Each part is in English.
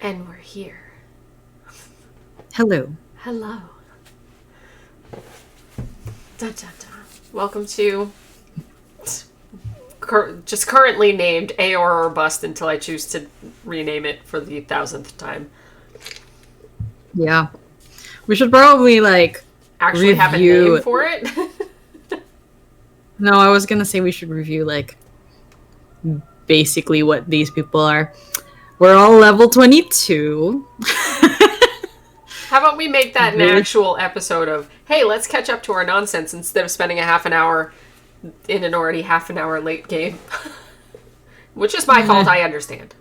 And we're here. Hello. Hello. Dun, dun, dun. Welcome to just currently named Aor or Bust until I choose to rename it for the 1000th time. Yeah. We should probably Actually have a name for it? No, I was gonna say we should review basically what these people are. We're all level 22. How about we make that an actual episode of, hey, let's catch up to our nonsense instead of spending a half an hour in an already half an hour late game. Which is my fault, I understand.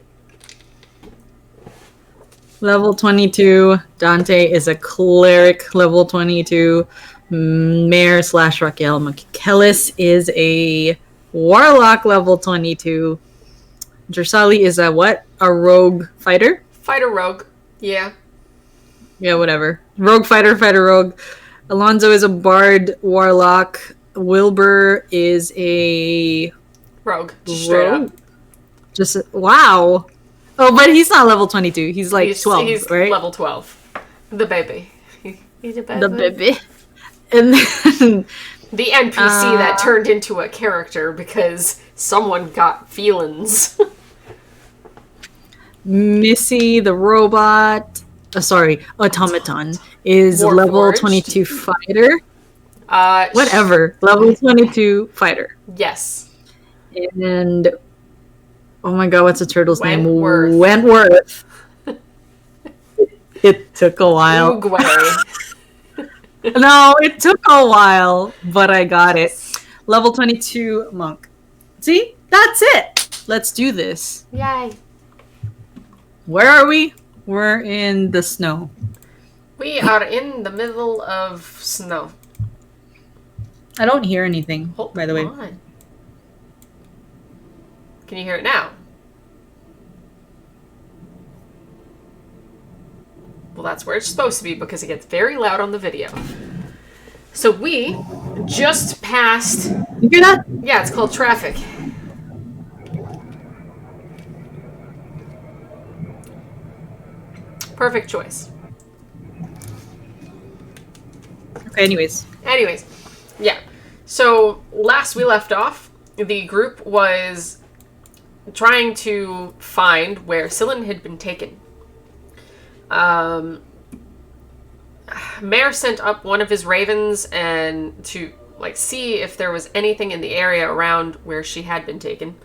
Level 22. Dante is a cleric, level 22. Mare / Raquel McKellis is a warlock, level 22. Jersali is a what? A rogue fighter? Fighter rogue, yeah. Yeah, whatever. Rogue fighter, rogue. Alonzo is a bard, warlock. Wilbur is a rogue. Straight up. Just wow. Oh, but he's not level 22. He's 12, he's right? Level 12. The baby. He's a baby. The baby. And then the NPC that turned into a character because someone got feelings. Missy the robot. Automaton is Warforged. level 22 fighter. Whatever. Level 22 fighter. Yes. And oh my god, what's the turtle's name? Wentworth. It took a while. No, it took a while, but I got it. Level 22 monk. See? That's it. Let's do this. Yay. Where are we? We're in the snow. We are in the middle of snow. I don't hear anything, by the way. Can you hear it now? Well, that's where it's supposed to be because it gets very loud on the video. So we just passed... You hear that? Yeah, it's called traffic. Perfect choice. Okay, anyways, yeah. So last we left off, the group was trying to find where Scyllin had been taken. Mare sent up one of his ravens and to see if there was anything in the area around where she had been taken.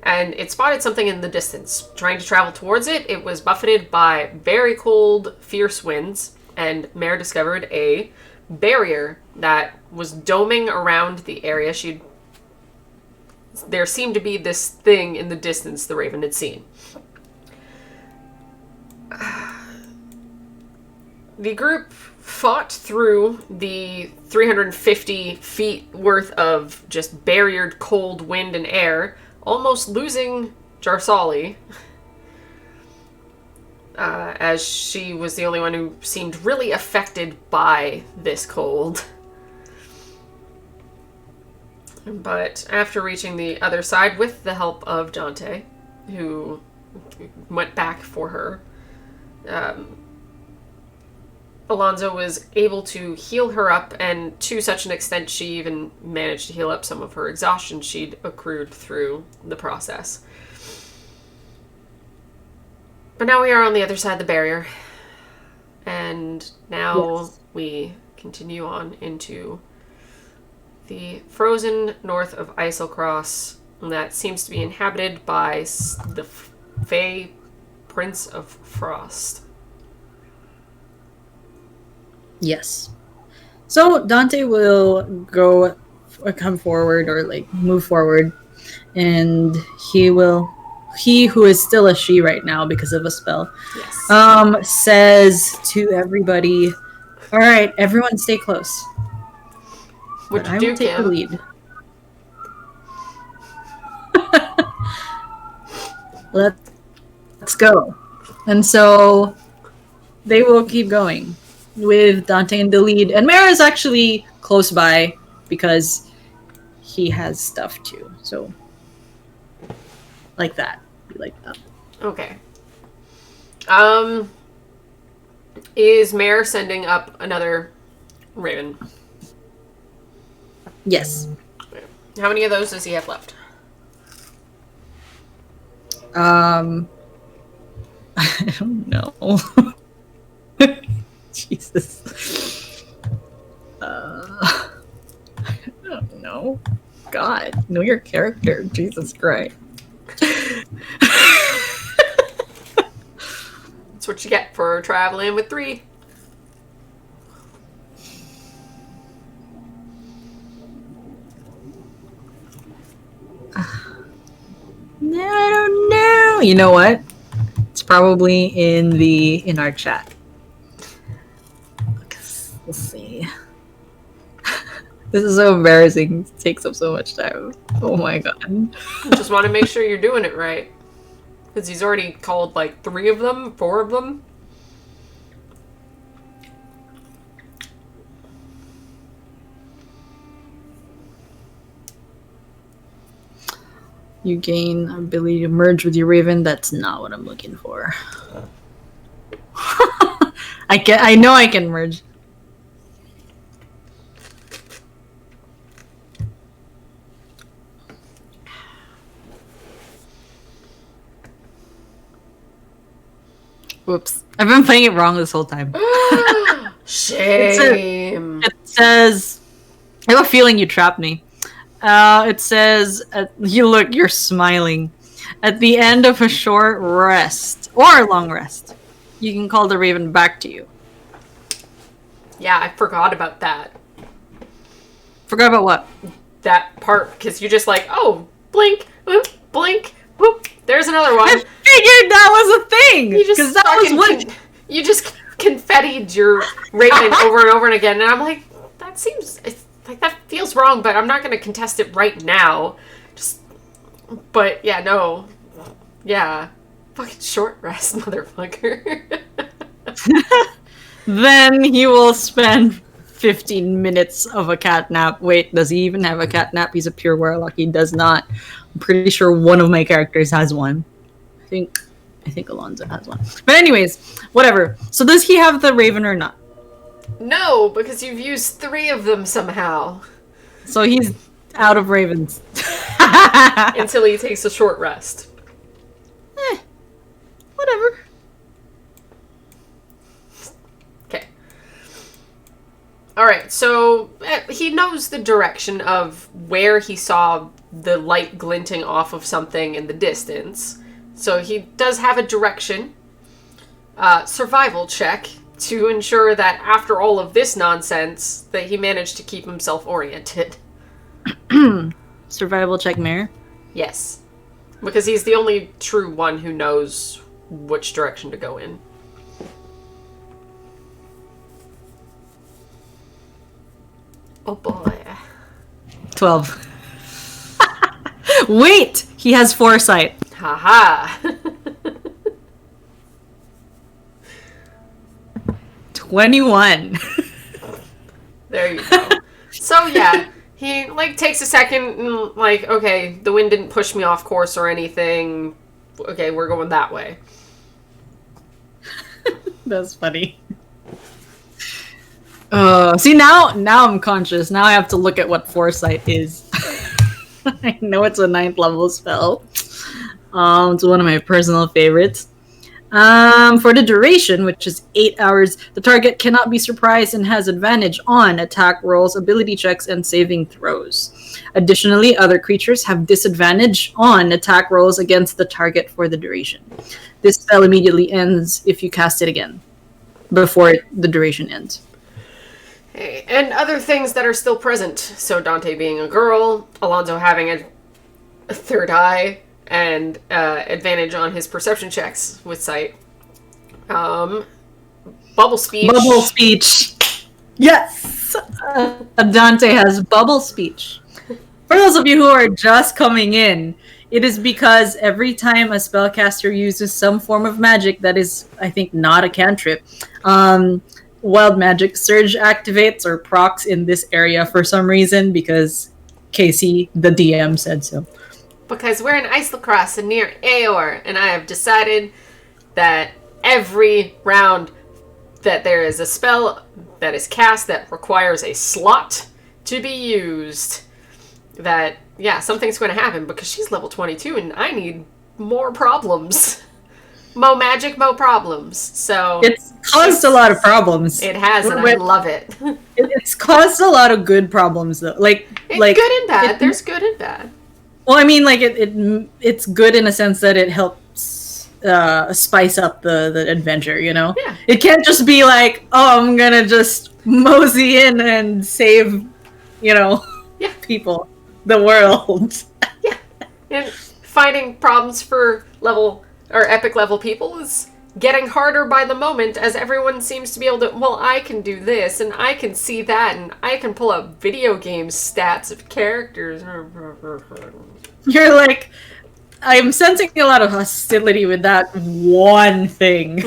And it spotted something in the distance. Trying to travel towards it, it was buffeted by very cold, fierce winds, and Mare discovered a barrier that was doming around the area. There seemed to be this thing in the distance the Raven had seen. The group fought through the 350 feet worth of just barriered cold wind and air, almost losing Jarsali, as she was the only one who seemed really affected by this cold. But after reaching the other side with the help of Dante, who went back for her, Alonzo was able to heal her up, and to such an extent she even managed to heal up some of her exhaustion she'd accrued through the process. But now we are on the other side of the barrier, and now we continue on into the frozen north of Eiselcross that seems to be inhabited by the Fey Prince of Frost. Yes. So Dante will come forward or move forward, and he who is still a she right now because of a spell, says to everybody, all right, everyone stay close. But I will take the lead. Let's go. And so they will keep going with Dante in the lead. And Mara is actually close by because he has stuff too. So like that. Okay. Is Mare sending up another raven? Yes. How many of those does he have left? I don't know. Jesus. I don't know. God, know your character. Jesus Christ. That's what you get for traveling with 3. No, I don't know. You know what? It's probably in our chat. Let's see. This is so embarrassing. It takes up so much time. Oh my god. Just want to make sure you're doing it right. Because he's already called like 3 of them, 4 of them. You gain ability to merge with your raven. That's not what I'm looking for. I know I can merge. Whoops. I've been playing it wrong this whole time. Shame. It says, I have a feeling you trapped me. It says, you're smiling. At the end of a short rest, or a long rest, you can call the raven back to you. Yeah, I forgot about that. Forgot about what? That part, because you just like, oh, blink, whoop, blink, whoop. There's another one. I figured that was a thing! Because that was what... You just confettied your raven over and over and again, and I'm like, that seems... Like, that feels wrong, but I'm not going to contest it right now. But, yeah, no. Yeah. Fucking short rest, motherfucker. Then he will spend 15 minutes of a cat nap. Wait, does he even have a cat nap? He's a pure warlock. He does not. I'm pretty sure one of my characters has one. I think Alonzo has one. But anyways, whatever. So does he have the raven or not? No, because you've used 3 of them somehow. So he's out of ravens. Until he takes a short rest. Whatever. Okay. Alright, so he knows the direction of where he saw the light glinting off of something in the distance. So he does have a direction. Survival check. To ensure that after all of this nonsense, that he managed to keep himself oriented. Survival check, Mare? Yes. Because he's the only true one who knows which direction to go in. Oh boy. 12. Wait! He has foresight. Haha. 21. There you go. So yeah, he like takes a second and like, okay, the wind didn't push me off course or anything. Okay, we're going that way. That's funny. See now I'm conscious. Now I have to look at what foresight is. I know it's a 9th level spell. It's one of my personal favorites. For the duration, which is 8 hours, the target cannot be surprised and has advantage on attack rolls, ability checks, and saving throws. Additionally, other creatures have disadvantage on attack rolls against the target for the duration. This spell immediately ends if you cast it again, before the duration ends. Hey, and other things that are still present. So Dante being a girl, Alonzo having a 3rd eye, and advantage on his perception checks with sight. Bubble speech. Bubble speech. Yes! Dante has bubble speech. For those of you who are just coming in, it is because every time a spellcaster uses some form of magic that is, I think, not a cantrip, wild magic surge activates or procs in this area for some reason, because Casey, the DM, said so. Because we're in Islacross and near Aor, and I have decided that every round that there is a spell that is cast that requires a slot to be used, that, yeah, something's going to happen because she's level 22 and I need more problems. Mo magic, mo problems. So it's caused a lot of problems. It has, and I love it. It's caused a lot of good problems, though. It's good and bad. There's good and bad. Well, I mean, like it's good in a sense that it helps spice up the adventure. You know, Yeah. It can't just be like, oh, I'm gonna just mosey in and save, people, the world. Yeah, and finding problems for level or epic level people is getting harder by the moment as everyone seems to be able to, well, I can do this and I can see that and I can pull up video game stats of characters. You're like, I'm sensing a lot of hostility with that one thing.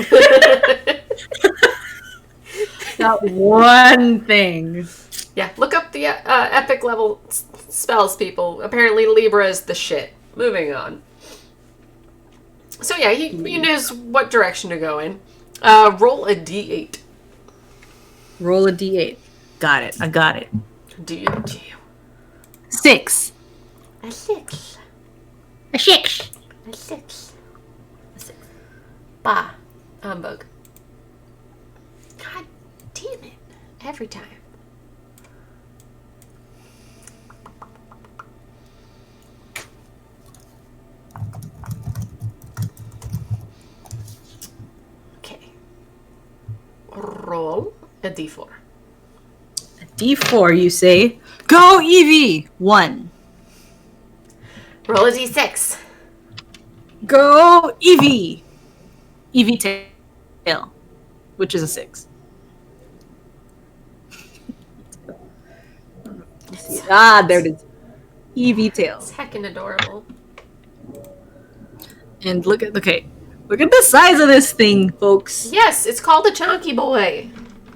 That one thing. Yeah, look up the epic level spells, people. Apparently Libra is the shit. Moving on. So yeah, he knows what direction to go in. Roll a d8. Roll a d8. Got it. I got it. Do you? 6. A 6. A 6. A 6. A 6. Bah. Humbug. God damn it. Every time. Roll a d4. A d4, you say? Go, Evie! 1. Roll a d6. Go, Evie! Evie tail, which is a 6. There it is. Evie tail. It's heckin' adorable. And look at the size of this thing, folks. Yes, it's called a chunky boy.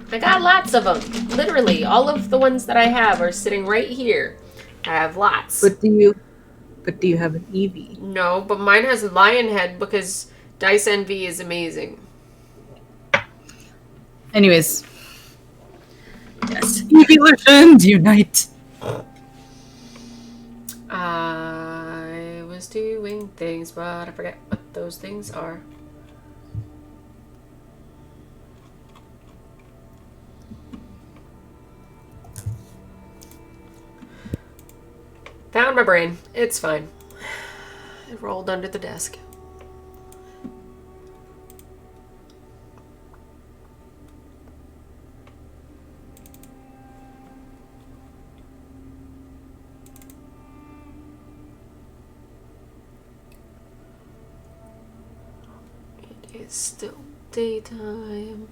I got lots of them. Literally, all of the ones that I have are sitting right here. I have lots. But do you have an Eevee? No, but mine has a lion head because Dice Envy is amazing. Anyways. Yes. Evolutions unite. I was doing things, but I forget what those things are. Found my brain. It's fine. It rolled under the desk. It is still daytime.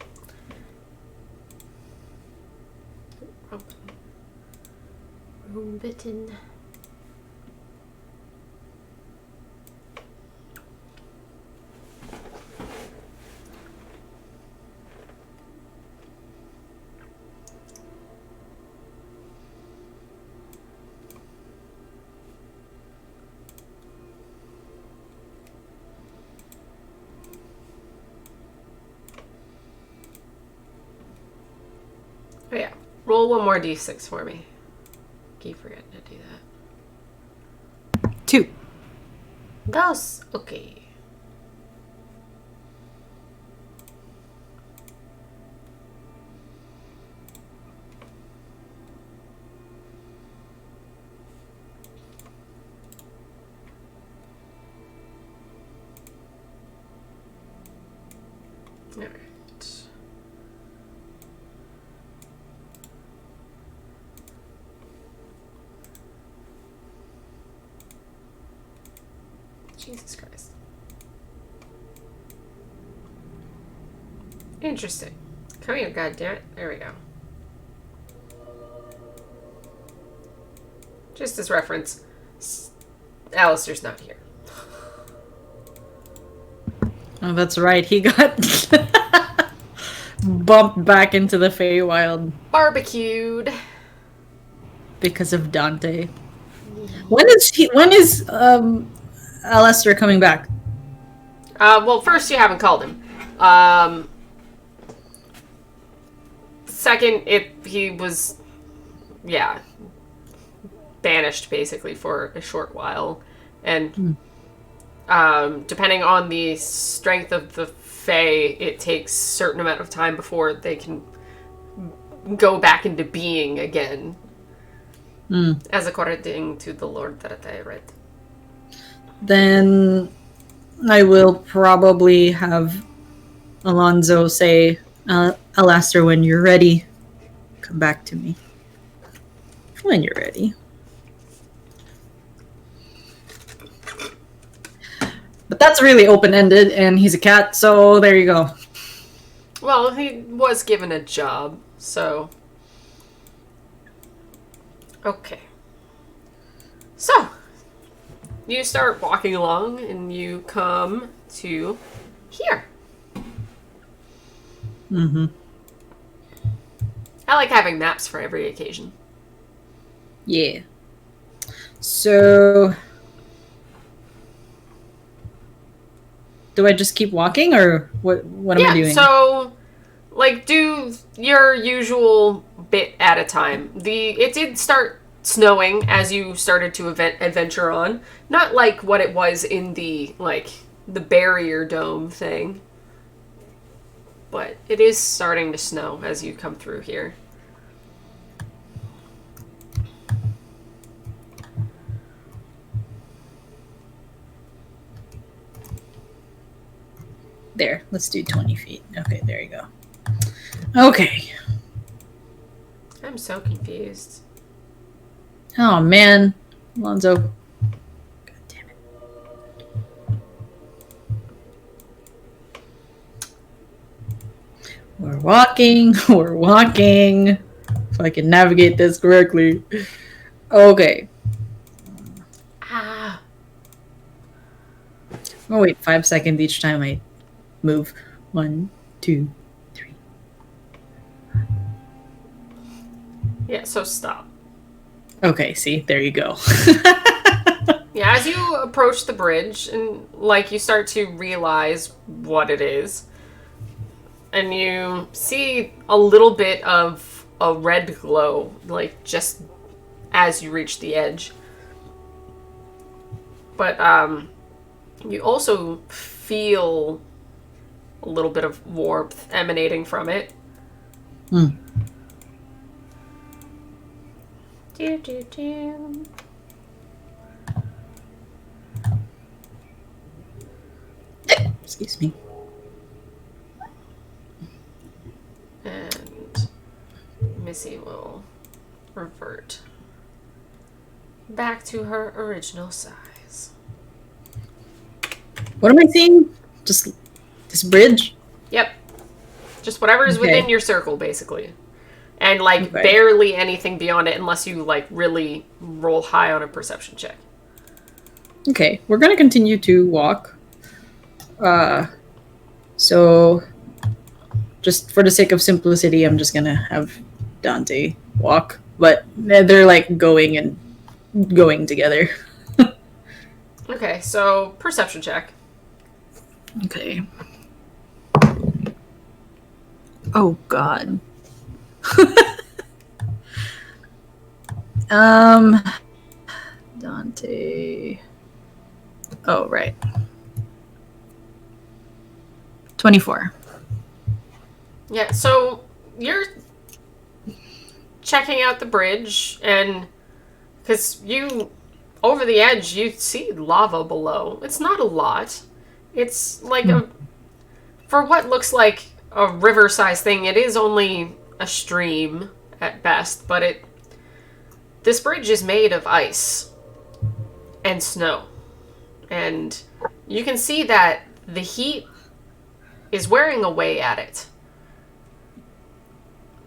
Room bitten. Oh yeah, roll one more d6 for me. Keep forgetting to do that. 2. Dos. Okay. All right. Jesus Christ. Interesting. Come here, goddammit. There we go. Just as reference, Alistair's not here. Oh, that's right. He got bumped back into the Feywild Barbecued. because of Dante. When is Alistair coming back? Well, first you haven't called him. Second, he was, yeah, banished basically for a short while, and depending on the strength of the Fae, it takes a certain amount of time before they can go back into being again. As according to the Lord that I read. Then I will probably have Alonzo say, Alastair, when you're ready, come back to me. When you're ready. But that's really open-ended, and he's a cat, so there you go. Well, he was given a job, so... Okay. So, you start walking along, and you come to here. Mm-hmm. I like having maps for every occasion. Yeah. So... do I just keep walking, or what am I doing? So, like, do your usual bit at a time. It did start snowing as you started to adventure on. Not like what it was in the barrier dome thing. But it is starting to snow as you come through here. There, let's do 20 feet. Okay, there you go. Okay. I'm so confused. Oh, man. Alonzo. God damn it. We're walking. We're walking. If I can navigate this correctly. Okay. Ah. Oh, wait. 5 seconds each time I move. 1, 2, 3. Yeah, so stop. Okay, see? There you go. Yeah, as you approach the bridge and you start to realize what it is, and you see a little bit of a red glow, just as you reach the edge. But you also feel a little bit of warmth emanating from it. Do, do, do. Excuse me. And Missy will revert back to her original size. What am I seeing? Just this bridge? Yep. Just whatever is Okay. within your circle, basically. And, Okay. barely anything beyond it unless you, really roll high on a perception check. Okay, we're gonna continue to walk. So just for the sake of simplicity, I'm just gonna have Dante walk. But they're going together. Okay, so perception check. Okay. Oh God. Dante. Oh, right. 24. Yeah, so you're checking out the bridge, and because over the edge, you see lava below. It's not a lot. It's for what looks like a river-sized thing, it is only a stream at best, but this bridge is made of ice and snow. And you can see that the heat is wearing away at it.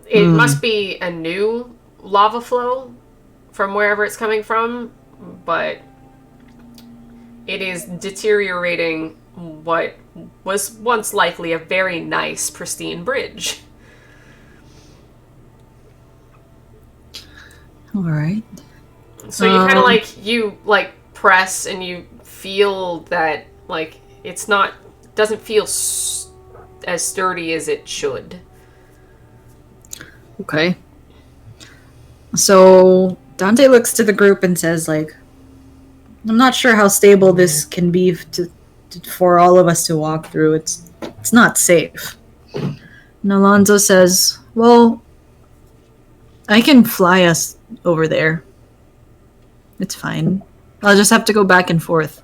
It must be a new lava flow from wherever it's coming from, but it is deteriorating what was once likely a very nice, pristine bridge. All right. So you kind of you press and you feel that it's not, doesn't feel as sturdy as it should. Okay. So Dante looks to the group and says, like, I'm not sure how stable this can be for all of us to walk through. It's not safe. And Alonzo says, well, I can fly us over there. It's fine. I'll just have to go back and forth.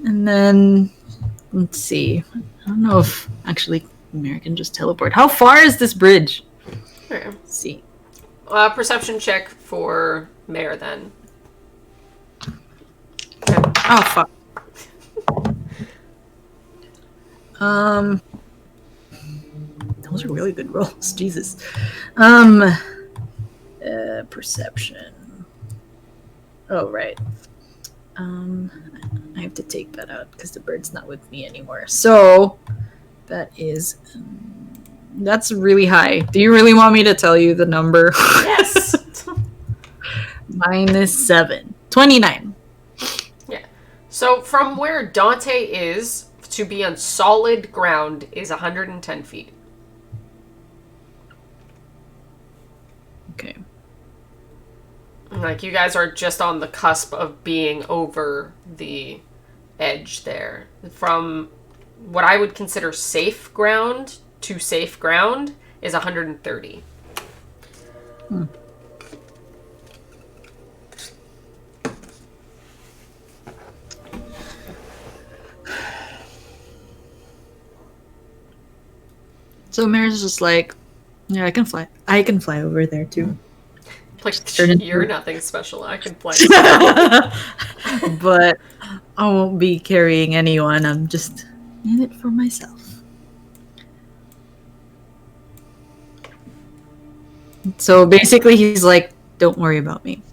And then, let's see. I don't know if actually Mary can just teleport. How far is this bridge? Okay. Let's see. Perception check for Mare then. Oh, fuck. Those are really good rolls. Jesus. Perception. Oh, right. I have to take that out because the bird's not with me anymore. So, that is... that's really high. Do you really want me to tell you the number? Yes! -7. 29. Yeah. So from where Dante is to be on solid ground is 110 feet. Okay. Like, you guys are just on the cusp of being over the edge there. From what I would consider safe ground to safe ground is 130. So Mary's just like, yeah, I can fly. I can fly over there too. Like, you're nothing special. I can play. But I won't be carrying anyone. I'm just in it for myself. So basically, he's like, don't worry about me.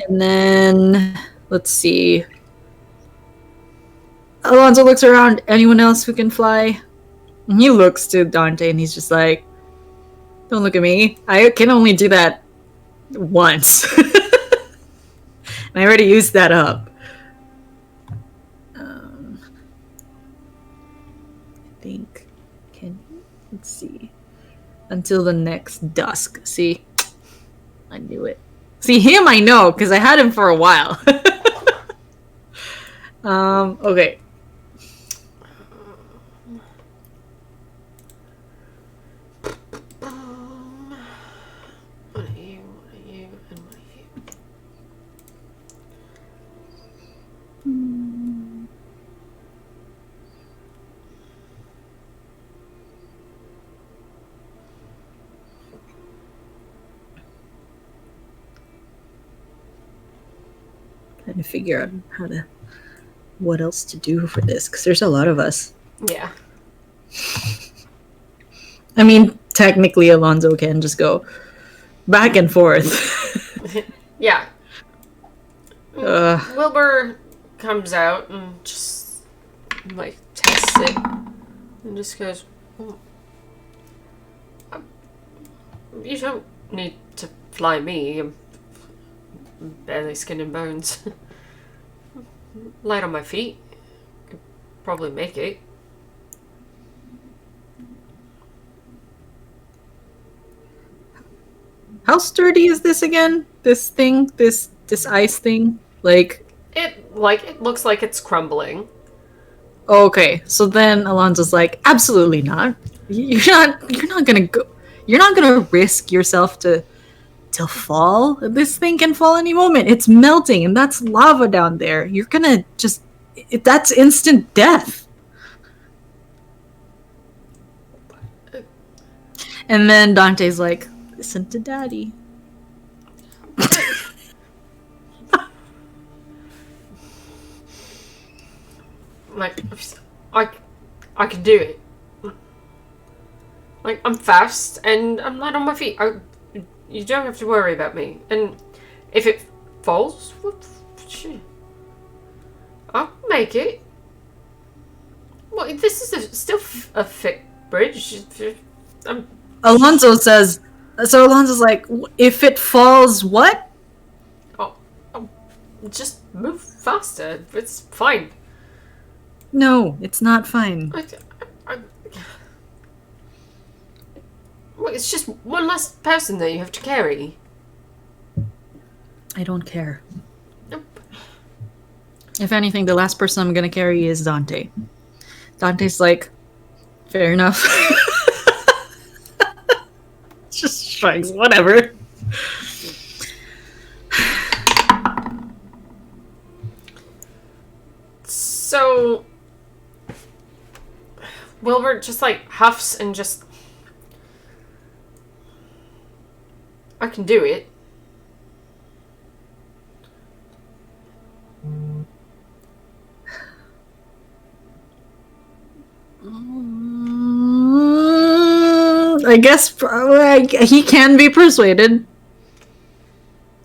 And then, let's see. Alonzo looks around. Anyone else who can fly? And he looks to Dante and he's just like, don't look at me. I can only do that once. And I already used that up. I think, can you? Let's see. Until the next dusk. See? I knew it. See, him I know, because I had him for a while. Okay. What are you, and what are you? Trying to figure out what else to do for this, because there's a lot of us. Yeah. I mean, technically Alonzo can just go back and forth. Yeah. Wilbur comes out and just, like, tests it and just goes, you don't need to fly me. I'm barely skin and bones. Light on my feet. Could probably make it. How sturdy is this again? This thing? This ice thing? It looks like it's crumbling. Okay, so then Alonzo's like, absolutely not. You're not gonna risk yourself to fall. This thing can fall any moment. It's melting, and that's lava down there. You're gonna that's instant death. And then Dante's like, listen to daddy. Like, I can do it. Like, I'm fast and I'm light on my feet. You don't have to worry about me. And if it falls, I'll make it. Well, this is still a thick bridge. Alonzo's like, if it falls, what? Oh, just move faster. It's fine. No, it's not fine. I, well, it's just one less person that you have to carry. I don't care. Nope. If anything, the last person I'm gonna carry is Dante. Dante's like, fair enough. Just shrugs, whatever. So Wilbur just like huffs and just, I can do it. I guess he can be persuaded.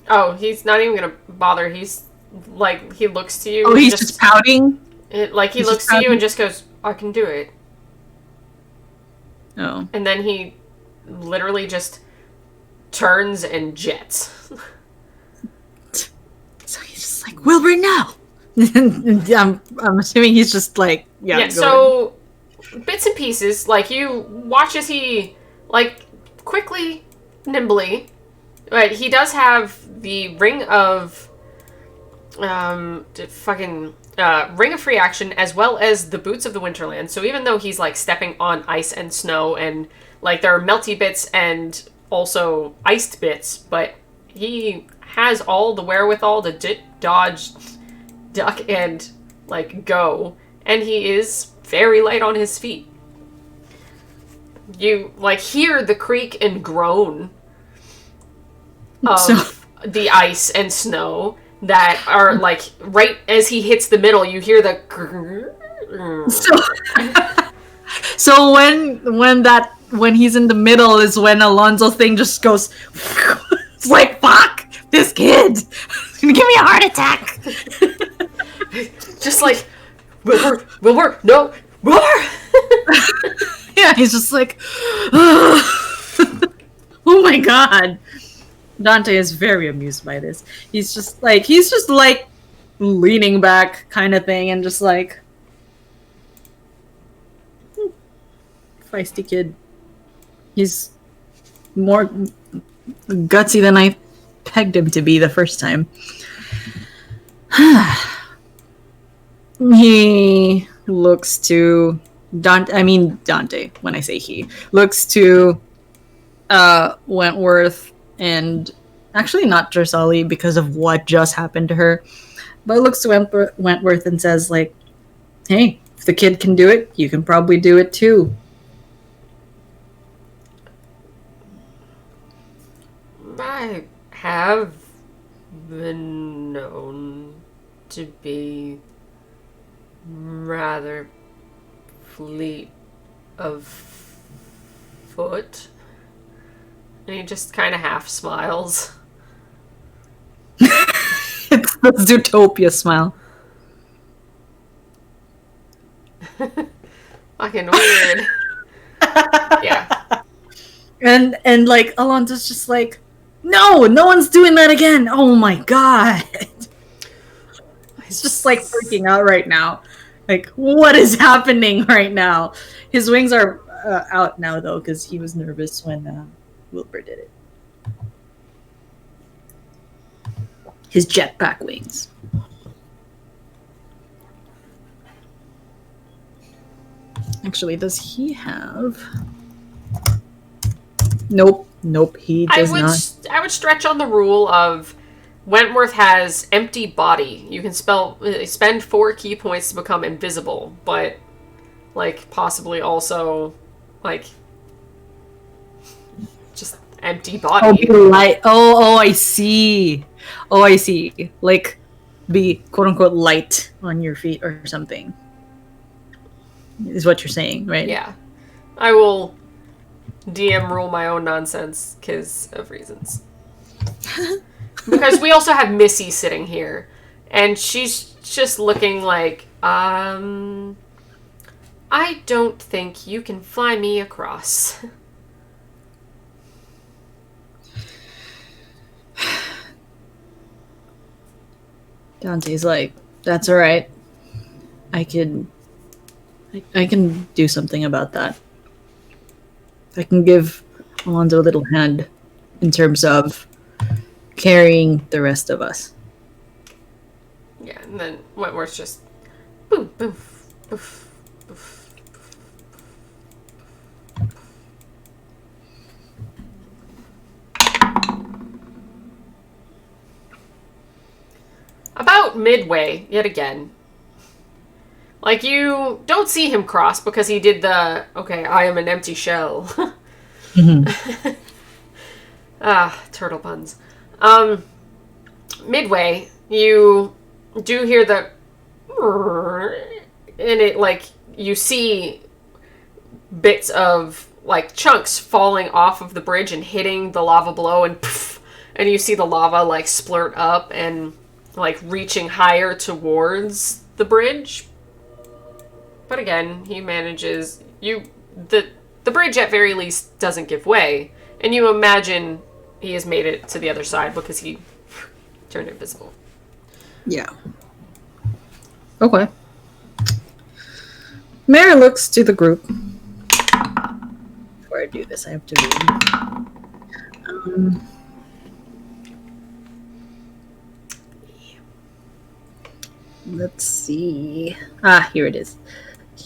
Oh, he's not even gonna bother. He's like, he looks to you. Oh, and he's just pouting? Like, he He's looks just to you pouting? and just goes, I can do it. Oh. And then he literally just turns and jets. So he's just like, Wilbur, no! I'm assuming he's just like, yeah, Yeah, so bits and pieces, like, you watch as he, like, quickly, nimbly, but he does have the ring of, ring of free action, as well as the boots of the Winterland. So even though he's, like, stepping on ice and snow, and, like, there are melty bits and also iced bits, but he has all the wherewithal to dodge, duck, and, like, go. And he is very light on his feet. You, like, hear the creak and groan of the ice and snow that are, like, right as he hits the middle, you hear the... So when he's in the middle is when Alonzo thing just goes. It's like, fuck this kid. He's gonna give me a heart attack. Just like, Wilbur, no, Wilbur. Yeah, he's just like, oh my god. Dante is very amused by this. He's just like leaning back kind of thing and just like, feisty kid. He's more gutsy than I pegged him to be the first time. He looks to Dante, when I say he, looks to Wentworth, and actually not Dressali because of what just happened to her, but looks to Wentworth and says, like, hey, if the kid can do it, you can probably do it too. I have been known to be rather fleet of foot. And he just kind of half smiles. It's the Zootopia smile. Fucking weird. Yeah. And like Alonzo's just like, no one's doing that again. Oh my god. He's just like freaking out right now. Like, what is happening right now? His wings are out now though, because he was nervous when Wilbur did it. His jetpack wings. Actually, does he have? Nope, he does not. I would stretch on the rule of Wentworth has empty body. You can spend 4 key points to become invisible, but like possibly also like just empty body. Oh, light. Oh, I see. Like, be quote unquote light on your feet or something. Is what you're saying, right? Yeah, I will DM rule my own nonsense because of reasons. Because we also have Missy sitting here, and she's just looking like, I don't think you can fly me across. Dante's like, that's alright. I could I can do something about that. I can give Alonzo a little hand in terms of carrying the rest of us. Yeah, and then Wentworth's just boom, boom, boof, boof. About midway, yet again. Like, you don't see him cross because he did the, okay, I am an empty shell. Turtle puns. Midway, you do hear the, and it, like, you see bits of, like, chunks falling off of the bridge and hitting the lava below, and poof, and you see the lava, like, splurt up and, like, reaching higher towards the bridge. But again, he manages, the bridge at very least doesn't give way, and you imagine he has made it to the other side because he turned invisible. Yeah. Okay. Mare looks to the group. Before I do this, I have to read. Let's see. Here it is.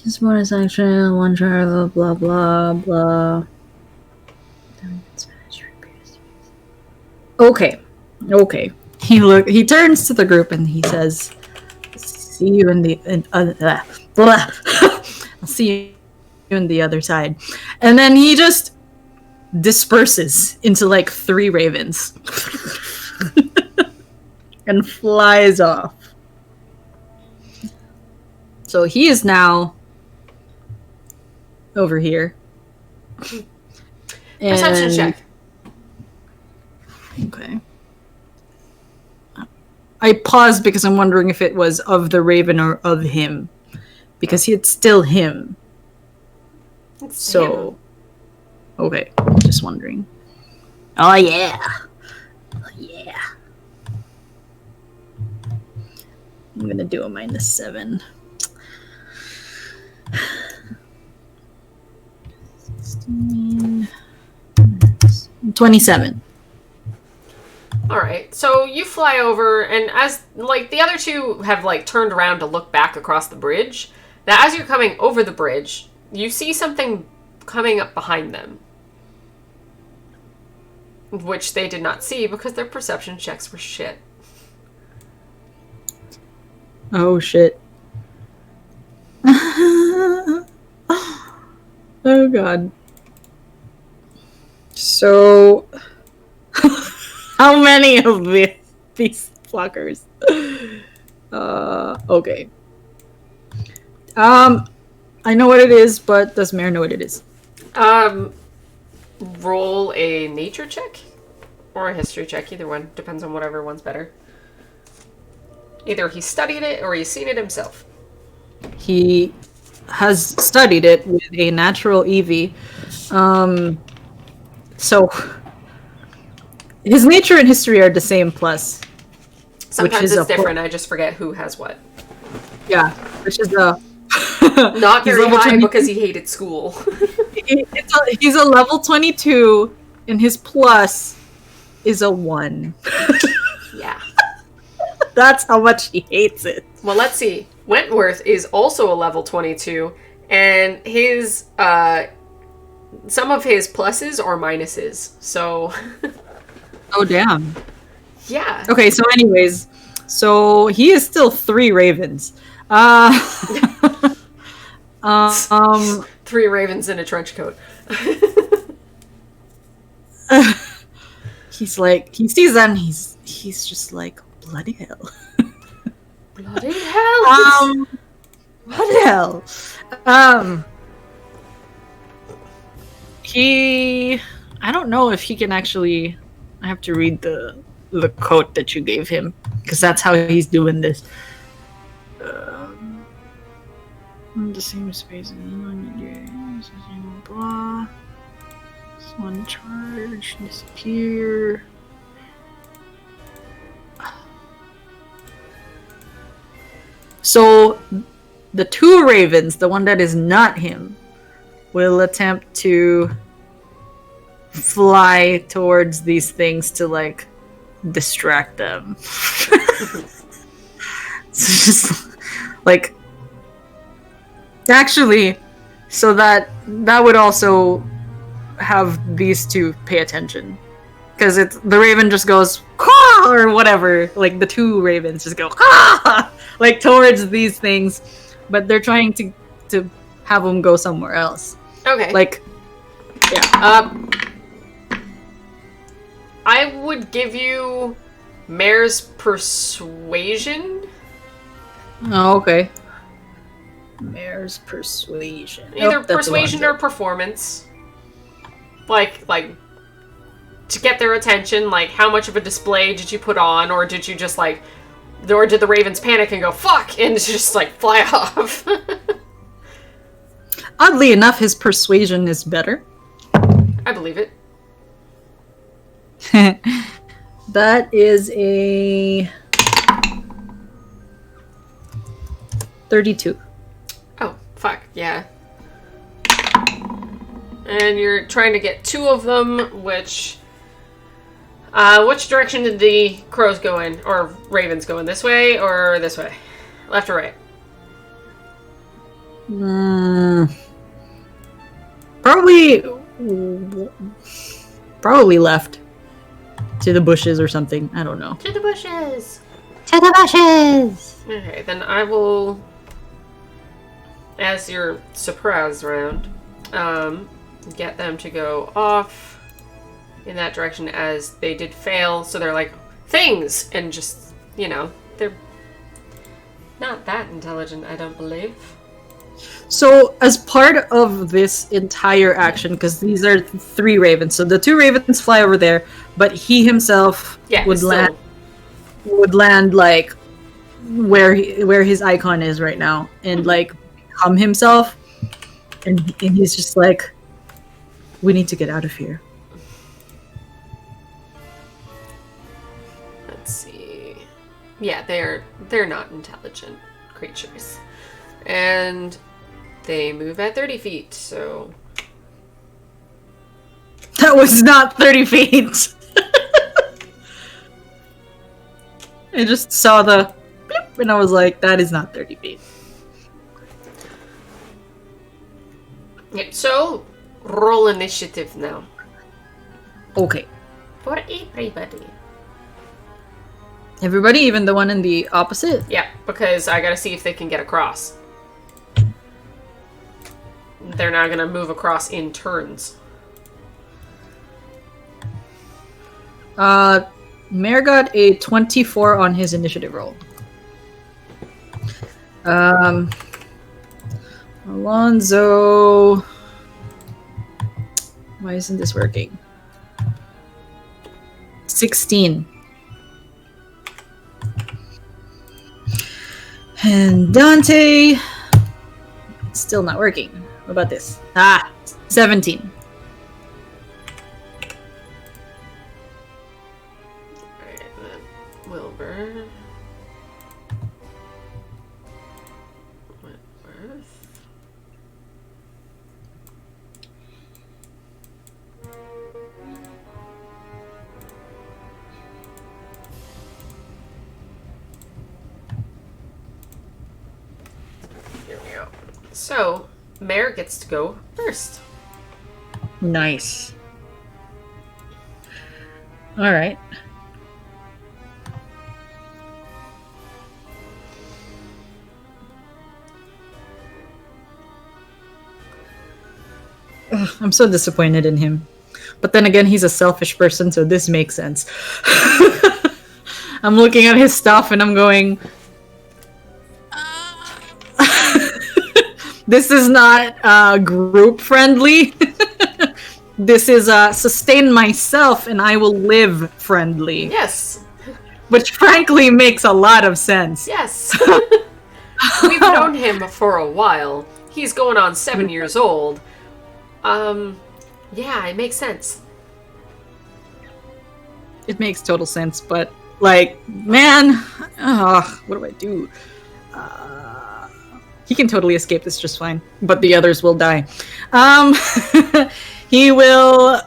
Use bonus action, one char, blah, blah, blah. Okay. He turns to the group and he says, see you in the blah. I'll see you in the other side. And then he just disperses into like 3 ravens and flies off. So he is now over here. Perception check. Okay. I paused because I'm wondering if it was of the raven or of him. Because it's still him. It's so, him. Okay. Just wondering. Oh, yeah. I'm going to do a -7. 16, 27. Alright, so you fly over, and as, like, the other two have, like, turned around to look back across the bridge, that as you're coming over the bridge, you see something coming up behind them. Which they did not see because their perception checks were shit. Oh, shit. Oh, God. So, how many of these fuckers? Okay. I know what it is, but does Mare know what it is? Roll a nature check or a history check. Either one depends on whatever one's better. Either he studied it or he's seen it himself. He has studied it with a natural EV. So his nature and history are the same plus. Sometimes it's different. I just forget who has what. Yeah, which is a not very high because he hated school. He's a level 22, and his plus is a 1. Yeah. That's how much he hates it. Well, let's see. Wentworth is also a level 22, and his some of his pluses are minuses. So oh, damn. Yeah. Okay, so anyways, so he is still 3 ravens. 3 ravens in a trench coat. He's like, he sees that and he's just like, bloody hell. Bloody hell. Bloody hell. I don't know if he can actually, I have to read the quote that you gave him, because that's how he's doing this. The same space blah. One charge, disappear. So the two ravens, the one that is not him, will attempt to fly towards these things to like distract them. It's just like actually, so that would also have these two pay attention, because it's the raven just goes Caw! Or whatever, like the two ravens just go Caw! Like towards these things, but they're trying to have them go somewhere else. Okay. Like, yeah. I would give you Mare's persuasion. Oh, okay. Mare's persuasion. Either persuasion or performance. Like to get their attention, like how much of a display did you put on, or did you just like, or did the ravens panic and go fuck and just like fly off? Oddly enough, his persuasion is better. I believe it. That is a 32. Oh, fuck, yeah. And you're trying to get two of them, which direction did the crows go in? Or ravens go in? This way or this way? Left or right? Probably left. To the bushes or something. I don't know. To the bushes! To the bushes! Okay, then I will, as your surprise round, get them to go off in that direction, as they did fail, so they're like, things! And just, you know, they're not that intelligent, I don't believe. So, as part of this entire action, because these are three ravens, so the two ravens fly over there, but he himself would land like where his icon is right now, and like become himself, and he's just like, we need to get out of here. Let's see. Yeah, they're not intelligent creatures, and they move at 30 feet. So that was not 30 feet. I just saw the bloop, and I was like, that is not 30 feet. Yeah, so roll initiative now. Okay. For everybody. Everybody, even the one in the opposite? Yeah, because I gotta see if they can get across. They're not gonna move across in turns. Mare got a 24 on his initiative roll. Alonzo... Why isn't this working? 16. And Dante... It's still not working. What about this? 17. Alright, then Wilbur. Wentworth. Here we go. So, Mare gets to go first. Nice. Alright. I'm so disappointed in him. But then again, he's a selfish person, so this makes sense. I'm looking at his stuff and I'm going... This is not group friendly. This is sustain myself and I will live friendly. Yes. Which frankly makes a lot of sense. Yes. We've known him for a while. He's going on 7 years old. Yeah, it makes sense. It makes total sense, but like, man, what do I do? He can totally escape this just fine, but the others will die. Um, he will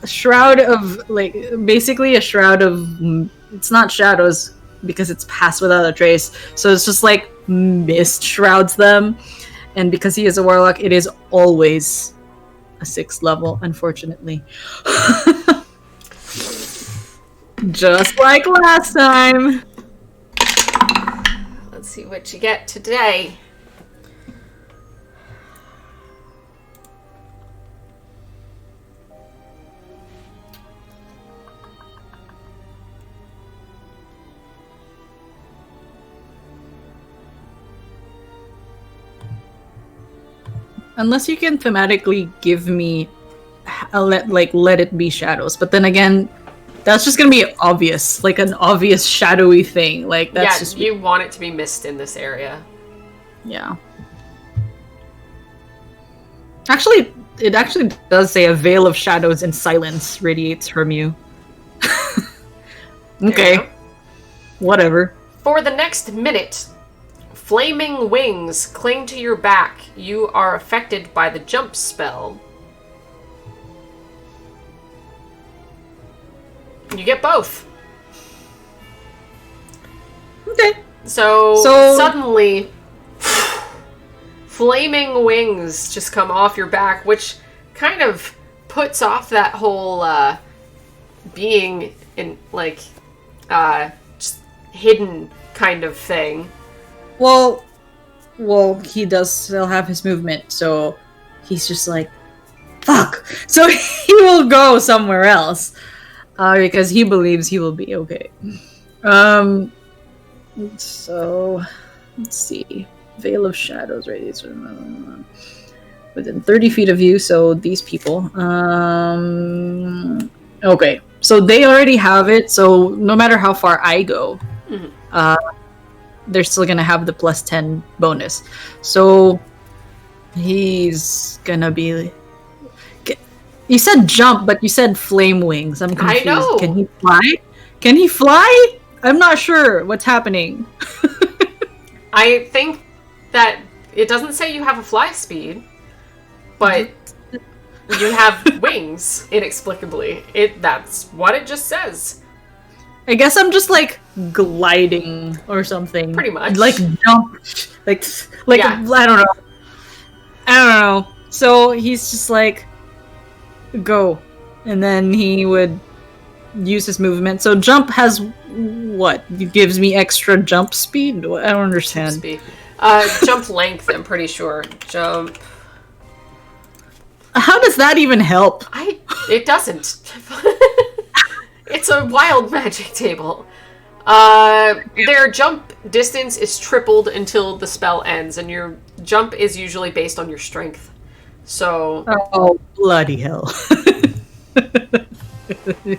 a shroud of like basically a shroud of it's not shadows because it's passed without a trace, so it's just like mist shrouds them, and because he is a warlock, it is always a 6th level, unfortunately. Just like last time. Let's see what you get today. Unless you can thematically give me let it be shadows, but then again, that's just gonna be obvious, like an obvious shadowy thing. Like that's just you want it to be mist in this area. Yeah. Actually, it actually does say a veil of shadows and silence radiates from you. Okay. Whatever. For the next minute, flaming wings cling to your back. You are affected by the jump spell. You get both. Okay. So suddenly, flaming wings just come off your back, which kind of puts off that whole being in like just hidden kind of thing. Well, he does still have his movement, so he's just like, fuck. So he will go somewhere else because he believes he will be okay. So let's see. Veil of Shadows radiates within 30 feet of you, so these people. Okay, so they already have it, so no matter how far I go, they're still gonna have the plus 10 bonus. So he's gonna be... You said jump, but you said flame wings. I'm confused. I know. Can he fly? Can he fly? I'm not sure what's happening. I think that it doesn't say you have a fly speed, but you have wings inexplicably. That's what it just says. I guess I'm just like gliding or something. Pretty much. Like jump. Like Yeah. I don't know. So he's just like go. And then he would use his movement. So jump has what? It gives me extra jump speed? I don't understand. Speed. Jump length, I'm pretty sure. Jump. How does that even help? It doesn't. It's a wild magic table. Their jump distance is tripled until the spell ends, and your jump is usually based on your strength. So... Oh, bloody hell.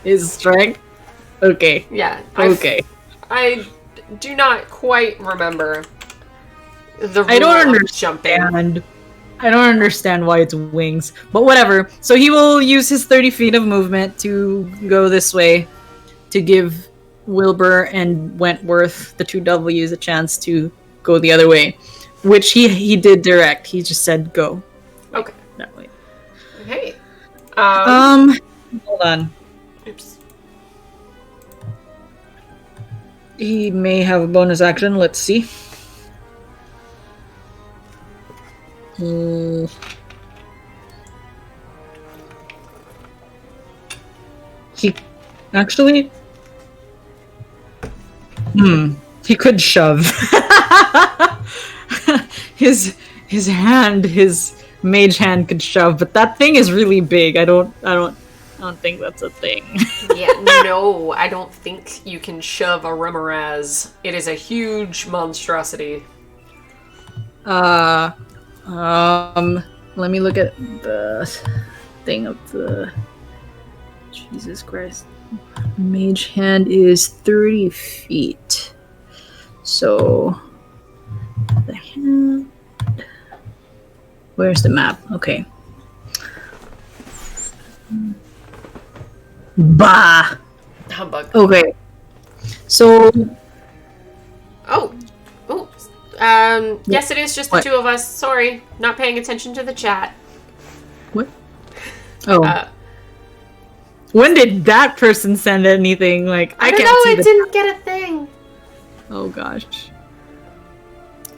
His strength? Okay. Yeah. Okay. I do not quite remember the rule I don't of jumping. understand. I don't understand why it's wings, but whatever. So he will use his 30 feet of movement to go this way to give Wilbur and Wentworth, the two W's, a chance to go the other way, which he did direct. He just said go. Okay. That way. Okay. Hold on. Oops. He may have a bonus action. Let's see. He actually... He could shove. his mage hand could shove, but that thing is really big. I don't think that's a thing. Yeah, no, I don't think you can shove a Remoraz. It is a huge monstrosity. Let me look at the thing of the... Jesus Christ. Mage hand is 30 feet. So... The hand... Where's the map? Okay. Bah! Humbug. Okay. So... Oh, Yes, it is just the What? two of us. Sorry, not paying attention to the chat. What? Oh. Uh, When did that person send anything? Like, I don't can't know, see it didn't get a thing. Oh gosh.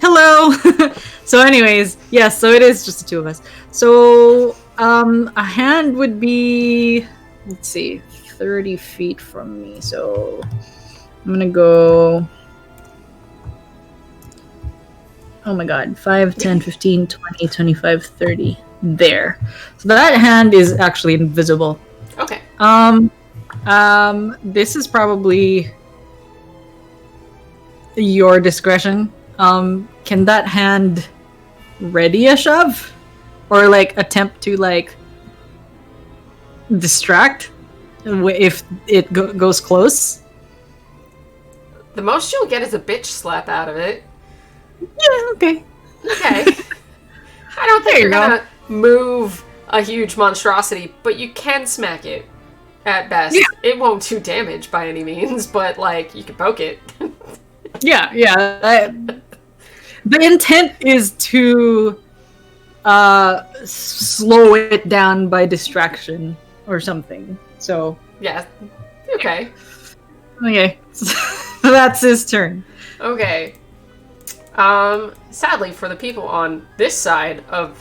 Hello! So anyways, yes, so it is just the two of us. So, a hand would be, let's see, 30 feet from me. So, I'm gonna go, oh my god, 5, 10, 15, 20, 25, 30. There. So that hand is actually invisible. Okay. This is probably your discretion. Can that hand ready a shove? Or, like, attempt to, like, distract if it goes close? The most you'll get is a bitch slap out of it. Yeah, okay. Okay. I don't think you're gonna move a huge monstrosity, but you can smack it at best. Yeah. It won't do damage by any means, but, like, you can poke it. Yeah. The intent is to slow it down by distraction or something. So Yeah. Okay. That's his turn. Okay. Sadly for the people on this side of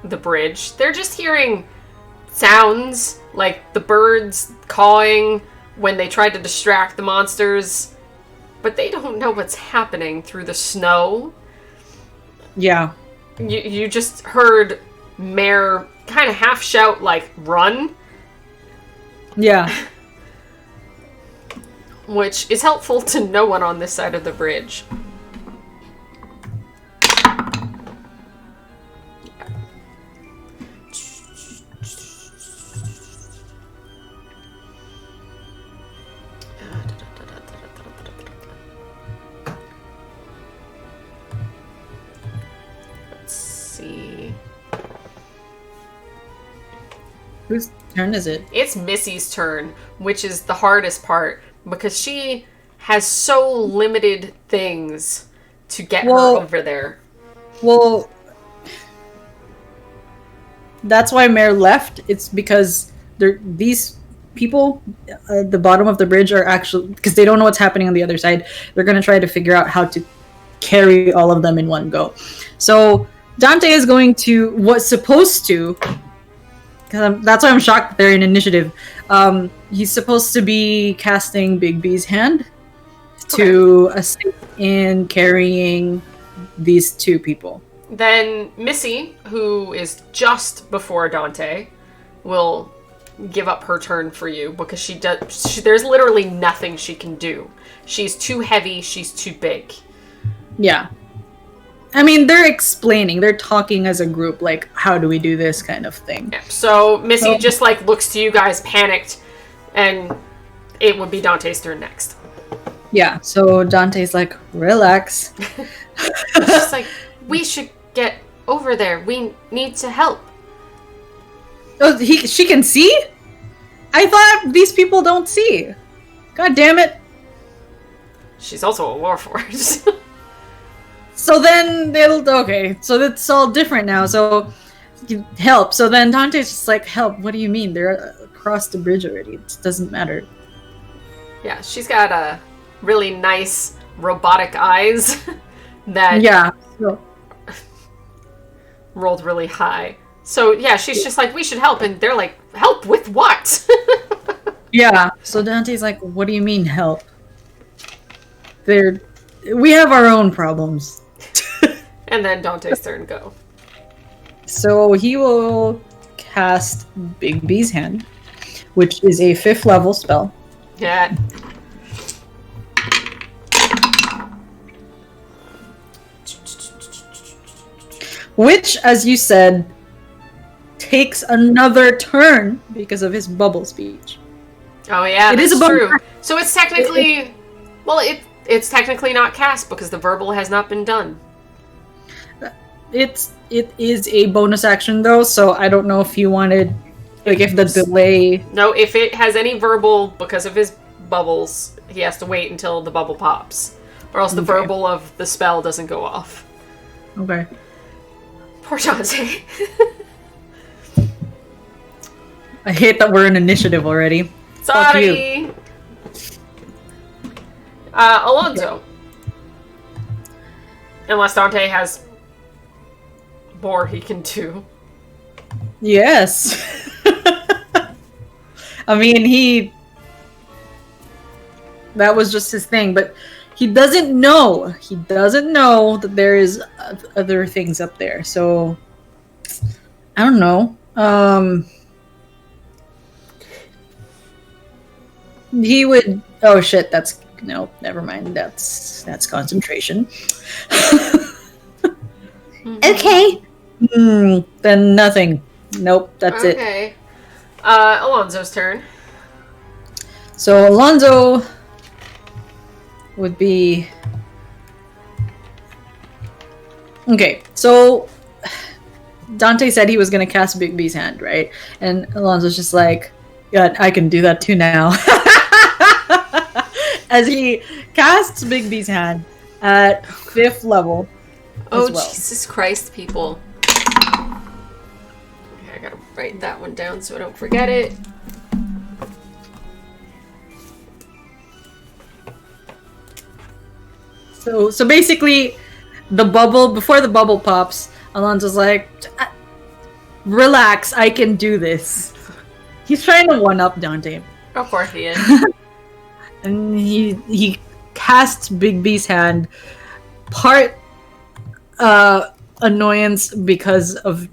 the bridge, they're just hearing sounds like the birds cawing when they tried to distract the monsters, but they don't know what's happening through the snow. Yeah. You just heard Mare kind of half shout, like, run, Yeah. which is helpful to no one on this side of the bridge. Let's see. Whose turn is it? It's Missy's turn, which is the hardest part, because she has so limited things to get her over there. Well, that's why Mare left. It's because these people at the bottom of the bridge are actually, because they don't know what's happening on the other side, they're going to try to figure out how to carry all of them in one go. So Dante is going to, what's supposed to, that's why I'm shocked that they're in initiative. He's supposed to be casting Big B's hand to assist in carrying these two people. Then Missy, who is just before Dante, will give up her turn for you because there's literally nothing she can do. She's too heavy, she's too big. Yeah. I mean, they're explaining, they're talking as a group, like, how do we do this kind of thing. Yeah. So Missy just, like, looks to you guys panicked, and it would be Dante's turn next. Yeah, so Dante's like, relax. She's like, we should get over there. We need to help. Oh, she can see? I thought these people don't see. God damn it. She's also a warforged. So then okay, so that's all different now. So help. So then Dante's just like, help, what do you mean? They're across the bridge already. It doesn't matter. Yeah, she's got a really nice robotic eyes that rolled really high. So yeah, she's just like, we should help, and they're like, help with what? Yeah. So Dante's like, what do you mean help? We have our own problems. And then Dante's turn go. So he will cast Big B's hand, which is a 5th level spell. Yeah. Which, as you said, takes another turn because of his bubble speech. Oh yeah, that's true. Turn. So it's technically, it's technically not cast because the verbal has not been done. It is a bonus action though, so I don't know if you wanted, like, if the delay. No, if it has any verbal because of his bubbles, he has to wait until the bubble pops. or else the Okay. verbal of the spell doesn't go off. Okay. Poor Dante. I hate that we're in initiative already. Fuck you. Sorry. Alonzo. Unless Dante has more he can do. Yes. I mean, that was just his thing, but he doesn't know. He doesn't know that there is other things up there. So, I don't know. He would. Oh shit! That's no. Never mind. That's concentration. Okay. Then nothing. Nope. That's it. Okay. Alonzo's turn. So Alonzo would be. Okay. So Dante said he was gonna cast Big B's hand, right? And Alonzo's just like, yeah, I can do that too now. As he casts Big B's hand at 5th level. Oh, as well. Jesus Christ, people. Okay, I gotta write that one down so I don't forget it. So basically, before the bubble pops, Alonzo's like, relax, I can do this. He's trying to one-up Dante. Of course he is. And he casts Big B's hand, part annoyance because of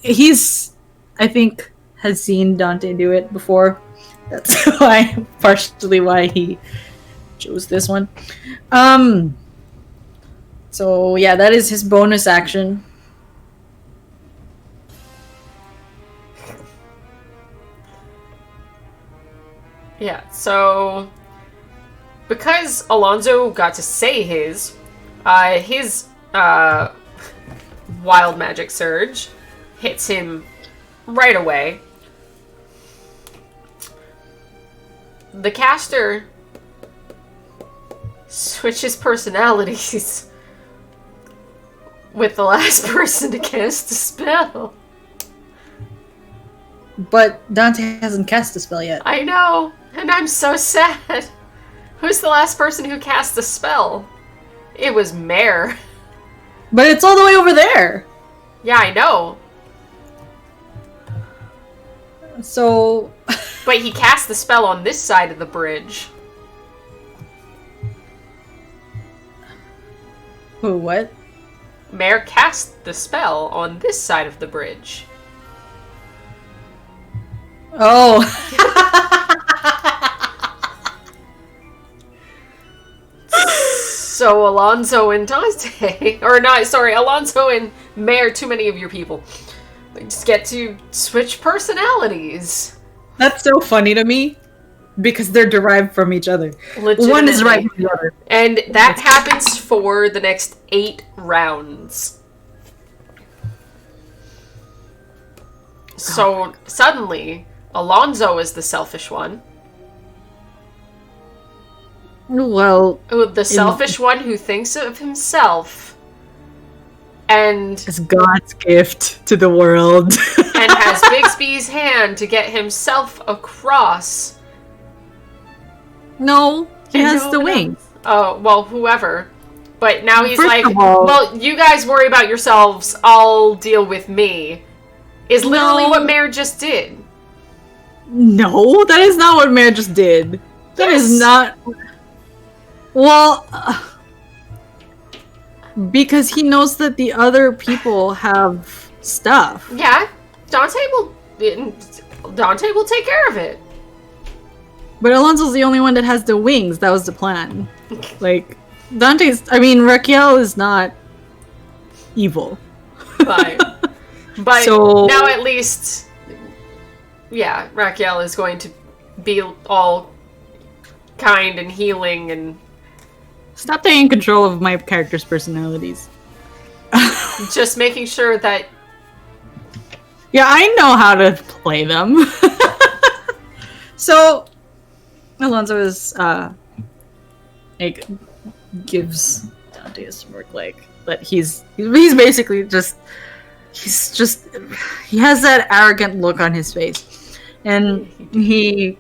I think has seen Dante do it before. That's partially why he chose this one. So yeah, that is his bonus action. Yeah, so because Alonzo got to say his wild magic surge hits him right away. The caster switches personalities with the last person to cast the spell. But Dante hasn't cast the spell yet. I know, and I'm so sad. Who's the last person who cast the spell? It was Mare. But it's all the way over there. Yeah, I know. So... But he cast the spell on this side of the bridge. Who, what? Mare cast the spell on this side of the bridge. Oh. So Alonzo and Dante, or not, sorry, Alonzo and Mare, too many of your people, just get to switch personalities. That's so funny to me because they're derived from each other. One is right from the other. And that happens for the next 8 rounds. So suddenly, Alonzo is the selfish one. Well, The selfish one who thinks of himself and it's God's gift to the world. and has Bixby's hand to get himself across. No, he has No, the no. wings. Oh, well, whoever. But now he's First like, of all- well, you guys worry about yourselves, I'll deal with me. Is literally No. what Mare just did. No, that is not what Mare just did. That is Yes. not. Well, because he knows that the other people have stuff. Yeah, Dante will take care of it. But Alonso's the only one that has the wings. That was the plan. Like, Raquel is not evil. But So- now at least, yeah, Raquel is going to be all kind and healing and Stop taking control of my character's personalities. just making sure that Yeah, I know how to play them. So, Alonso is like gives Dante a smirk, like, but he's basically just he has that arrogant look on his face, and he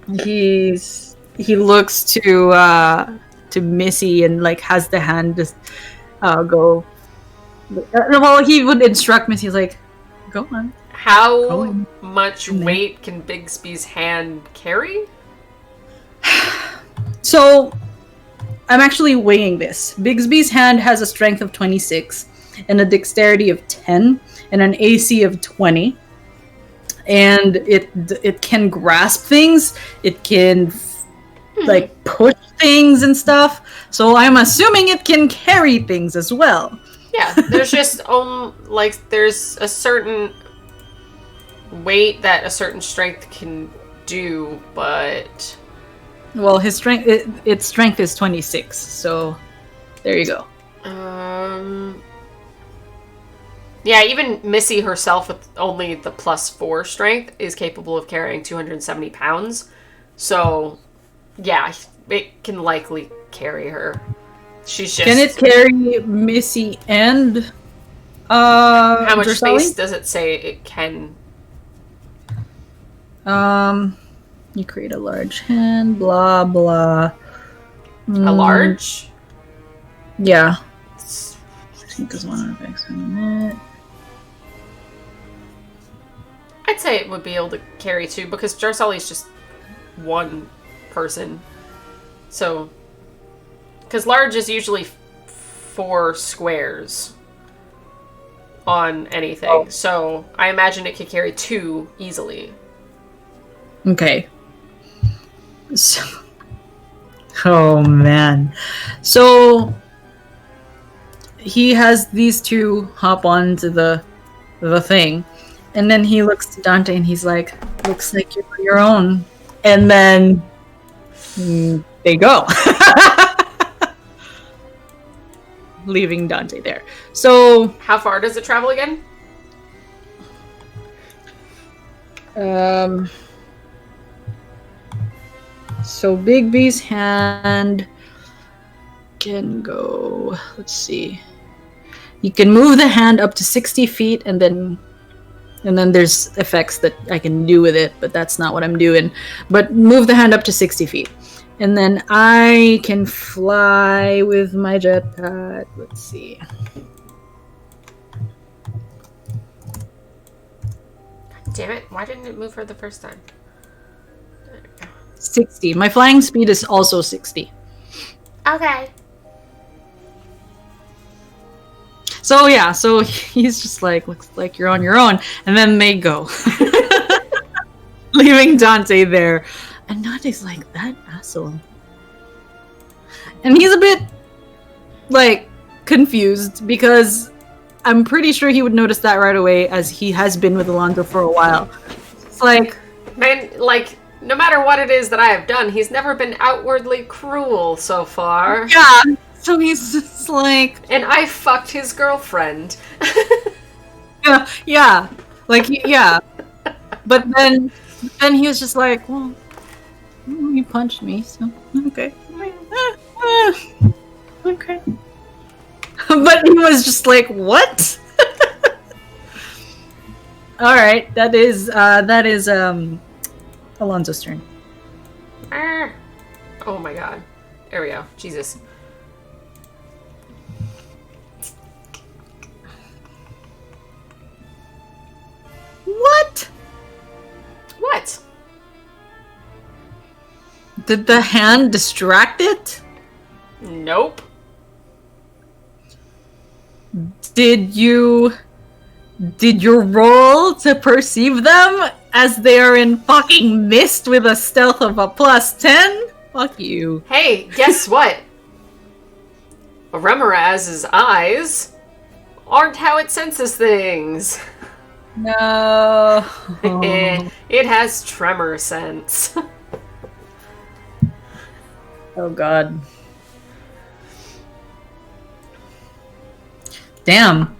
looks to Missy and like has the hand just go. Well, he would instruct Missy like, go on. How much weight can Bigsby's hand carry? So, I'm actually weighing this. Bigsby's hand has a strength of 26 and a dexterity of 10 and an AC of 20. And it can grasp things. It can like push things and stuff. So I'm assuming it can carry things as well. Yeah, there's just there's a certain weight that a certain strength can do, but well, his strength its strength is 26. So there you go. Yeah, even Missy herself with only the +4 strength is capable of carrying 270 pounds. So, yeah, it can likely carry her. She's just... Can it carry Missy and how much Drusali? space does it say it can? You create a large hand, blah blah. A large? Yeah. Because one effects on it. I'd say it would be able to carry 2 because Jarsali's just one person. So, because large is usually 4 squares on anything. Oh. So I imagine it could carry 2 easily. Okay. So, oh man. So he has these two hop onto the thing, and then he looks to Dante and he's like, "Looks like you're on your own." And then they go, leaving Dante there. So how far does it travel again? So Big B's hand can go, let's see. You can move the hand up to 60 feet and then there's effects that I can do with it, but that's not what I'm doing. But move the hand up to 60 feet. And then I can fly with my jetpack. Let's see. Damn it, why didn't it move her the first time? 60. My flying speed is also 60. Okay. So yeah, so he's just like, looks like you're on your own. And then they go. Leaving Dante there. And Dante's like, that asshole. And he's a bit, like, confused because I'm pretty sure he would notice that right away as he has been with Alonzo for a while. It's like... Man, like, no matter what it is that I have done, he's never been outwardly cruel so far. Yeah, so he's just like... And I fucked his girlfriend. yeah. Like, yeah. But then he was just like, well, he punched me, so, okay. Okay. But he was just like, what? Alright, that is Alonzo's turn. Oh my god. There we go. Jesus. What? What? Did the hand distract it? Nope. Did you roll to perceive them as they are in fucking mist with a stealth of a +10? Fuck you. Hey, guess what? Remoraz's eyes aren't how it senses things. No. It has tremor sense. Oh god. Damn.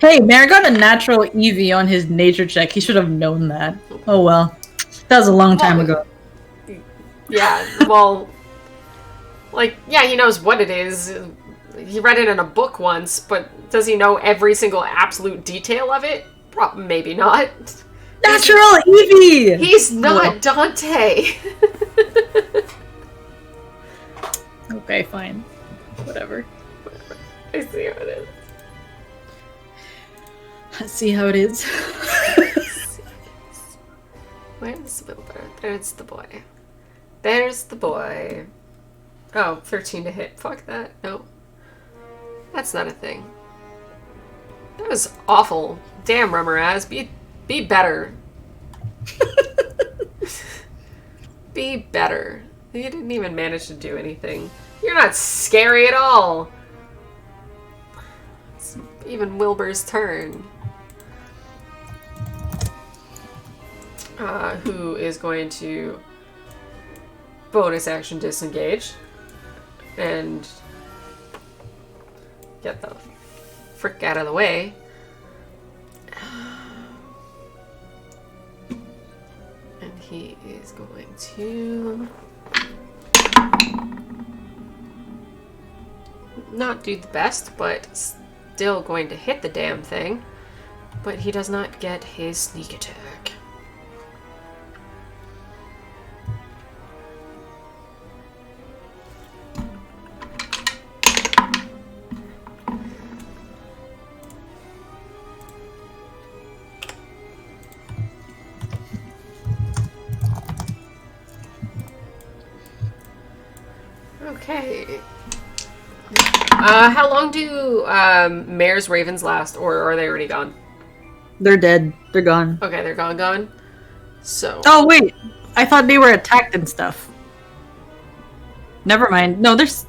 Hey, Mare got a natural EV on his nature check. He should have known that. Oh well. That was a long time ago. Yeah, well, like, yeah, he knows what it is. He read it in a book once, but does he know every single absolute detail of it? Maybe not. Natural Eevee! He's not Dante. Okay, fine. Whatever. I see how it is. Let's see how it is. Where's Wilbur? There's the boy. There's the boy. Oh, 13 to hit. Fuck that. No. That's not a thing. That was awful. Damn, Rummeraz. Be better. Be better. You didn't even manage to do anything. You're not scary at all. It's even Wilbur's turn. Who is going to bonus action disengage and get the frick out of the way. And he is going to not do the best, but still going to hit the damn thing. But he does not get his sneak attack. Okay. How long do mares ravens last, or are they already gone? They're dead. They're gone. Okay, they're gone. So. Oh, wait. I thought they were attacked and stuff. Never mind. No, there's...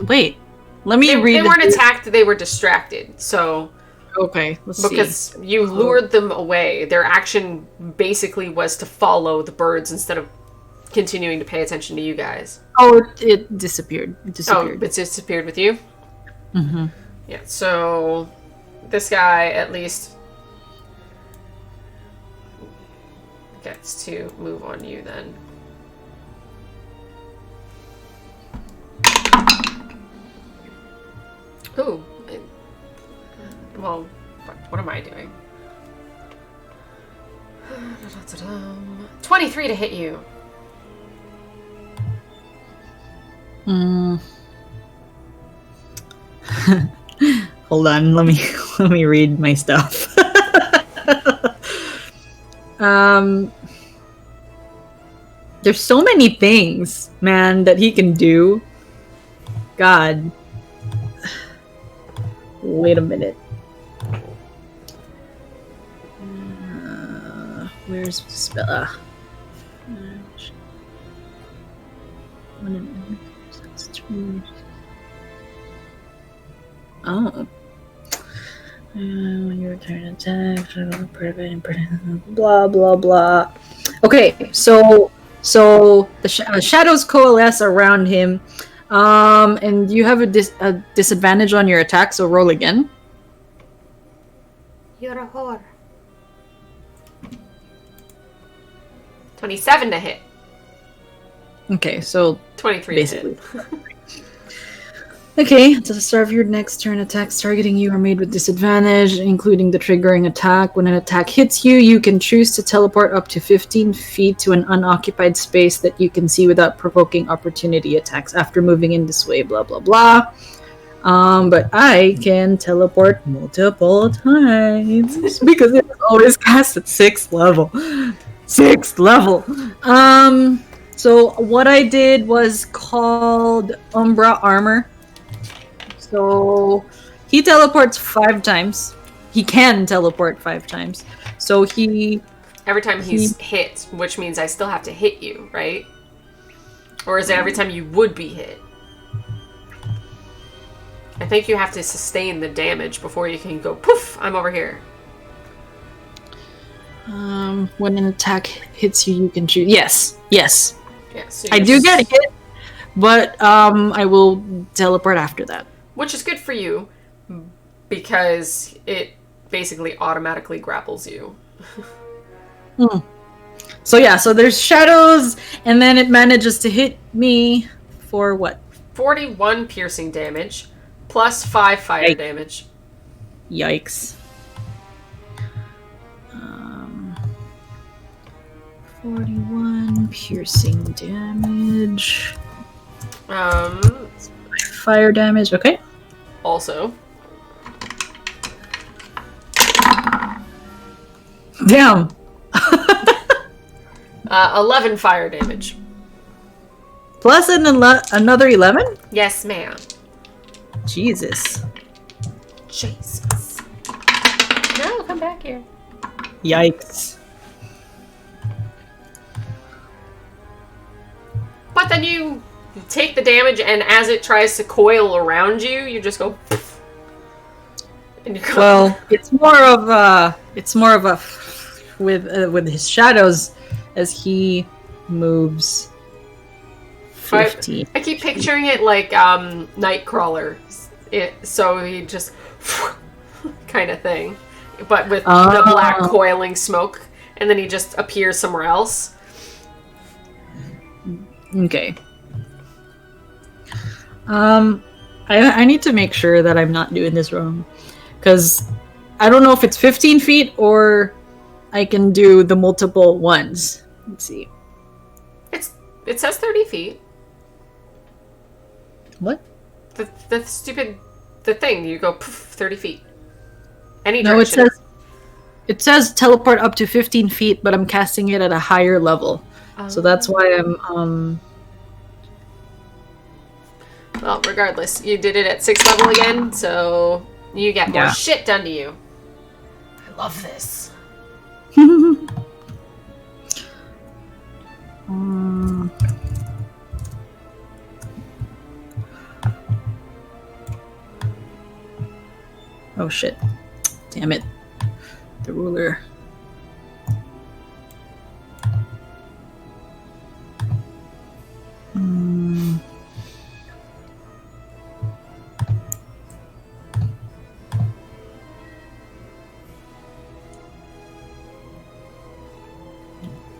Wait. Let me read. They weren't attacked, they were distracted, so... Okay, let's see. Because you lured them away. Their action basically was to follow the birds instead of continuing to pay attention to you guys. Oh, it disappeared. It disappeared. Oh, it disappeared with you? Mm-hmm. Yeah, so this guy at least gets to move on you then. Ooh. Well, what am I doing? 23 to hit you. Hold on, let me read my stuff. There's so many things, man, that he can do. God. Wait a minute. Where's the spell? Oh. When you return attack, blah blah blah. Okay, so the shadows coalesce around him, and you have a disadvantage on your attack. So roll again. You're a whore. 27 to hit. Okay, so 23 basically. to hit. Okay, to the start of your next turn, attacks targeting you are made with disadvantage, including the triggering attack. When an attack hits you, you can choose to teleport up to 15 feet to an unoccupied space that you can see without provoking opportunity attacks after moving in this way, blah, blah, blah. But I can teleport multiple times because it's always cast at 6th level. 6th level! So what I did was called Umbra Armor. So he teleports 5 times. He can teleport 5 times. So every time he's hit, which means I still have to hit you, right? Or is it every time you would be hit? I think you have to sustain the damage before you can go poof, I'm over here. When an attack hits you, you can choose. Yes. Yeah, so I do get hit, but I will teleport after that. Which is good for you, because it basically automatically grapples you. So yeah, so there's shadows, and then it manages to hit me for what? 41 piercing damage, plus 5 fire damage. Yikes. 41 piercing damage. Fire damage, okay. Also. Damn. 11 fire damage. Plus another 11? Yes, ma'am. Jesus. No, come back here. Yikes. But then you take the damage, and as it tries to coil around you, you just go. And you go. Well, it's more of a with his shadows as he moves 15. I keep picturing it like Nightcrawler. So he just kind of thing, but with the black coiling smoke, and then he just appears somewhere else. Okay. I need to make sure that I'm not doing this wrong, because I don't know if it's 15 feet or I can do the multiple ones. Let's see. It says 30 feet. What? The thing, you go poof, 30 feet. Any No, direction. it says teleport up to 15 feet, but I'm casting it at a higher level. So that's why I'm Well, regardless, you did it at 6th level again, so you get more shit done to you. I love this. Oh shit. Damn it. The ruler.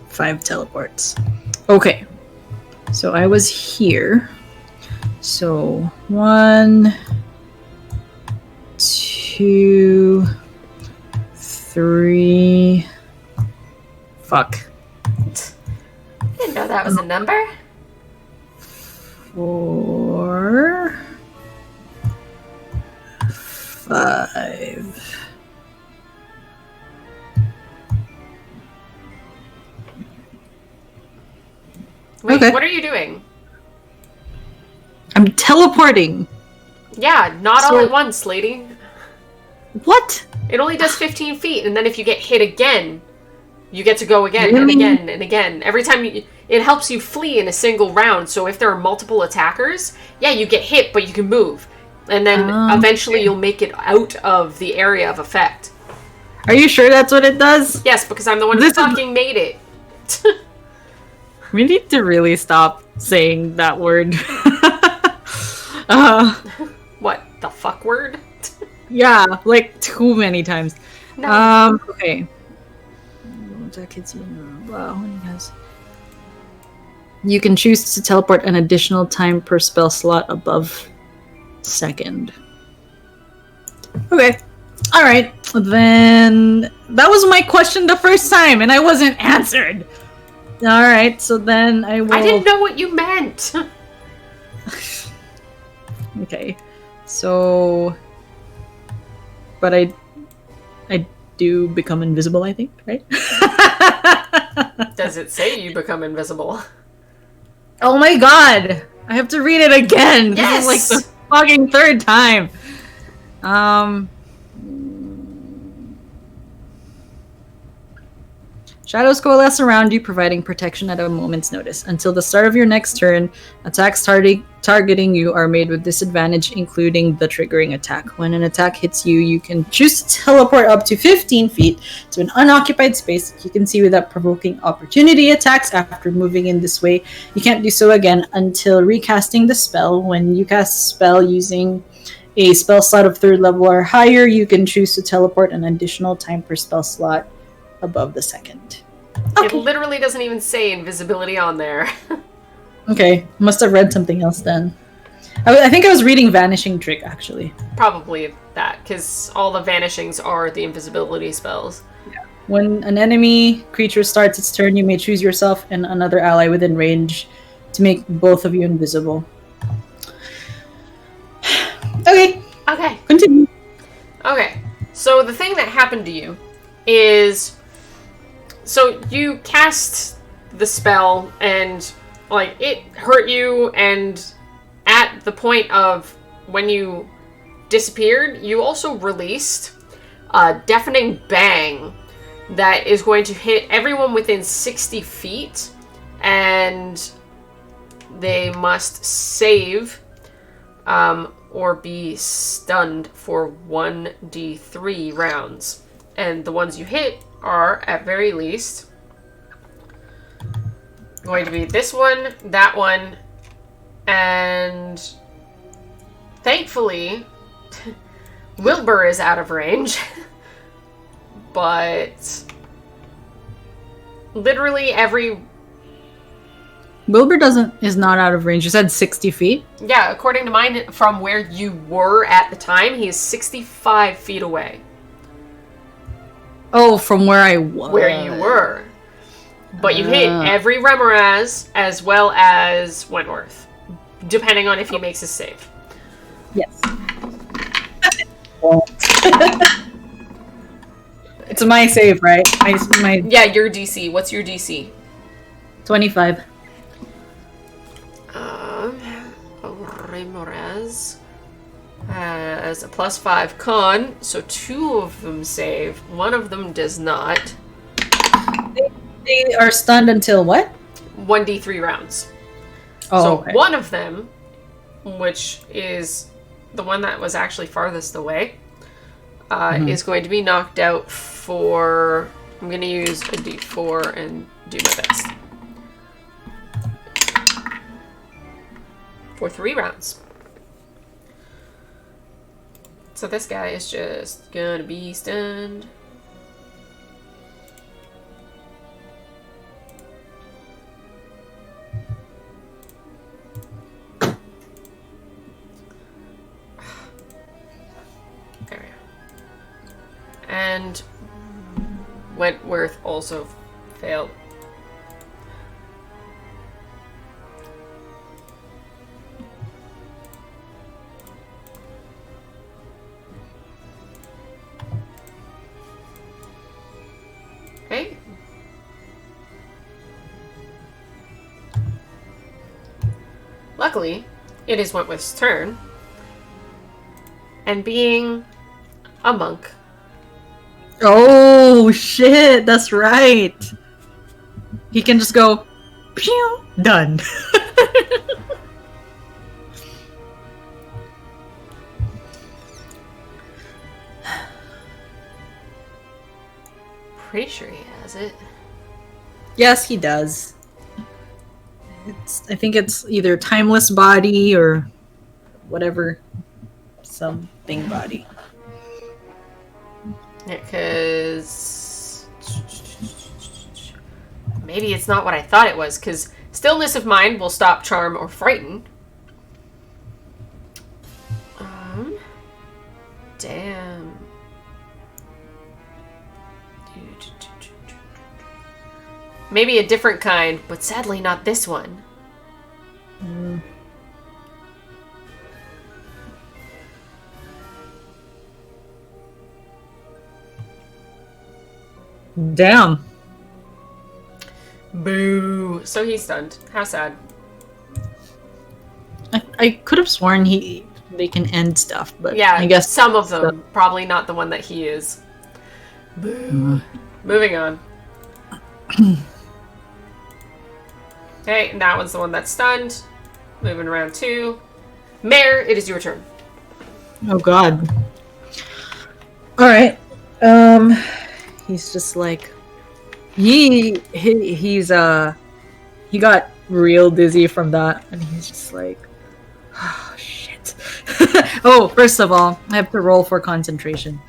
Five teleports. Okay. So I was here. So 1, 2, 3. Fuck. Didn't know that was a number. 4, 5. Wait, Okay. what are you doing? I'm teleporting. Yeah, not all at once, lady. What? It only does 15 feet, and then if you get hit again, you get to go again and Really? again and again. Every time it helps you flee in a single round, so if there are multiple attackers, yeah, you get hit, but you can move. And then eventually you'll make it out of the area of effect. Are you sure that's what it does? Yes, because I'm the one who fucking made it. We need to really stop saying that word. What, the fuck word? Yeah, like too many times. No. Okay. You can choose to teleport an additional time per spell slot above second. Okay. Alright. Then that was my question the first time and I wasn't answered. Alright, so then I will... I didn't know what you meant. Okay. So... But I do become invisible, I think, right? Does it say you become invisible? Oh my god! I have to read it again! Yes! This is like the fucking third time! Shadows coalesce around you, providing protection at a moment's notice. Until the start of your next turn, attacks targeting you are made with disadvantage, including the triggering attack. When an attack hits you, you can choose to teleport up to 15 feet to an unoccupied space you can see without provoking opportunity attacks. After moving in this way, you can't do so again until recasting the spell. When you cast a spell using a spell slot of 3rd level or higher, you can choose to teleport an additional time per spell slot above the second. It literally doesn't even say invisibility on there. Okay, must have read something else then. I think I was reading Vanishing Trick, actually. Probably that, because all the vanishings are the invisibility spells. Yeah. When an enemy creature starts its turn, you may choose yourself and another ally within range to make both of you invisible. Okay. Okay. Continue. Okay. So the thing that happened to you is... So you cast the spell and, like, it hurt you, and at the point of when you disappeared, you also released a deafening bang that is going to hit everyone within 60 feet, and they must save or be stunned for 1d3 rounds. And the ones you hit are, at very least, going to be this one, that one, and thankfully, Wilbur is out of range. But literally every... Wilbur is not out of range. You said 60 feet? Yeah, according to mine, from where you were at the time, he is 65 feet away. Oh, from where I was. Where you were. But you hit every Remoraz as well as Wentworth, depending on if he makes a save. Yes. It's my save, right? My Yeah, your DC. What's your DC? 25. Remoraz has a +5 con, so 2 of them save. 1 of them does not. They are stunned until what? 1d3 rounds. Oh, so okay. one of them, which is the one that was actually farthest away, is going to be knocked out for... I'm going to use a d4 and do my best. For 3 rounds. So this guy is just going to be stunned. There we go. And Wentworth also failed. Okay. Luckily, it is Wentworth's turn. And being a monk. Oh, shit. That's right. He can just go, pew, done. Pretty sure he has it. Yes, he does. I think it's either timeless body or whatever. Something body. Yeah, because... Maybe it's not what I thought it was, because stillness of mind will stop charm or frighten. Damn. Maybe a different kind, but sadly not this one. Damn. Boo. So he's stunned. How sad. I could have sworn they can end stuff, but yeah, I guess some of them. Probably not the one that he is. Boo. Moving on. Okay, and that one's the one that's stunned. Moving around 2. Mare, it is your turn. Oh god. Alright. He's just like he got real dizzy from that, and he's just like, oh shit. Oh, first of all, I have to roll for concentration.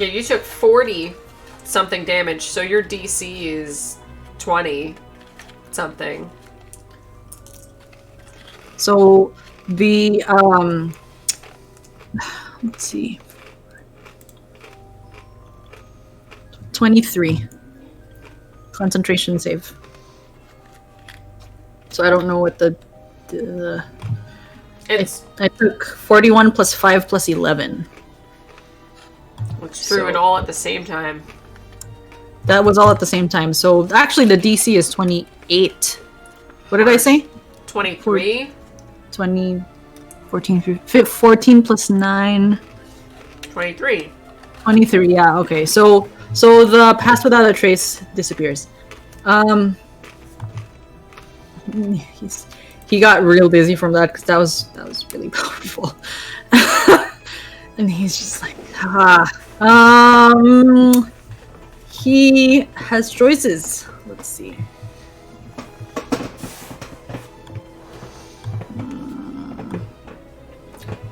Yeah, you took 40 something damage, so your DC is 20 something. So the let's see. 23 concentration save. So I don't know what the I took 41 plus 5 plus 11. Which threw it all at the same time. That was all at the same time. So actually the DC is 28. What did I say? 23? 20, 14 plus 9. 23. 23, yeah, okay. So the pass without a trace disappears. He got real dizzy from that because that was really powerful. And he's just like, he has choices. Let's see.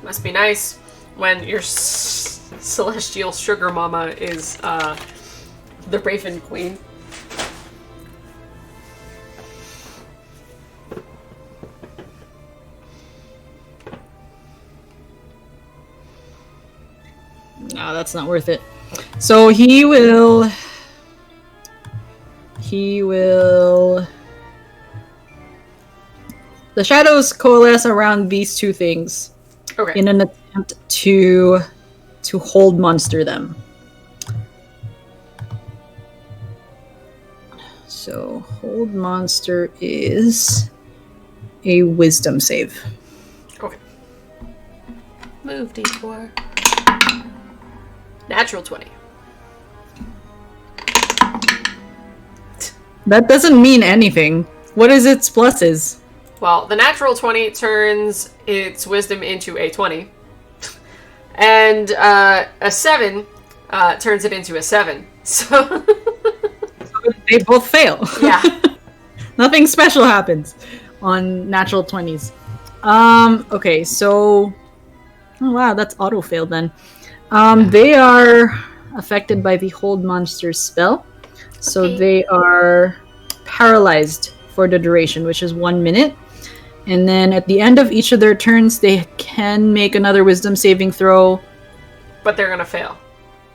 Must be nice when your celestial sugar mama is the Raven Queen. No, that's not worth it. So he will the shadows coalesce around these two things. Okay. In an attempt to hold monster them. So hold monster is a wisdom save. Okay. Move D4. Natural 20. That doesn't mean anything. What is its pluses? Well, the natural 20 turns its wisdom into a 20. And a 7 turns it into a 7. So they both fail. Yeah. Nothing special happens on natural 20s. Okay, so oh wow, that's auto fail then. They are affected by the hold monster spell. So Okay. they are paralyzed for the duration, which is 1 minute. And then at the end of each of their turns, they can make another wisdom saving throw. But they're gonna fail.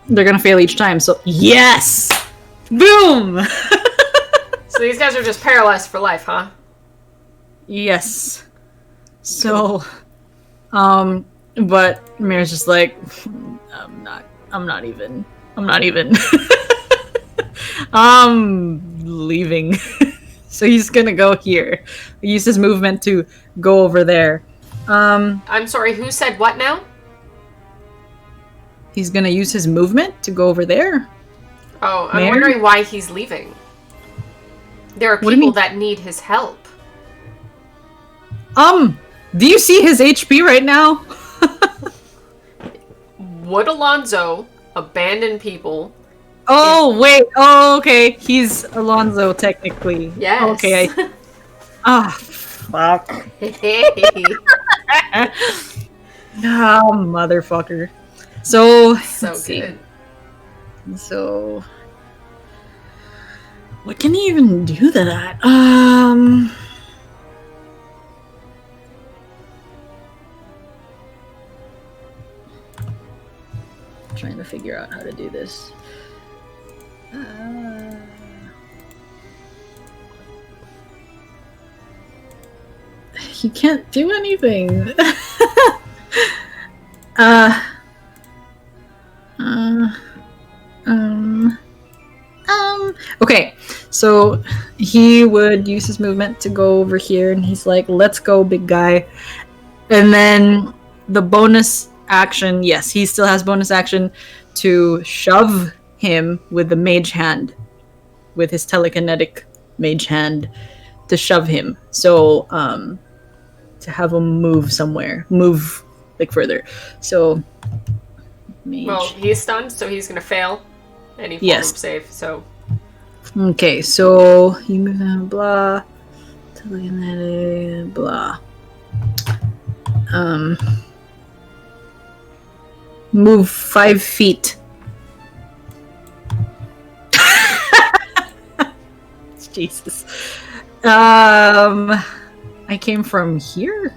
They're gonna fail each time. So yes! Boom! So these guys are just paralyzed for life, huh? Yes. So, but Mir's just like, I'm not even. I'm leaving. So he's gonna go here. Use his movement to go over there. I'm sorry, who said what now? He's gonna use his movement to go over there. Oh, I'm Mayor? wondering why he's leaving. There are What do you people mean? that need his help. Do you see his HP right now? Would Alonzo abandon people? Oh, wait. Oh, okay. He's Alonzo, technically. Yes. Okay. Fuck. Motherfucker. So, So let's see. good. So, what can he even do to that? Trying to figure out how to do this. He can't do anything. Okay, so he would use his movement to go over here, and he's like, "Let's go, big guy." And then the bonus action, yes, he still has bonus action to shove him with the mage hand, with his telekinetic mage hand, to shove him. So, to have him move somewhere, move like further. So, mage. Well, he's stunned, so he's gonna fail any form Yes. of save. So Okay, so he moves on, blah, telekinetic, blah. Move 5 feet Jesus. I came from here?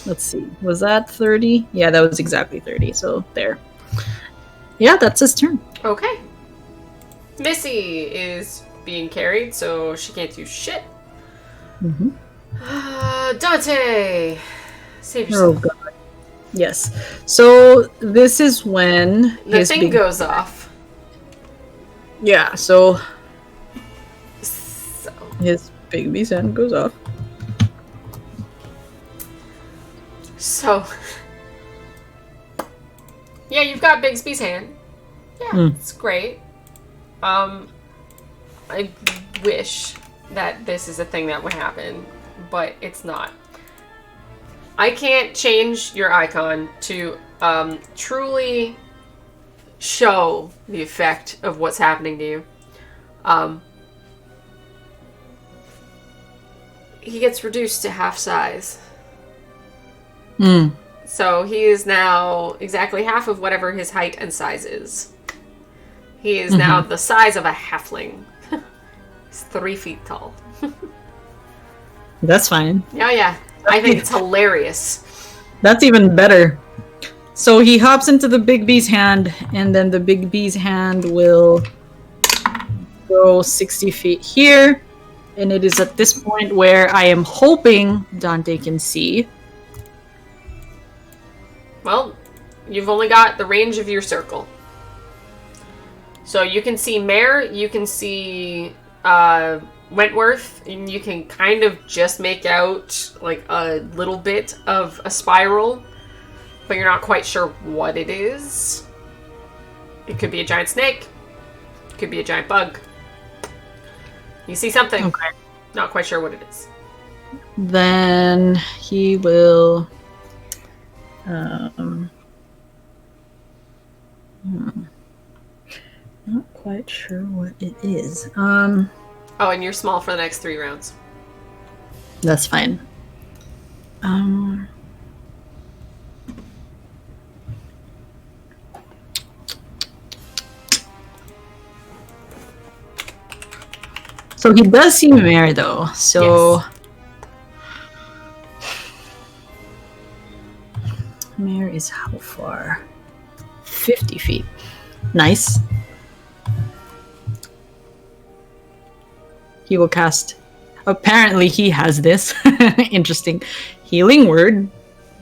Let's see. Was that 30? Yeah, that was exactly 30. So there. Yeah, that's his turn. Okay. Missy is being carried, so she can't do shit. Mm-hmm. Dante! Save yourself. Oh, God. Yes. So this is when The thing goes off. Yeah, so So. his baby's hand goes off. So. Yeah, you've got Bigsby's hand. Yeah, it's great. I wish that this is a thing that would happen, but it's not. I can't change your icon to truly show the effect of what's happening to you. He gets reduced to half size. So he is now exactly half of whatever his height and size is. He is now the size of a halfling. He's 3 feet tall. That's fine. Yeah. I think it's hilarious. That's even better. So he hops into the big bee's hand, and then the big bee's hand will go 60 feet here. And it is at this point where I am hoping Dante can see. Well, you've only got the range of your circle. So you can see Mare, you can see Wentworth, and you can kind of just make out like a little bit of a spiral, but you're not quite sure what it is. It could be a giant snake. It could be a giant bug. You see something. Okay. Not quite sure what it is. Then he will... Not quite sure what it is. Oh, and you're small for the next 3 rounds. That's fine. So he does see Mare though. So Yes. Mare is how far? 50 feet. Nice. He will cast. Apparently, he has this interesting healing word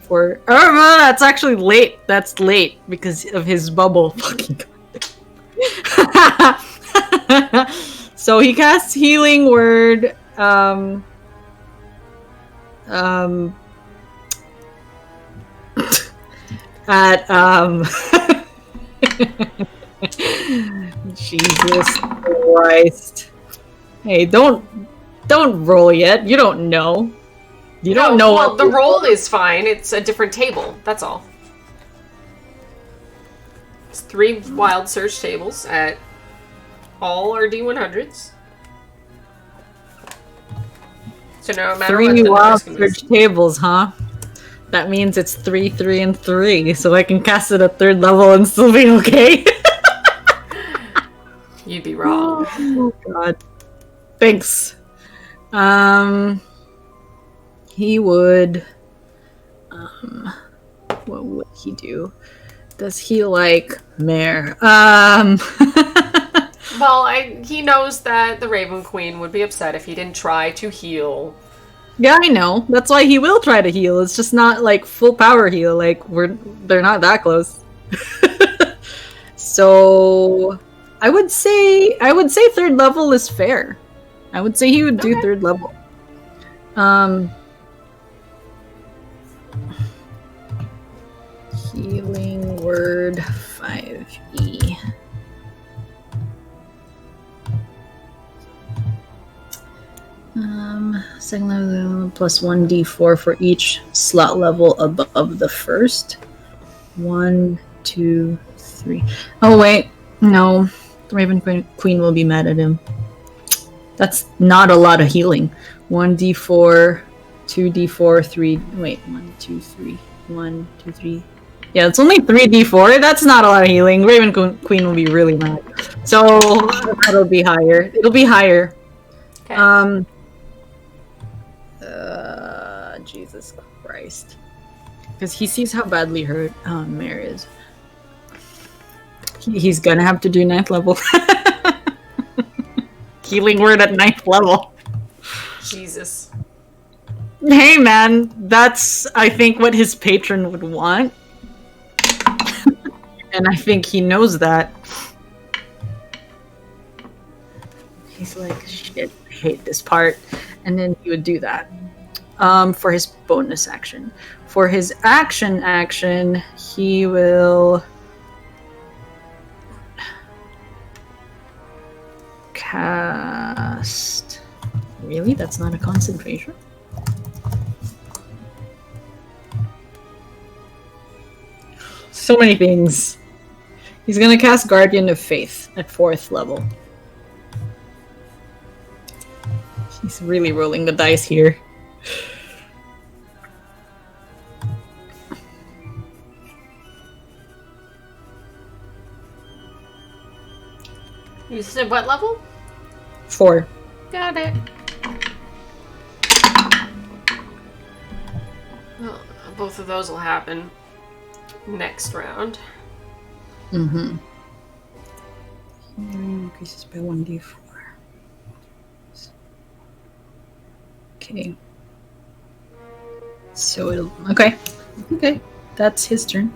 for. Oh, no, that's actually late. That's late because of his bubble. Fucking God. So he casts healing word. At Jesus Christ. Hey, don't roll yet. You don't know. You don't know. Well, the roll is fine. It's a different table. That's all. It's 3 wild search tables at all our D100s. So no matter what, 3 the wild numbers can be- search tables, huh? That means it's 3, 3, and 3, so I can cast it at 3rd level and still be okay. You'd be wrong. Oh God. Thanks. He would. What would he do? Does he like Mare? Well, he knows that the Raven Queen would be upset if he didn't try to heal. Yeah, I know. That's why he will try to heal. It's just not like full power heal. Like they're not that close. So I would say 3rd level is fair. I would say he would do 3rd level. Healing word 5e. Second level plus 1d4 for each slot level above the first. 1, 2, 3. Oh wait, no. The Raven Queen will be mad at him. That's not a lot of healing. 1d4, 2d4, 3. Wait, 1, 2, 3. 1, 2, 3. Yeah, it's only 3d4. That's not a lot of healing. Raven Queen will be really mad. So that'll be higher. It'll be higher. Okay. Jesus Christ. Because he sees how badly hurt Mare is. He's gonna have to do 9th level. Healing word at 9th level. Jesus. Hey man, that's I think what his patron would want. And I think he knows that. He's like, shit, I hate this part. And then he would do that. For his bonus action. For his action, he will cast. Really? That's not a concentration? So many things. He's gonna cast Guardian of Faith at 4th level. He's really rolling the dice here. You said what level? 4. Got it. Well, both of those will happen next round. Mm-hmm. Increases by 1d4. Okay. So it'll... Okay. Okay. That's his turn.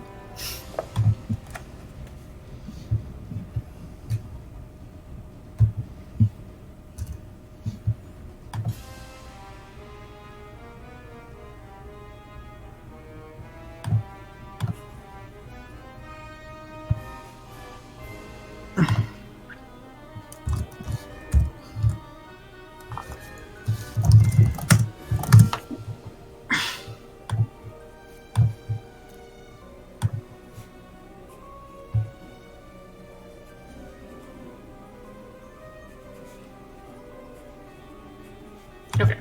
Okay.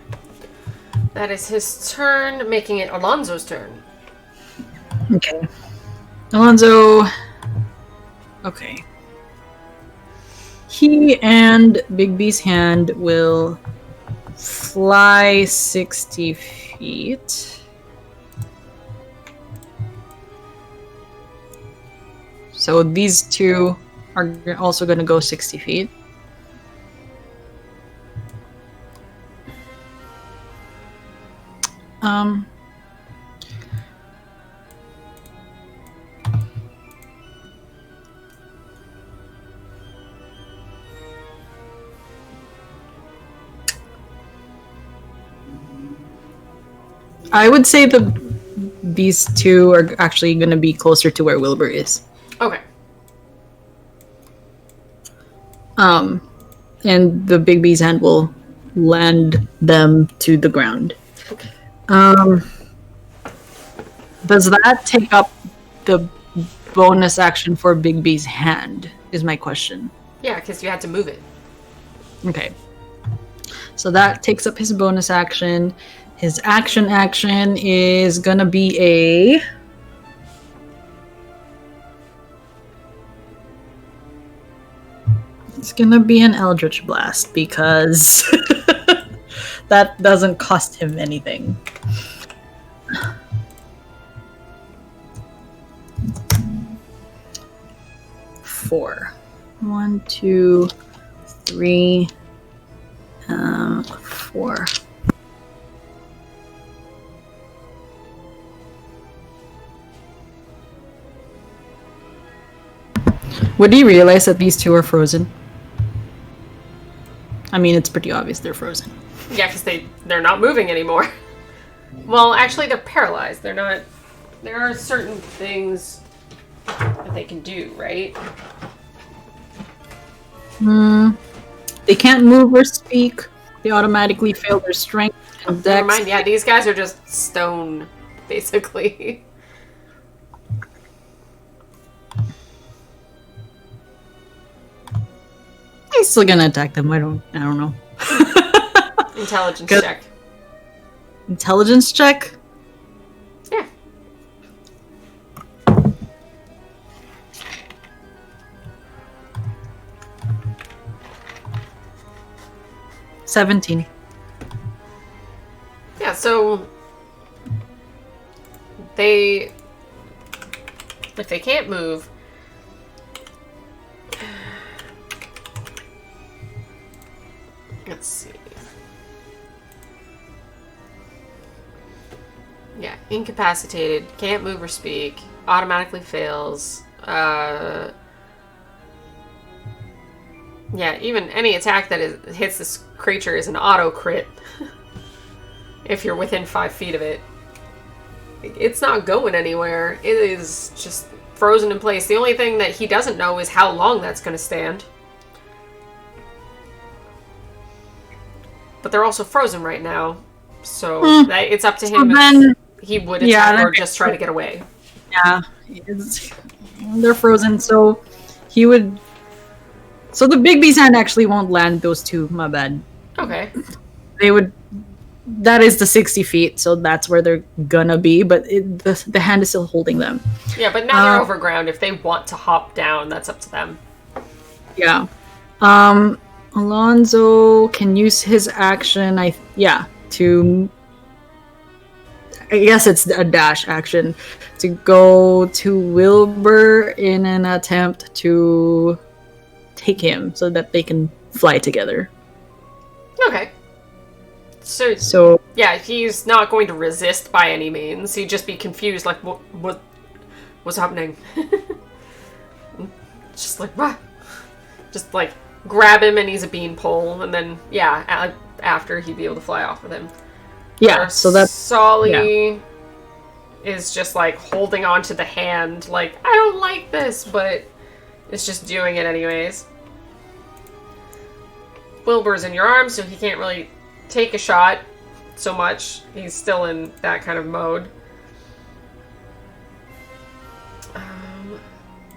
That is his turn, making it Alonzo's turn. Okay. Alonzo. Okay. He and Big B's hand will fly 60 feet. So these two are also going to go 60 feet. I would say these two are actually going to be closer to where Wilbur is. Okay. And the Big B's hand will land them to the ground. Okay. Does that take up the bonus action for Big B's hand, is my question. Yeah, because you had to move it. Okay. So that takes up his bonus action. His action is gonna be a... It's gonna be an Eldritch Blast because that doesn't cost him anything. Four. 1, 2, 3, 4. Would you realize that these two are frozen? I mean, it's pretty obvious they're frozen. Yeah, because they're not moving anymore. Well, actually, they're paralyzed. They're not... There are certain things that they can do, right? They can't move or speak. They automatically fail their strength and dex. Never mind. Yeah, these guys are just stone, basically. He's still gonna attack them. I don't know. Intelligence Good. check. Intelligence check? Yeah. 17. Yeah, so if they can't move, let's see. Yeah, incapacitated, can't move or speak, automatically fails. Yeah, even any attack that hits this creature is an auto crit. If you're within 5 feet of it. It's not going anywhere. It is just frozen in place. The only thing that he doesn't know is how long that's going to stand. But they're also frozen right now. So it's up to him if he would attack or just try to get away. Yeah. They're frozen, so he would... So the Big B's hand actually won't land those two, my bad. Okay. They would... That is the 60 feet, so that's where they're gonna be, but the hand is still holding them. Yeah, but now they're overground. If they want to hop down, that's up to them. Yeah. Alonzo can use his action, to... I guess it's a dash action, to go to Wilbur in an attempt to take him so that they can fly together. Okay. So yeah, he's not going to resist by any means. He'd just be confused, like, what's happening? Just like, what? Just like grab him, and he's a beanpole, and then after he'd be able to fly off with him. Yeah, so that's Solly is just like holding on to the hand, like, I don't like this, but it's just doing it anyways. Wilbur's in your arms, so he can't really take a shot so much. He's still in that kind of mode.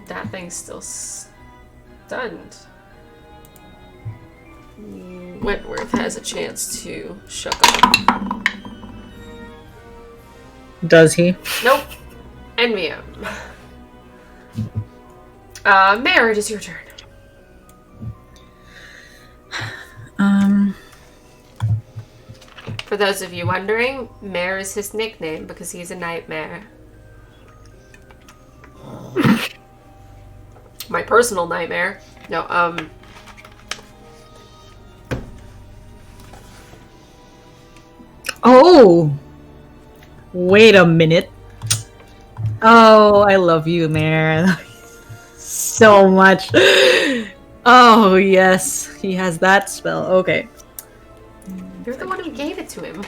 That thing's still stunned. Wentworth has a chance to shook him. Does he? Nope. Envy him. Mayor, it is your turn. For those of you wondering, Mare is his nickname because he's a nightmare. My personal nightmare. No, Oh! Wait a minute. Oh, I love you, Mare. So much. Oh, yes. He has that spell. Okay. You're the one who gave it to him.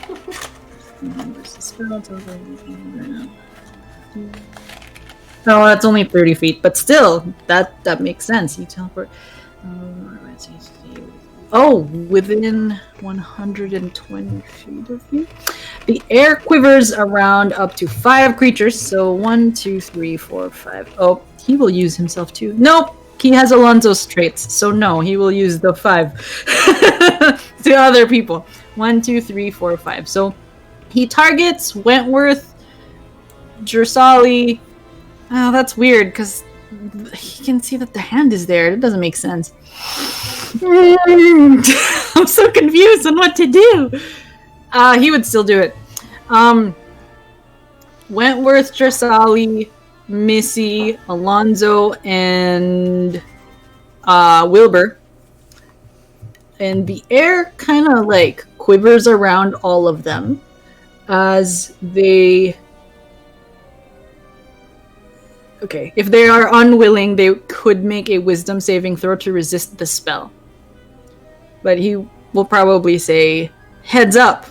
No, that's only 30 feet, but still, that makes sense. You teleport. Oh, within 120 feet of you. The air quivers around up to 5 creatures. So 1, 2, 3, 4, 5. Oh, he will use himself too. Nope. He has Alonzo's traits, so no, he will use the 5 to other people. 1, 2, 3, 4, 5. So he targets Wentworth, Jersali. Oh, that's weird because he can see that the hand is there. It doesn't make sense. I'm so confused on what to do. He would still do it. Wentworth, Jersali, Missy, Alonzo, and Wilbur. And the air kind of like quivers around all of them as they... Okay, if they are unwilling, they could make a wisdom saving throw to resist the spell. But he will probably say, heads up,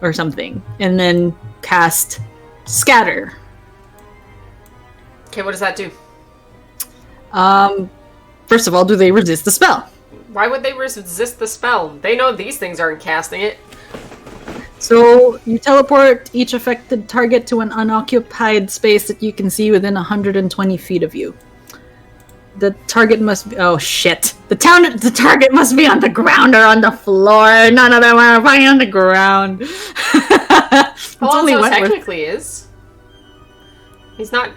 or something, and then cast Scatter. Okay, what does that do? First of all, do they resist the spell? Why would they resist the spell? They know these things aren't casting it. So, you teleport each affected target to an unoccupied space that you can see within 120 feet of you. The target must be... Oh, shit. The target must be on the ground or on the floor. None of them are flying on the ground. Alonzo technically is. He's not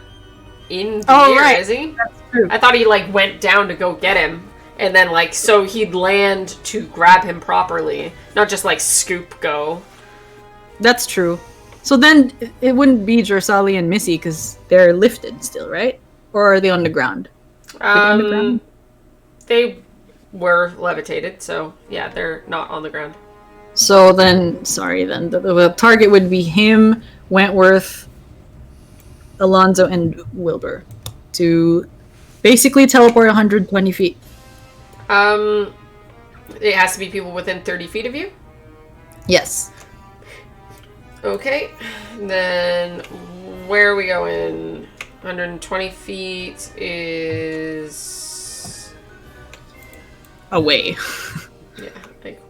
in the air, right. is he? That's true. I thought he, like, went down to go get him. And then, like, so he'd land to grab him properly, not just, like, scoop go. That's true. So then it wouldn't be Jorsali and Missy because they're lifted still, right? Or are they on the ground? On the ground? They were levitated, so yeah, they're not on the ground. So then, sorry, then the target would be him, Wentworth, Alonzo, and Wilbur to basically teleport 120 feet. It has to be people within 30 feet of you? Yes. Okay. Then where are we going? 120 feet is Away. yeah, like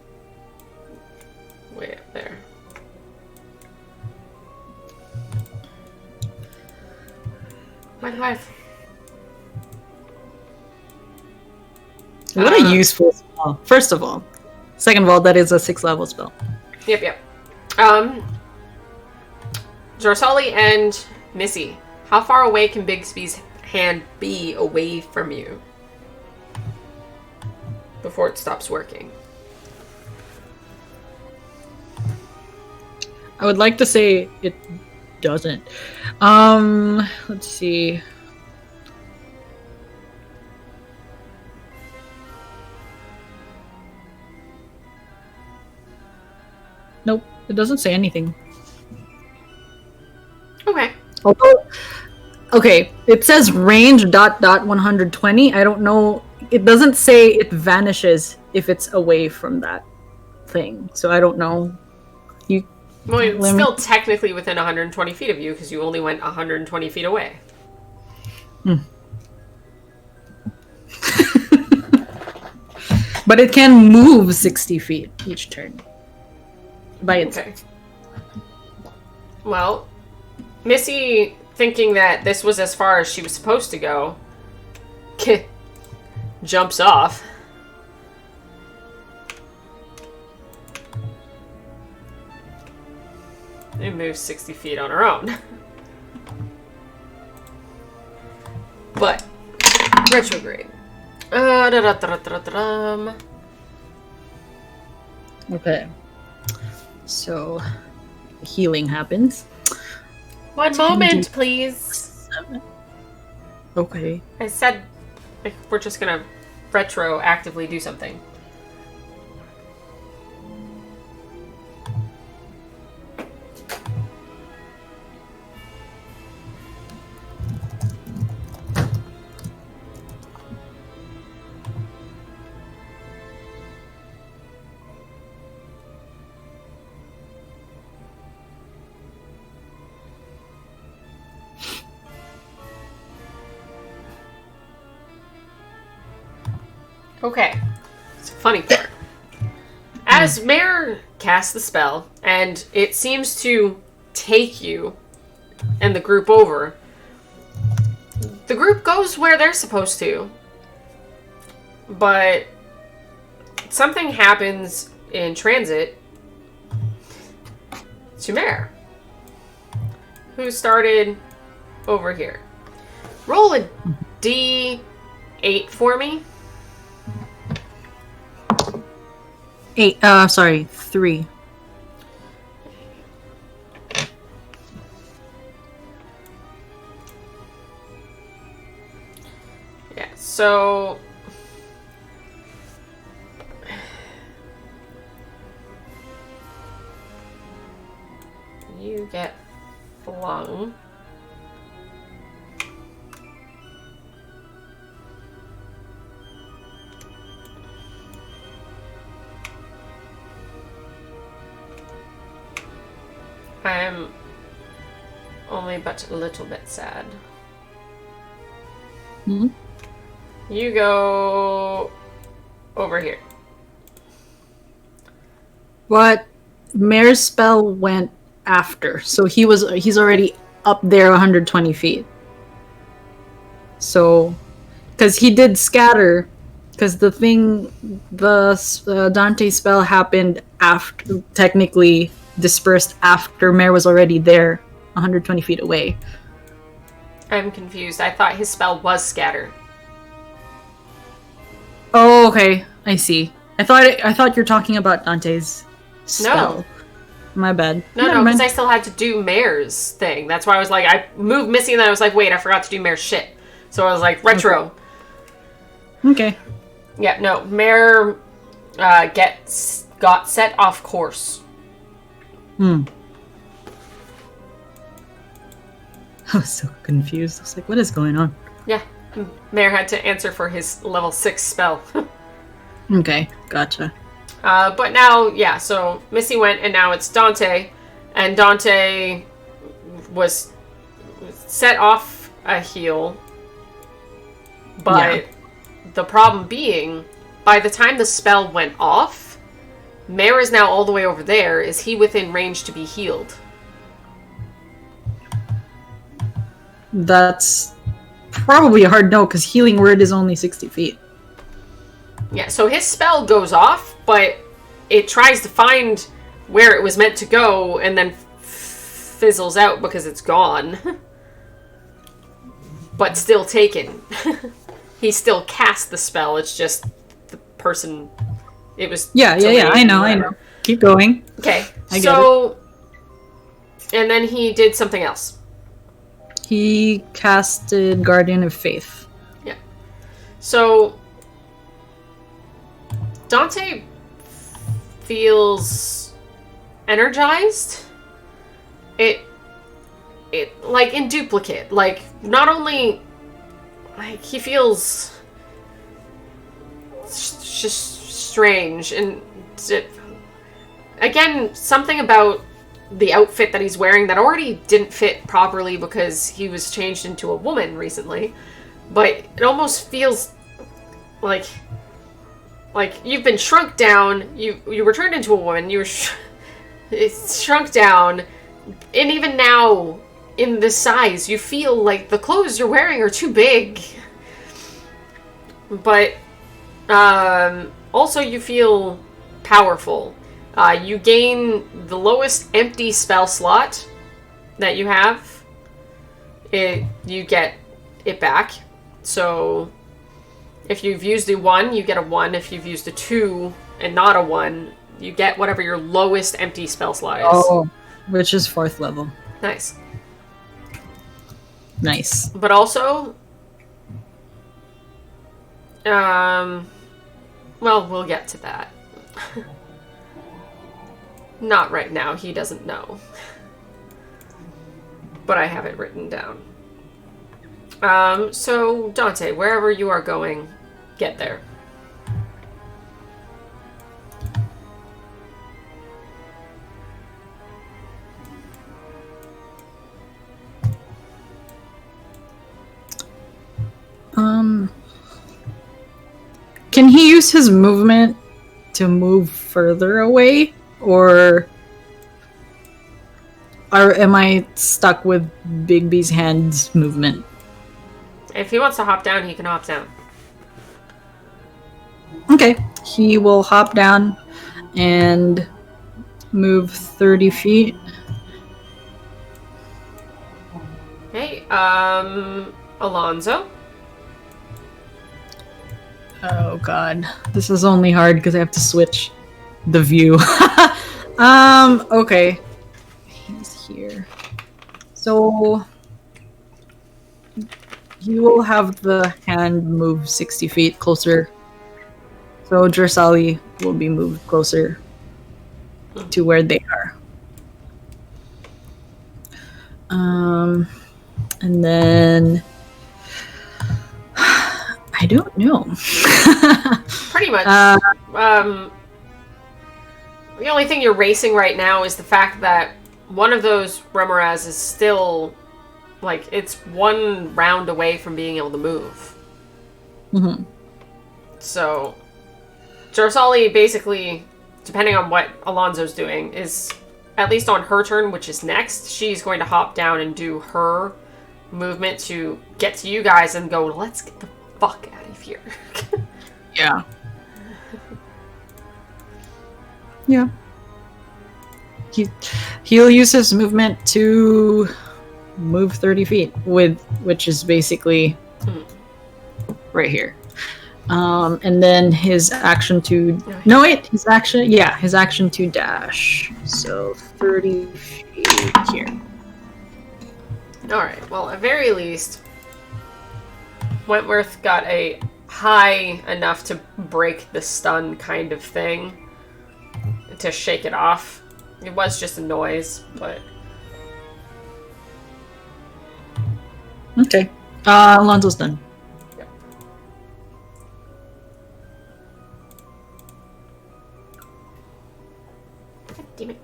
way up there. My life. What a useful spell. First of all. Second of all, that is a 6th level spell. Yep. Jorsali and Missy, how far away can Bigsby's hand be away from you before it stops working? I would like to say it doesn't. Let's see. Nope, it doesn't say anything. Okay. Although, okay, it says range ... 120. I don't know. It doesn't say it vanishes if it's away from that thing. So I don't know. Well, it's still technically within 120 feet of you because you only went 120 feet away. But it can move 60 feet each turn. By itself. Okay. Well, Missy, thinking that this was as far as she was supposed to go, jumps off. And moves 60 feet on her own. But, retrograde. Okay. So, healing happens. One moment, please. Okay. I said we're just gonna retroactively do something. Okay. It's a funny part. As Mare casts the spell, and it seems to take you and the group over, the group goes where they're supposed to. But something happens in transit to Mare, who started over here. Roll a D8 for me. 3. Yeah, so you get flung. I'm only but a little bit sad. Hmm? You go over here. But Mare's spell went after, so he's already up there 120 feet. So, because he did scatter, because the Dante spell happened after, technically dispersed after Mare was already there, 120 feet away. I'm confused. I thought his spell was scatter. Oh, okay. I see. I thought you're talking about Dante's spell. No. My bad. No, because I still had to do Mare's thing. That's why I was like, I moved Missy, and then I was like, wait, I forgot to do Mare's shit. So I was like, retro. Okay. Yeah, no, Mare got set off course. I was so confused. I was like, what is going on? Yeah, Mare had to answer for his level 6 spell. Okay, gotcha. But now, yeah, so Missy went, and now it's Dante. And Dante was set off a heal. But the problem being, by the time the spell went off, Mare is now all the way over there. Is he within range to be healed? That's probably a hard no, because healing word is only 60 feet. Yeah, so his spell goes off, but it tries to find where it was meant to go, and then fizzles out because it's gone. But still taken. He still cast the spell, it's just the person... It was... Yeah, I know. Keep going. Okay, I get so... And then he did something else. He casted Guardian of Faith. Yeah. So... Dante feels energized. It like in duplicate. Like not only like he feels just strange and again something about the outfit that he's wearing that already didn't fit properly because he was changed into a woman recently, but it almost feels like you've been shrunk down, you were turned into a woman, it's shrunk down, and even now, in this size, you feel like the clothes you're wearing are too big. But, also you feel powerful. You gain the lowest empty spell slot that you have. You get it back. So... if you've used a 1, you get a 1. If you've used a 2 and not a 1, you get whatever your lowest empty spell slot is. Oh, which is 4th level. Nice. Nice. But also, well, we'll get to that. Not right now, he doesn't know. But I have it written down. So, Dante, wherever you are going, get there. Can he use his movement to move further away? Or am I stuck with Bigby's hand's movement? If he wants to hop down, he can hop down. Okay. He will hop down and move 30 feet. Okay, Alonzo? Oh god. This is only hard because I have to switch the view. Okay. He's here. So... he will have the hand move 60 feet closer. So Dressali will be moved closer to where they are. And then... I don't know. Pretty much. The only thing you're racing right now is the fact that one of those Remoraz is still... like, it's 1 round away from being able to move. Mm-hmm. So, Jarsali basically, depending on what Alonzo's doing, is at least on her turn, which is next, she's going to hop down and do her movement to get to you guys and go, let's get the fuck out of here. Yeah. Yeah. He'll use his movement to move 30 feet, which is basically right here. And then his action to no wait, his action to dash. So 30 feet here. Alright, well, at very least, Wentworth got a high enough to break the stun kind of thing. To shake it off. It was just a noise, but... Okay. Alonzo's done. Yep. God damn it.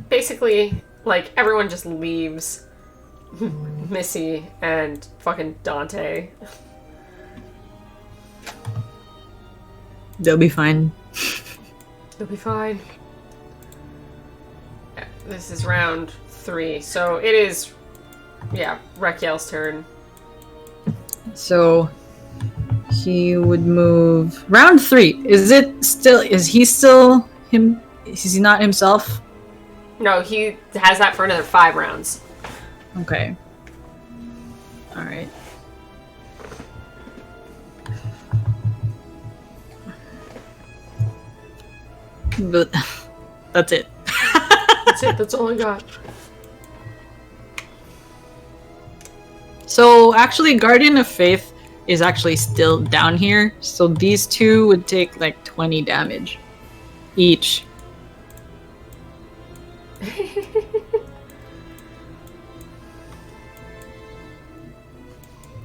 Basically, like, everyone just leaves Missy and fucking Dante. They'll be fine. They'll be fine. Yeah, this is round 3, so it is, Raquel's turn. So he would move round 3. Is he still him? Is he not himself? No, he has that for another 5 rounds. Okay. All right. But that's it. That's it. That's all I got. So actually, Guardian of Faith is actually still down here. So these two would take like 20 damage each.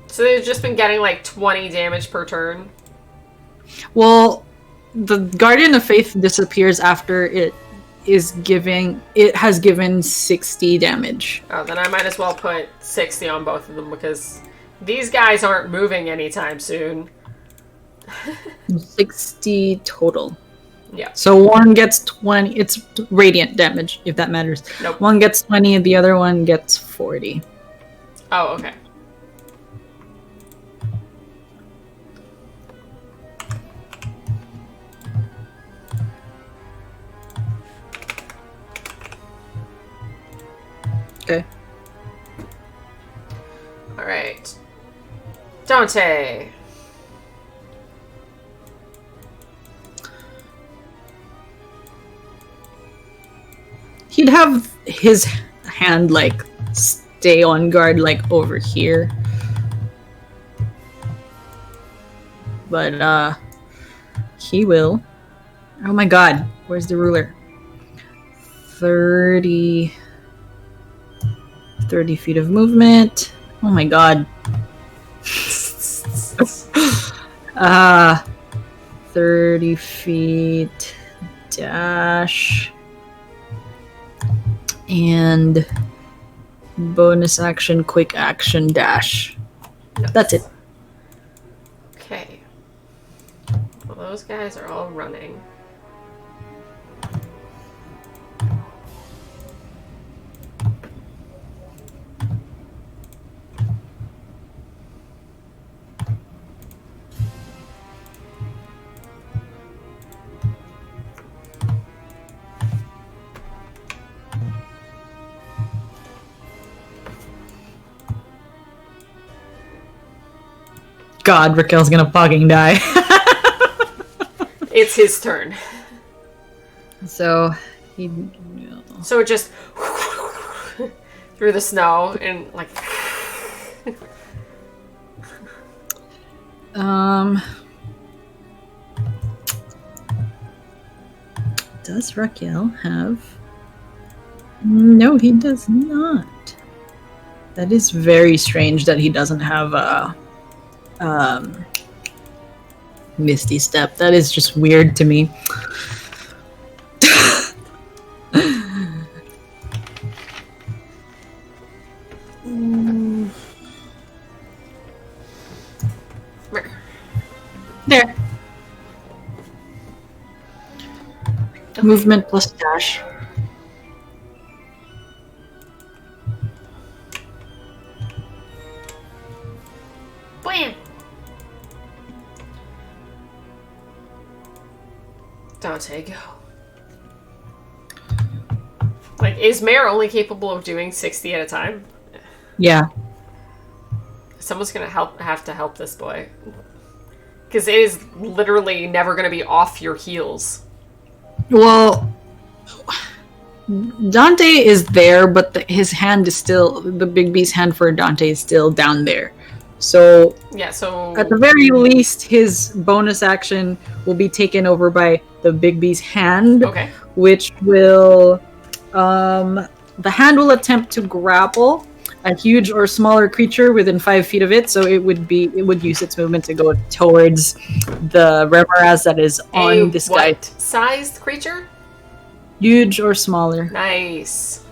So they've just been getting like 20 damage per turn. Well, the Guardian of Faith disappears after it has given 60 damage. Oh, then I might as well put 60 on both of them because these guys aren't moving anytime soon. 60 total. Yeah. So one gets 20. It's radiant damage, if that matters. Nope. One gets 20, the other one gets 40. Oh, okay. Okay. Alright. Dante. He'd have his hand like stay on guard like over here. But he will. Oh my god, where's the ruler? 30 feet of movement. Oh my god. 30 feet dash. And bonus action, quick action, dash. Yep. That's it. Okay. Well, those guys are all running. God, Raquel's gonna fucking die. It's his turn. So he. So it just through the snow and like. Does Raquel have? No, he does not. That is very strange that he doesn't have a Misty Step. That is just weird to me. There. Okay. Movement plus dash. Blam! Dante, go. Like, is Mare only capable of doing 60 at a time? Yeah. Because Someone's gonna have to help this boy. Because it is literally never gonna be off your heels. Well, Dante is there, but his hand is still, the Big B's hand for Dante is still down there. So, yeah, so at the very least, his bonus action will be taken over by the Big B's hand, okay. which will, the hand will attempt to grapple a huge or smaller creature within 5 feet of it. So it would use its movement to go towards the Remoraz that is on this guy. What sized creature? Huge or smaller. Nice.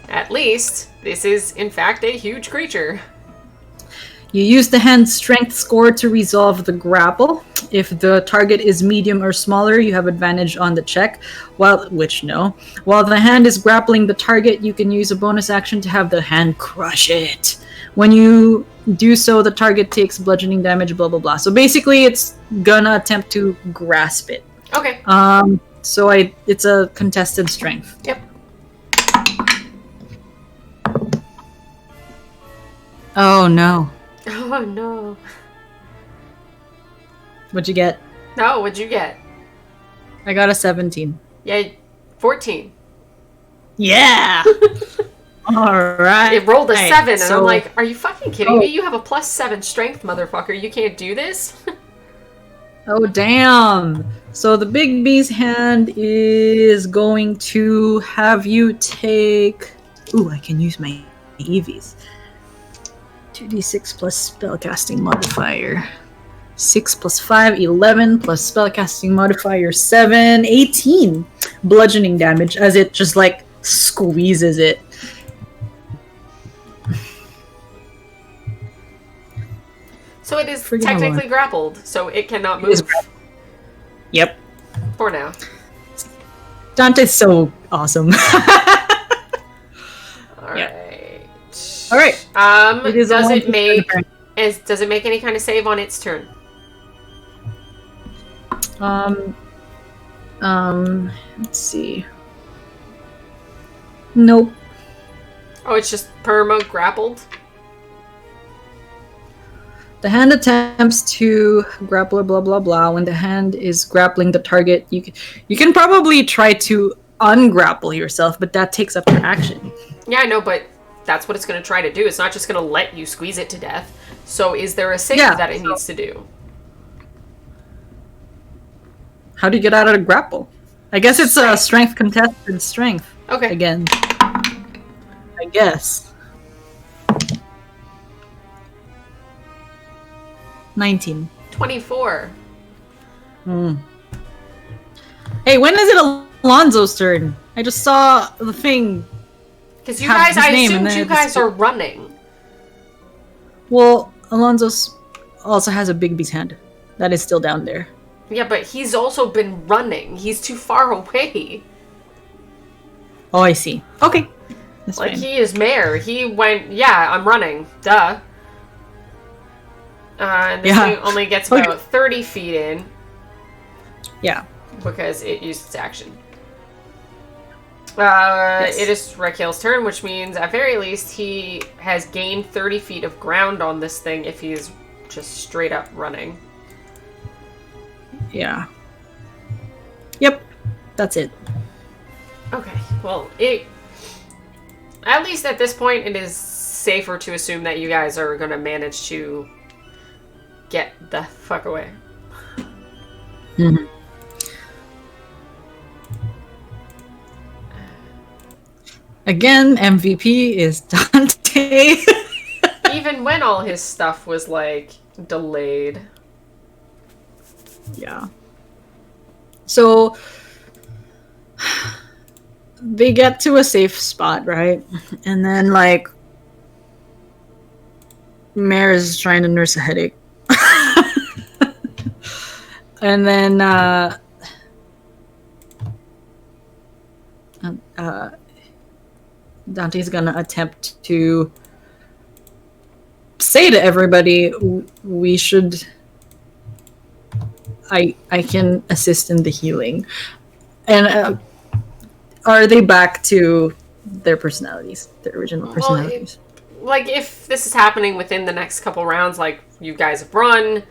At least this is in fact a huge creature. You use the hand's strength score to resolve the grapple. If the target is medium or smaller, you have advantage on the check. While the hand is grappling the target, you can use a bonus action to have the hand crush it. When you do so, the target takes bludgeoning damage, blah blah blah. So basically it's gonna attempt to grasp it. Okay. So it's a contested strength. Yep. Oh no. Oh no. What'd you get? No, what'd you get? I got a 17. Yeah, 14. Yeah! Alright. It rolled a 7, and so... I'm like, are you fucking kidding me? You have a +7 strength, motherfucker. You can't do this? Oh, damn. So the Big B's hand is going to have you take... Ooh, I can use my EVs. 2d6 plus spellcasting modifier. 6 plus 5, 11 plus spellcasting modifier 7, 18 bludgeoning damage as it just like squeezes it. So it is technically grappled, so it cannot move. Yep. For now. Dante's so awesome. Alright. Alright. Does it make any kind of save on its turn? Let's see. Nope. Oh, it's just perma grappled? The hand attempts to grapple blah blah blah. When the hand is grappling the target, you can probably try to ungrapple yourself, but that takes up your action. Yeah, I know, but that's what it's going to try to do. It's not just going to let you squeeze it to death. So is there a save that it needs to do? How do you get out of the grapple? I guess it's a strength contested strength. Okay. Again. I guess. 19. 24. Hey, when is it Alonzo's turn? I just saw the thing. Because you guys, I assumed you guys are running. Well, Alonzo also has a Big B's hand. That is still down there. Yeah, but he's also been running. He's too far away. Oh, I see. Okay. That's like, fine. he is mayor. He went, yeah, I'm running. Duh. And this thing only gets about 30 feet in. Yeah. Because it used its action. It is Raquel's turn, which means at very least he has gained 30 feet of ground on this thing if he's just straight up running. Yeah. Yep. That's it. Okay. Well, at least at this point, it is safer to assume that you guys are going to manage to get the fuck away. Mm-hmm. Again, MVP is Dante. Even when all his stuff was, like, delayed. Yeah. So, they get to a safe spot, right? And then, like, Mare is trying to nurse a headache. And then, Dante's gonna attempt to say to everybody, we should... I can assist in the healing. And are they back to their personalities, their original personalities? like, if this is happening within the next couple rounds, like, you guys have run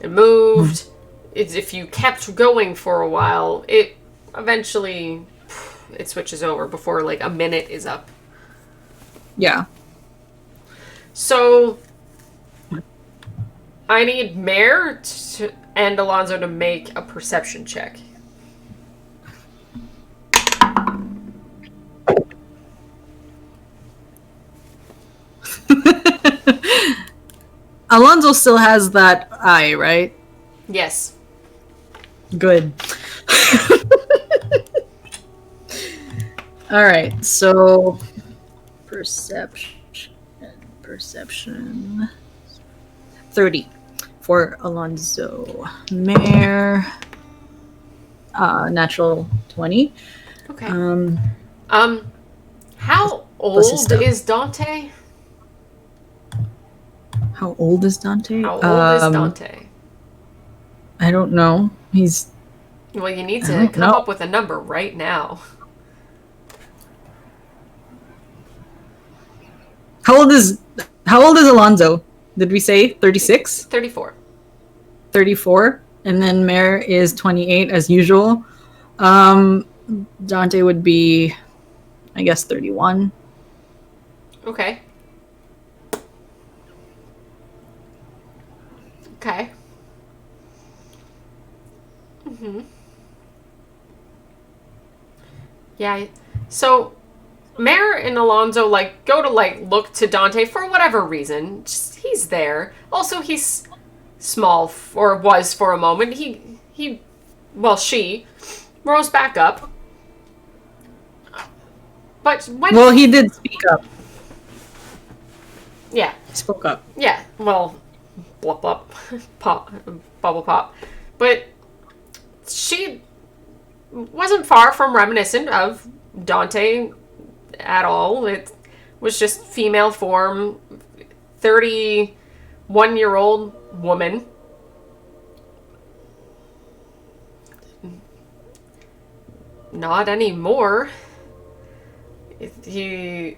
and moved, if you kept going for a while, it eventually, it switches over before, like, a minute is up. Yeah. So, I need Mare and Alonzo to make a perception check. Alonzo still has that eye, right? Yes. Good. All right, so perception 30 for Alonzo. Mare, natural 20. Okay. How old is Dante? How old is Dante? How old is Dante? I don't know. Well, you need to come up with a number right now. How old is Alonzo? Did we say 36? 34. 34, and then Mare is 28 as usual. Dante would be, I guess, 31. Okay. Okay. Yeah. So, Mare and Alonzo, like, go to, like, look to Dante for whatever reason. Just, he's there. Also, he's small, or was for a moment. She rose back up. But when... Well, he did speak up. Yeah. He spoke up. Yeah. Well, blop blop. Pop. Bubble pop. But she wasn't far from reminiscent of Dante at all. It was just female form, 31-year-old woman. Not anymore. They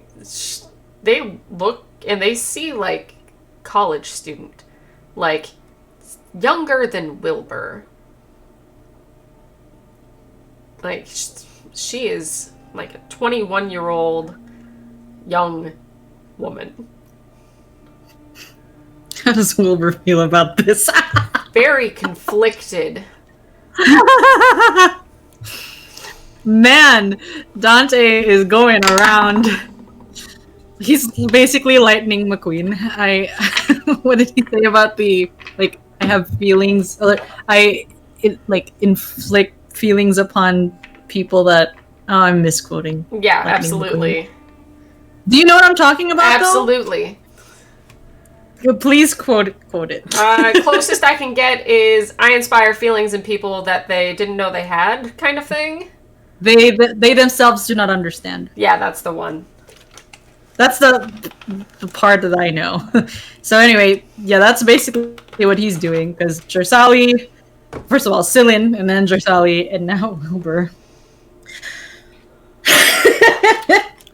look and they see, like, college student, like, younger than Wilbur. Like, she is like a 21-year-old young woman. How does Wilbur feel about this? Very conflicted. Man, Dante is going around. He's basically Lightning McQueen. What did he say about the, like, I have feelings, inflict feelings upon people that, I'm misquoting. Yeah, Lightning absolutely. McQueen. Do you know what I'm talking about, Absolutely. Though? Please quote it. Closest I can get is, I inspire feelings in people that they didn't know they had, kind of thing. They themselves do not understand. Yeah, that's the one. That's the part that I know. So anyway, yeah, that's basically what he's doing, because Jersali, first of all, Cylin, and then Jersali, and now Wilbur.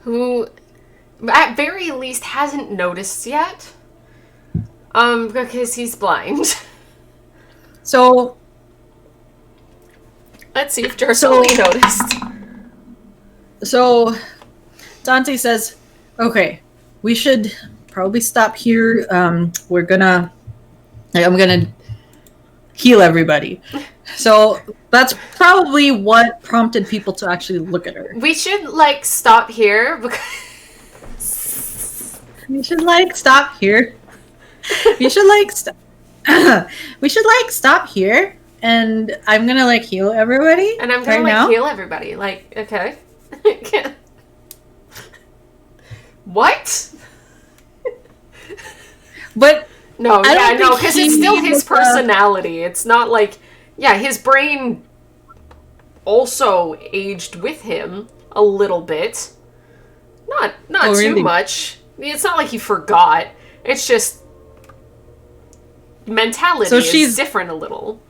Who, at very least, hasn't noticed yet. Because he's blind. So, let's see if Jersali noticed. So, Dante says, okay, we should probably stop here. I'm gonna heal everybody. So that's probably what prompted people to actually look at her. We should, like, stop here because we should stop here. We should stop here, and I'm gonna heal everybody. And I'm gonna heal everybody. Like, okay. What? But no, because it's still his personality. It's not like, yeah, his brain also aged with him a little bit. Not too really? much. It's not like he forgot. It's just mentality is different a little.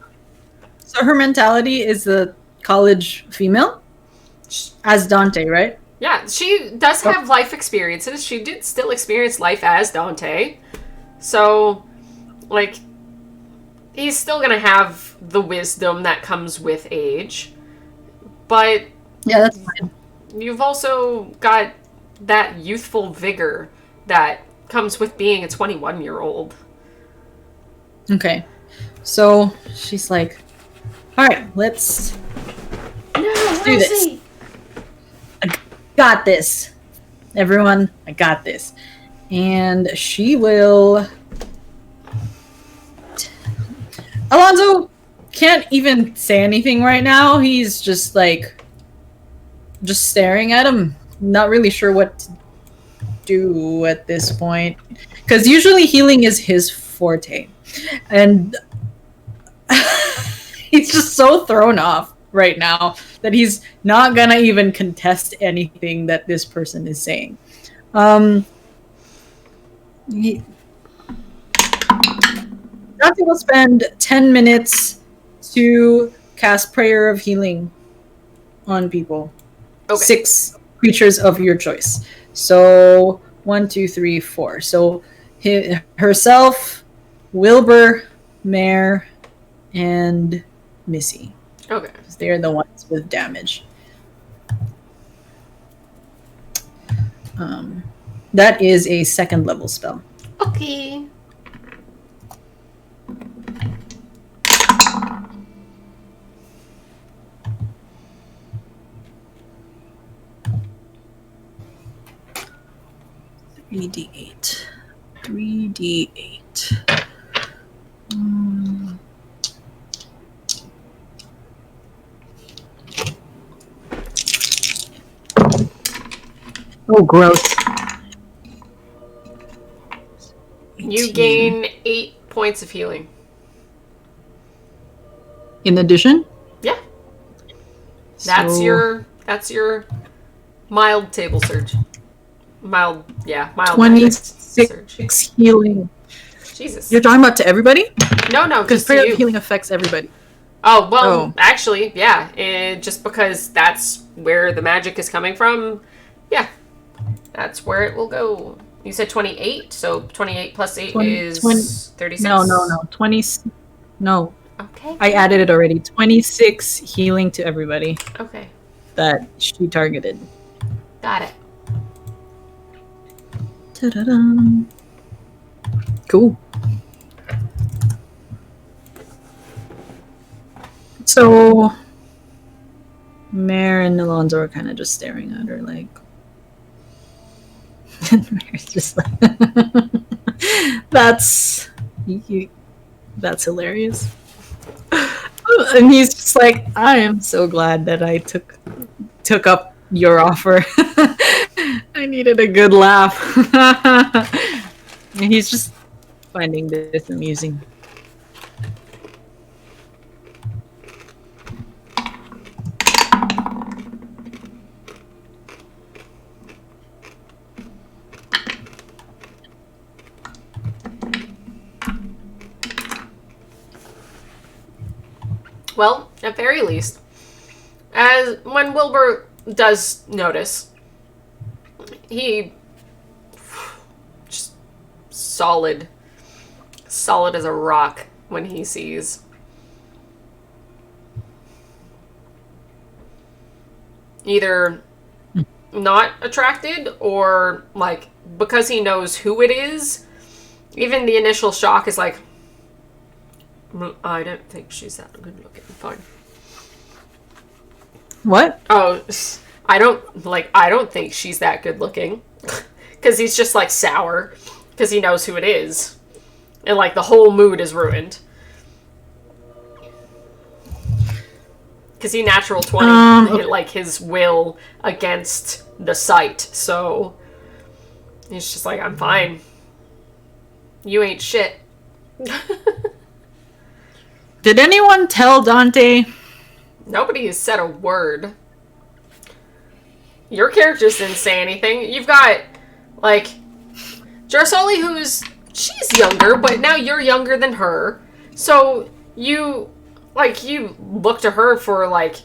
So her mentality is the college female? As Dante, right? Yeah, she does have life experiences. She did still experience life as Dante. So, like, he's still gonna have the wisdom that comes with age. But Yeah, that's fine. you've also got that youthful vigor that comes with being a 21-year-old. Okay. So she's like, all right, let's do this. I got this. Everyone, I got this. And she will... Alonzo can't even say anything right now. He's just like... just staring at him. Not really sure what to do at this point. Because usually healing is his forte. And... he's just so thrown off right now that he's not gonna even contest anything that this person is saying. Dante will spend 10 minutes to cast Prayer of Healing on people. Okay. 6 creatures of your choice. So 1, 2, 3, 4. So herself, Wilbur, Mare, and Missy. Okay. They're the ones with damage. That is a 2nd level spell. Okay. Three d8. 3d8. Oh, gross. You gain 8 points of healing. In addition? Yeah. That's your mild table surge. Mild 26 healing. Jesus. You're talking about to everybody? No, Because just to prayer you. of healing affects everybody. Oh, well, actually, yeah. And just because that's where the magic is coming from, yeah. That's where it will go. You said 28, so 28 plus 8 is 36? No. 20... No. Okay. I added it already. 26 healing to everybody Okay. that she targeted. Got it. Ta-da-dum. Cool. So, Mare and Alonzo are kind of just staring at her like... and Mare's just like... That's hilarious. And he's just like, I am so glad that I took up your offer. I needed a good laugh. And he's just finding this amusing. Well, at very least, as when Wilbur does notice, he just solid as a rock when he sees either not attracted or like because he knows who it is. Even the initial shock is like, I don't think she's that good looking. Fine. What? Oh, I don't think she's that good looking. Because he's just like sour. Because he knows who it is. And like the whole mood is ruined. Because he natural 20 okay. like his will against the sight. So he's just like, I'm fine. You ain't shit. Did anyone tell Dante? Nobody has said a word. Your characters didn't say anything. You've got, like, Jarsoli, she's younger, but now you're younger than her. So you look to her for, like,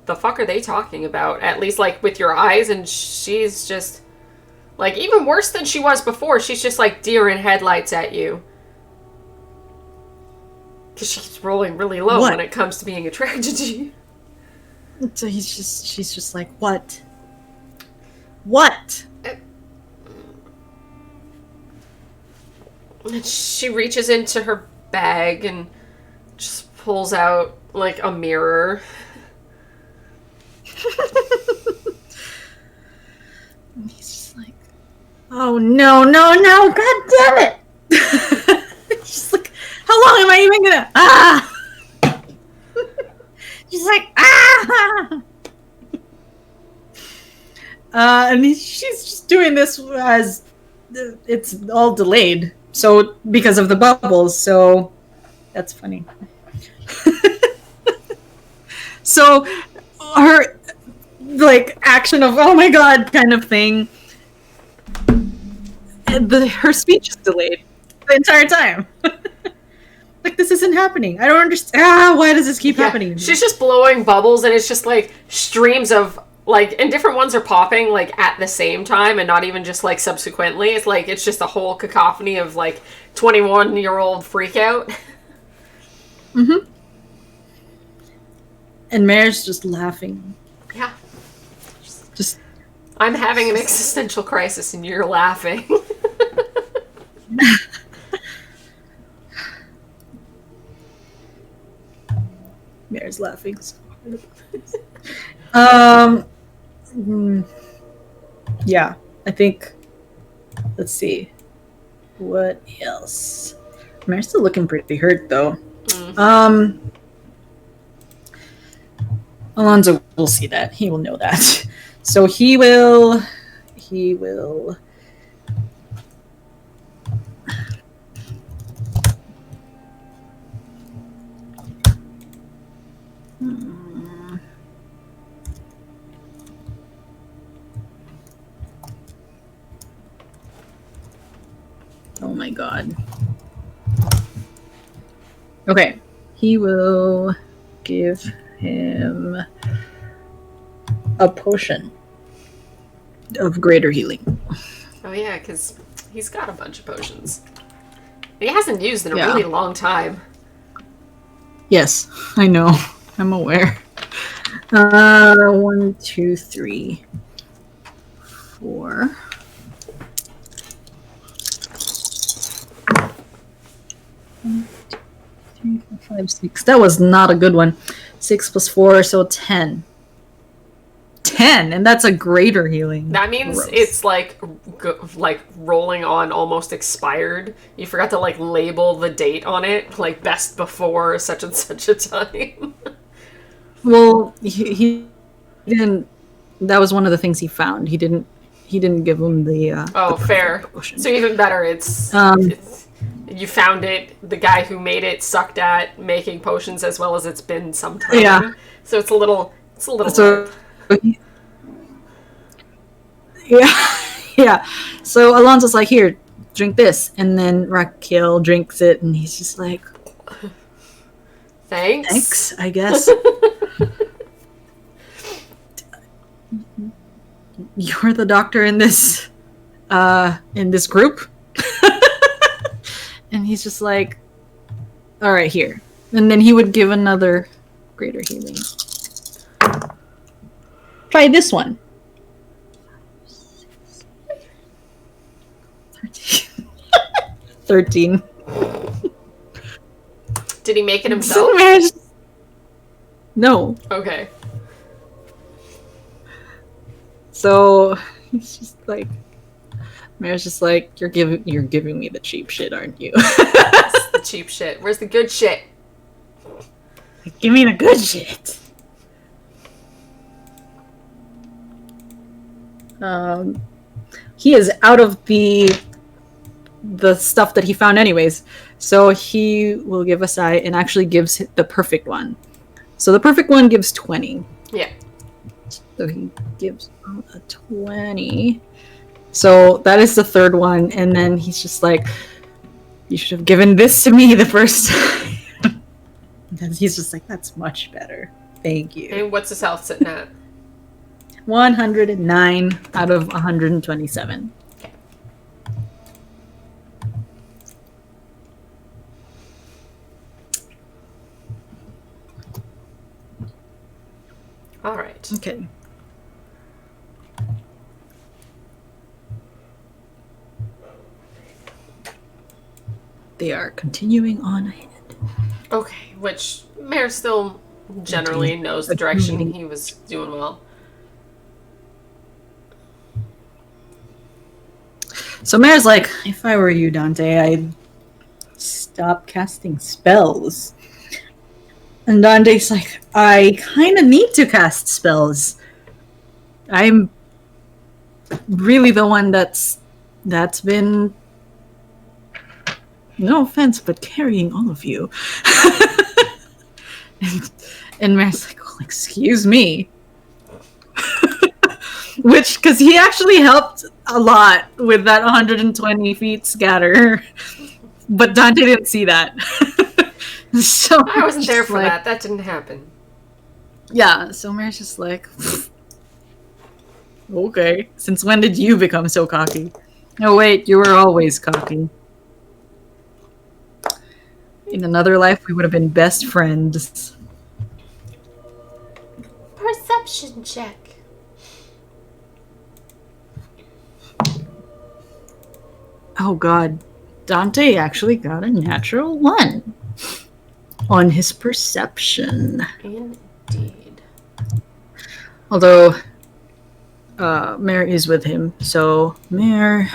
the fuck are they talking about? At least, like, with your eyes, and she's just, like, even worse than she was before. She's just, like, deer in headlights at you. Because she's rolling really low when it comes to being attracted to you. So she's just like, what? What? And she reaches into her bag and just pulls out, like, a mirror. And he's just like, oh, no, god damn it! She's like, how long am I even gonna... Ah! She's like, ah! And she's just doing this as it's all delayed. So, because of the bubbles, so that's funny. So, her, like, action of, oh my god, kind of thing, her speech is delayed the entire time. Like, this isn't happening. I don't understand. Why does this keep happening? She's just blowing bubbles, and it's just, like, streams of, like, and different ones are popping, like, at the same time, and not even just, like, subsequently. It's, like, it's just a whole cacophony of, like, 21-year-old freakout. Mm-hmm. And Mare's just laughing. Yeah. Just... I'm having an existential crisis, and you're laughing. Mare's laughing so hard. Yeah, I think, let's see, what else? Mare's still looking pretty hurt, though. Alonzo will see that. He will know that. So he will... Oh my god. Okay. He will give him a potion of greater healing. Oh yeah, because he's got a bunch of potions. He hasn't used in a really long time. Yes, I know. I'm aware. 1, 2, 3, 4. 1, 2, 3, 4, 5, 6. That was not a good one. 6 plus 4, so 10. 10, and that's a greater healing. That means it's like rolling on almost expired. You forgot to like label the date on it, like best before such and such a time. Well, he didn't. That was one of the things he found. He didn't give him the. Fair. Potion. So even better, it's you found it. The guy who made it sucked at making potions as well as it's been some time. Yeah. So it's a little. So, yeah. So Alonzo's like, here, drink this, and then Raquel drinks it, and he's just like, thanks, I guess. You're the doctor in this group? And he's just like, all right, here. And then he would give another greater healing. Try this one. 13. Did he make it himself? No. Okay. So he's just like, Mare's just like, you're giving me the cheap shit, aren't you? That's the cheap shit. Where's the good shit? Give me the good shit. He is out of the stuff that he found anyways. So he will give a sigh and actually gives the perfect one. So the perfect one gives 20. Yeah. So he gives a 20. So that is the third one. And then he's just like, you should have given this to me the first time. And then he's just like, that's much better. Thank you. And what's his health sitting at? 109 out of 127. Okay. All right. Okay. They are continuing on ahead. Okay, which Mayor still generally knows the direction. He was doing well. So Mare's like, if I were you, Dante, I'd stop casting spells. And Dante's like, I kind of need to cast spells. I'm really the one that's been, no offense, but carrying all of you. and Mare's like, well, excuse me. Which, because he actually helped a lot with that 120 feet scatter. But Dante didn't see that. So I wasn't there for that. That didn't happen. Yeah, so Mare's just like, okay. Since when did you become so cocky? Oh, wait, you were always cocky. In another life, we would have been best friends. Perception check. Oh, God. Dante actually got a natural 1 on his perception. Indeed. Although, Mare is with him, so Mare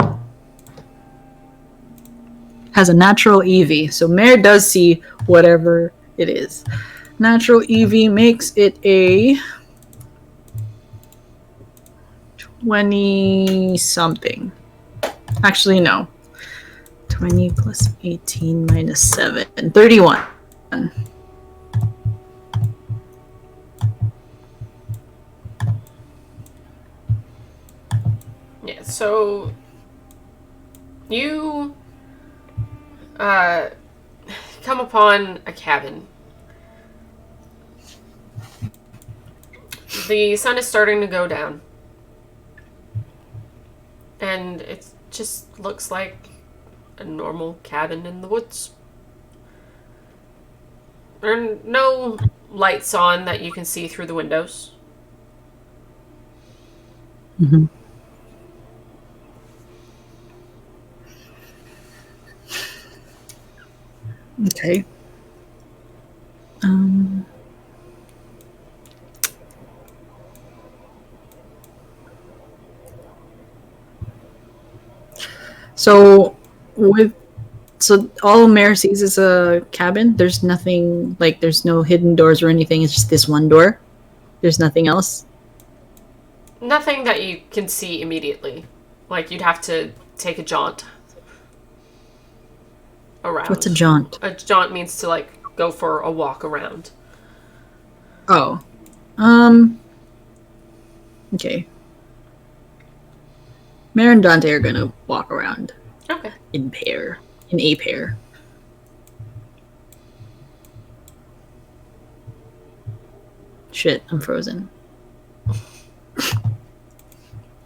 has a natural EV. So Mare does see whatever it is. Natural EV makes it a 20-something. Actually, no. 20 plus 18 minus 7. 31. Yeah, so you come upon a cabin. The sun is starting to go down. And it just looks like a normal cabin in the woods. There are no lights on that you can see through the windows. Mm-hmm. Okay. So all Mare sees is a cabin. There's nothing, like, there's no hidden doors or anything. It's just this one door. There's nothing else. Nothing that you can see immediately. Like, you'd have to take a jaunt around. What's a jaunt? A jaunt means to, like, go for a walk around. Oh. Okay. Mare and Dante are gonna walk around. Okay. In a pair. Shit, I'm frozen.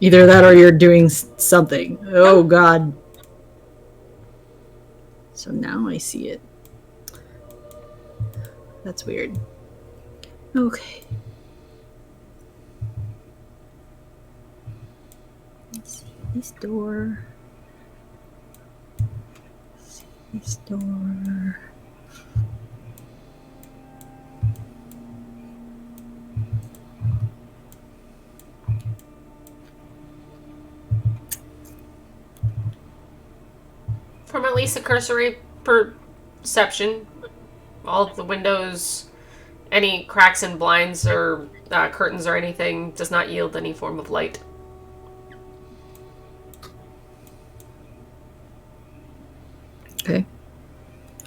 Either that or you're doing something. Oh, God. So now I see it. That's weird. Okay. Let's see this door. Let's see this door. From at least a cursory perception, all of the windows, any cracks in blinds or curtains or anything does not yield any form of light. Okay.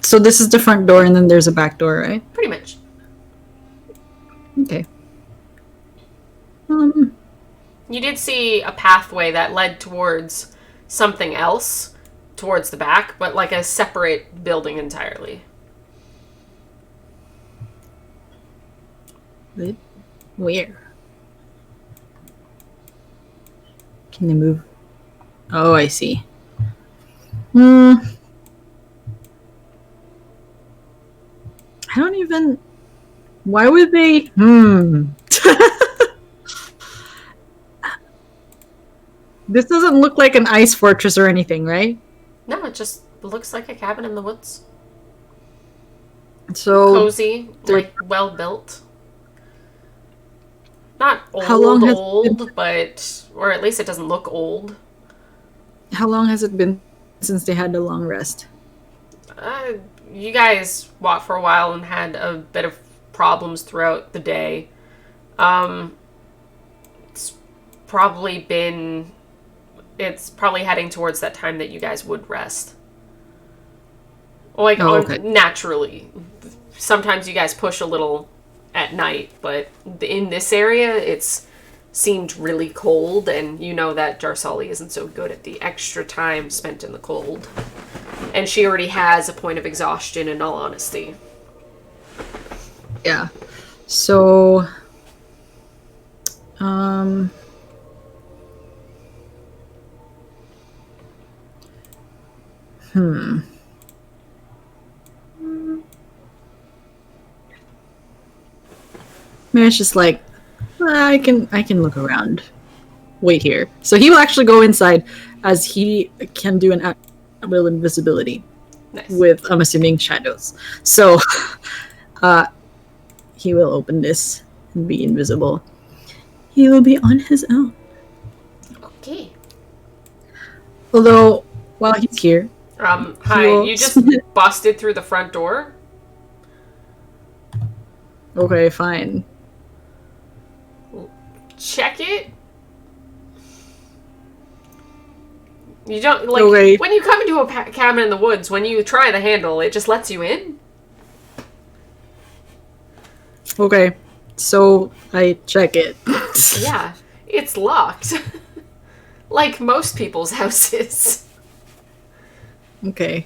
So this is the front door and then there's a back door, right? Pretty much. Okay. You did see a pathway that led towards something else towards the back, but like a separate building entirely. Wait, where? Can they move? Oh, I see. Hmm. I don't even. Why would they? This doesn't look like an ice fortress or anything, right? No, it just looks like a cabin in the woods. So, Cozy, like, like well built. Not how long has it been? old, but or at least it doesn't look old. How long has it been since they had a long rest? Uh, you guys walked for a while and had a bit of problems throughout the day. Um, it's probably been. It's probably heading towards that time that you guys would rest. Like Oh, okay. naturally. Sometimes you guys push a little at night, but in this area, it's seemed really cold, and you know that Jarsali isn't so good at the extra time spent in the cold. And she already has a point of exhaustion, in all honesty. Yeah. So, um, hmm. Mary's just like, I can look around. Wait here. So he will actually go inside, as he can do an at-will invisibility Nice. with, I'm assuming, shadows. So, uh, he will open this and be invisible. He will be on his own. Okay. Although, while he's here, he Hi. will. You just busted through the front door? Okay, fine. Check it? You don't, like, Okay. when you come into a cabin in the woods, when you try the handle, it just lets you in? Okay. So I check it. Yeah. It's locked. Like most people's houses. Okay.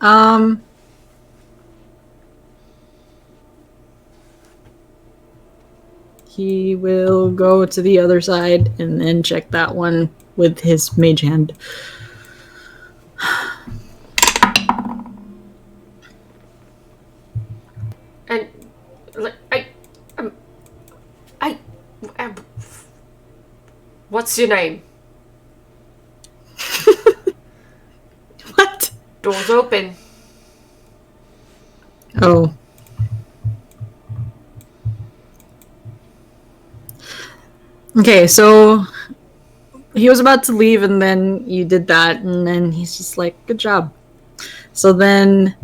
Um. He will go to the other side and then check that one with his mage hand. And um, I, um, what's your name? What? Door's open. Oh. Okay, so he was about to leave and then you did that and then he's just like, good job. So then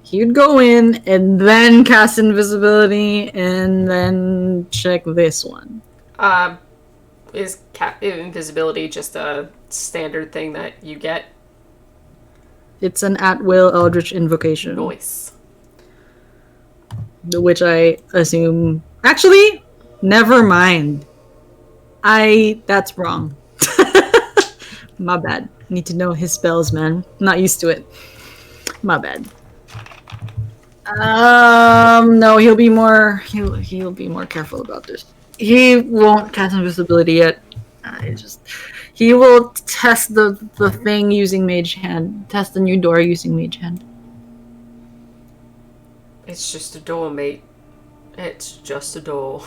he'd go in and then cast invisibility and then check this one. Is invisibility just a standard thing that you get? It's an at-will Eldritch Invocation. Noise. Which I assume... Actually, never mind. That's wrong. My bad. Need to know his spells, man. Not used to it. My bad. No, he'll be more careful about this. He won't cast invisibility yet. He will test the thing using Mage Hand. Test the new door using Mage Hand. It's just a door, mate. It's just a door.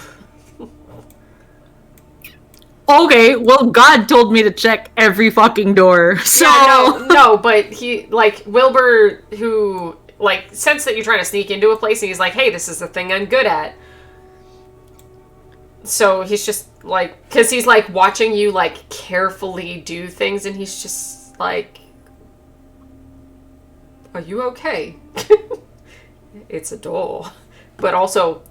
Okay, well, God told me to check every fucking door. So Yeah, no, but he, like, Wilbur, who, like, sensed that you're trying to sneak into a place, and he's like, hey, this is the thing I'm good at. So he's just, like, because he's, like, watching you, like, carefully do things, and he's just, like, are you okay? It's a door. But also,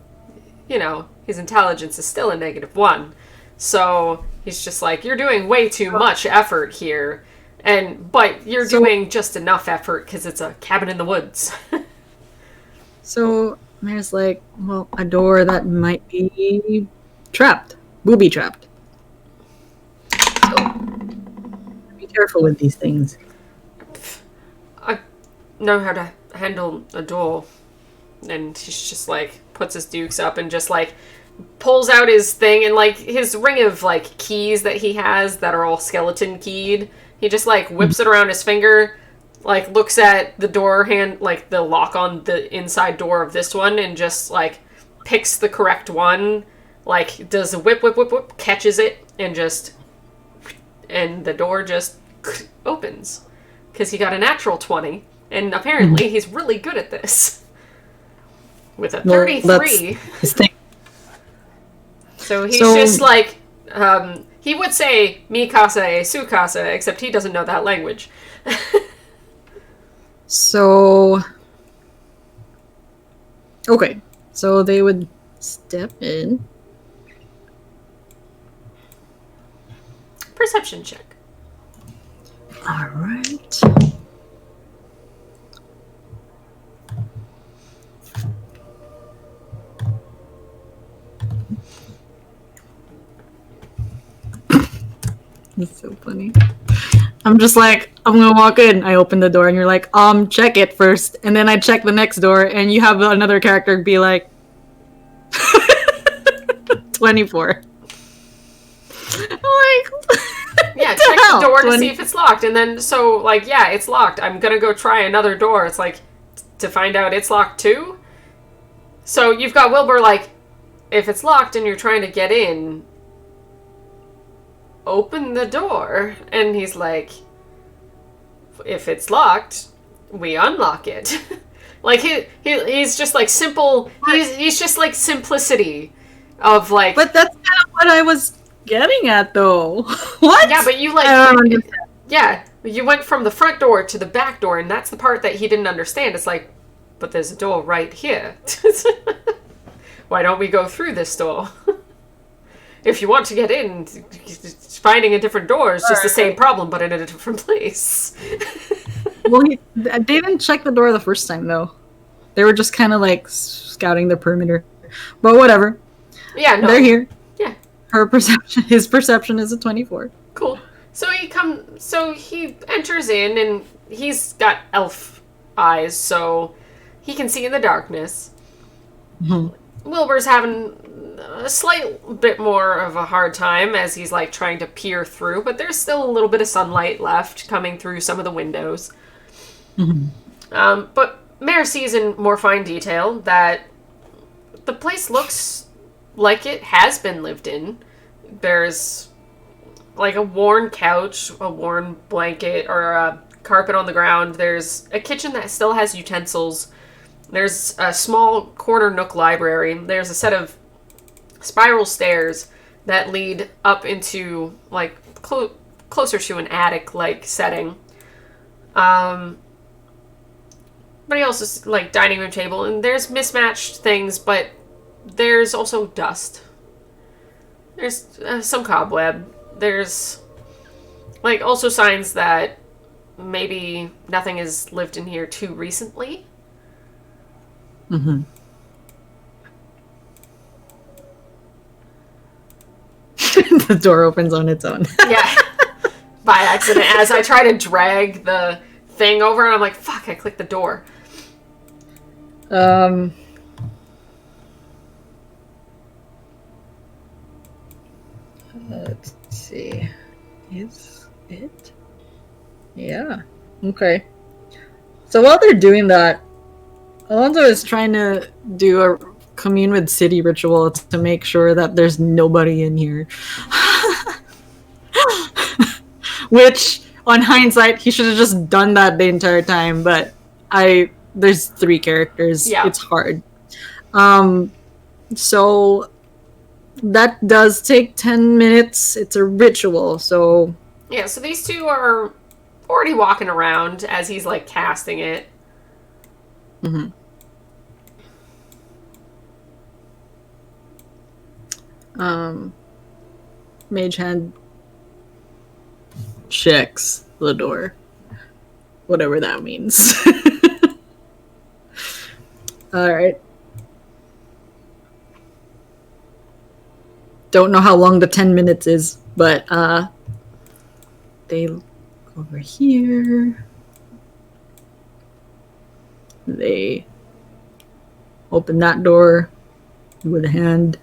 you know, his intelligence is still a -1. So he's just like, you're doing way too much effort here. But you're doing just enough effort because it's a cabin in the woods. So Mayor's like, well, a door that might be trapped. Booby trapped. So be careful with these things. I know how to handle a door. And he's just like, puts his dukes up and just like pulls out his thing and like his ring of like keys that he has that are all skeleton keyed. He just like whips it around his finger, like looks at the door hand, like the lock on the inside door of this one, and just like picks the correct one, like does a whip, whip, whip, whip, catches it, and the door just opens. Because he got a natural 20, and apparently he's really good at this. With a 33. His thing. So he's just like, he would say mi casa e su casa, except he doesn't know that language. So, okay. So they would step in. Perception check. All right. It's so funny. I'm just like, I'm gonna walk in. I open the door, and you're like, check it first, and then I check the next door, and you have another character be like, 24. I'm like, yeah, check the door to see if it's locked, and then so like, yeah, it's locked. I'm gonna go try another door. It's like to find out it's locked too. So you've got Wilbur like, if it's locked and you're trying to get in, open the door. And he's like, if it's locked, we unlock it. Like he's just like simple. He's just like simplicity of like. But that's kind of what I was getting at, though. What? Yeah, but you like. I don't understand. Yeah, you went from the front door to the back door, and that's the part that he didn't understand. It's like, but there's a door right here. Why don't we go through this door? If you want to get in, finding a different door is just the same problem, but in a different place. Well, they didn't check the door the first time, though. They were just kind of like scouting the perimeter. But whatever. Yeah, no. They're here. Yeah. His perception is a 24. Cool. So he enters in, and he's got elf eyes, so he can see in the darkness. Mm-hmm. Wilbur's having a slight bit more of a hard time as he's like trying to peer through, but there's still a little bit of sunlight left coming through some of the windows. Mm-hmm. But Mare sees in more fine detail that the place looks like it has been lived in. There's like a worn couch, a worn blanket, or a carpet on the ground. There's a kitchen that still has utensils. There's a small corner nook library. There's a set of spiral stairs that lead up into like closer to an attic-like setting. But he also like dining room table, and there's mismatched things, but there's also dust. There's some cobweb. There's like also signs that maybe nothing has lived in here too recently. Mm-hmm. The door opens on its own. Yeah. By accident. As I try to drag the thing over, and I'm like, fuck, I clicked the door. Let's see. Is it? Yeah. Okay. So while they're doing that, Alonzo is trying to do a commune with city ritual to make sure that there's nobody in here. Which, on hindsight, he should have just done that the entire time, but there's 3 characters. Yeah. It's hard. So that does take 10 minutes. It's a ritual, so... Yeah, so these two are already walking around as he's, like, casting it. Mm-hmm. Mage Hand checks the door. Whatever that means. Alright. Don't know how long the 10 minutes is, but they look over here. They open that door. with a hand.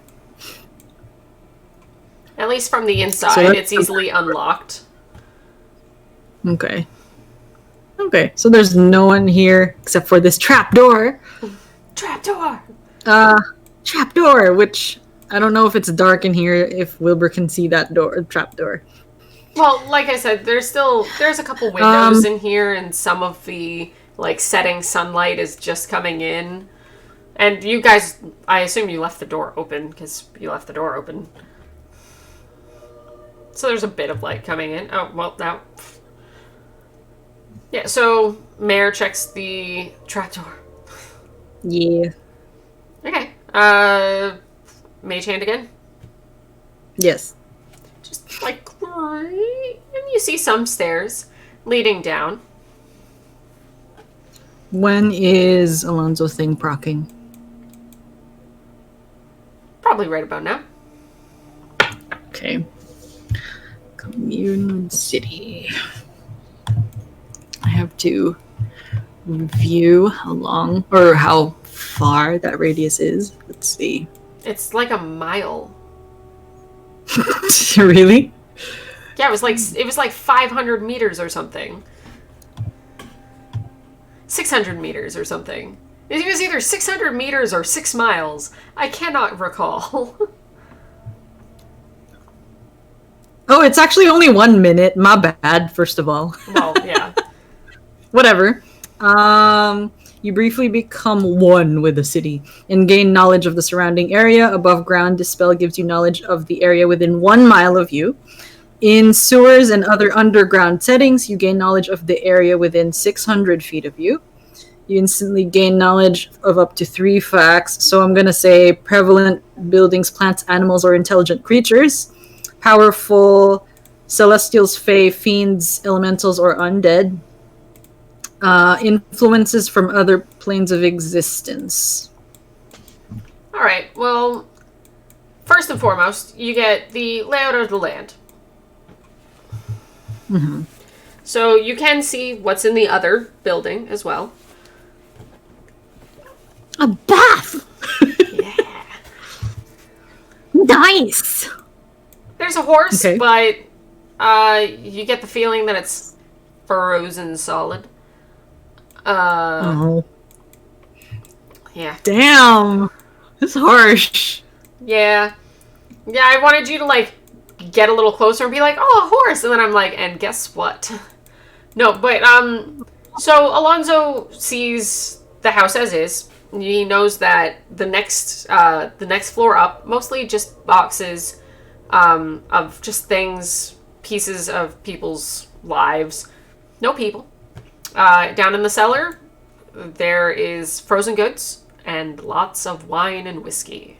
At least from the So inside, that's it's easily unlocked. Okay. Okay, so there's no one here except for this trapdoor. Trapdoor! Trapdoor, which I don't know if it's dark in here, if Wilbur can see that trapdoor. Well, like I said, there's a couple windows in here, and some of the like setting sunlight is just coming in. And you guys, I assume you left the door open because you left the door open. So there's a bit of light coming in. Oh, well, now. Yeah, so Mare checks the trapdoor. Yeah. Okay. Mage hand again. Yes. Just like, and you see some stairs leading down. When is Alonzo thing procking? Probably right about now. Okay. Commune City. I have to review how long or how far that radius is. Let's see. It's like a mile. Really? Yeah, it was like 500 meters or something. 600 meters or something. It was either 600 meters or 6 miles. I cannot recall. Oh, it's actually only 1 minute. My bad, first of all. Well, yeah. Whatever. You briefly become one with the city and gain knowledge of the surrounding area. Above ground, Dispel gives you knowledge of the area within 1 mile of you. In sewers and other underground settings, you gain knowledge of the area within 600 feet of you. You instantly gain knowledge of up to 3 facts. So I'm going to say prevalent buildings, plants, animals, or intelligent creatures. Powerful celestials, fae, fiends, elementals, or undead. Influences from other planes of existence. All right. Well, first and foremost, you get the layout of the land. Mm-hmm. So you can see what's in the other building as well. A bath! Yeah. Nice! There's a horse, Okay. but you get the feeling that it's frozen solid. Oh. Yeah. Damn! That's harsh. Yeah. Yeah, I wanted you to, like, get a little closer and be like, oh, a horse! And then I'm like, and guess what? No, but, so Alonzo sees the house as is. He knows that the next floor up, mostly just boxes, of just things, pieces of people's lives. No people. Down in the cellar, there is frozen goods and lots of wine and whiskey.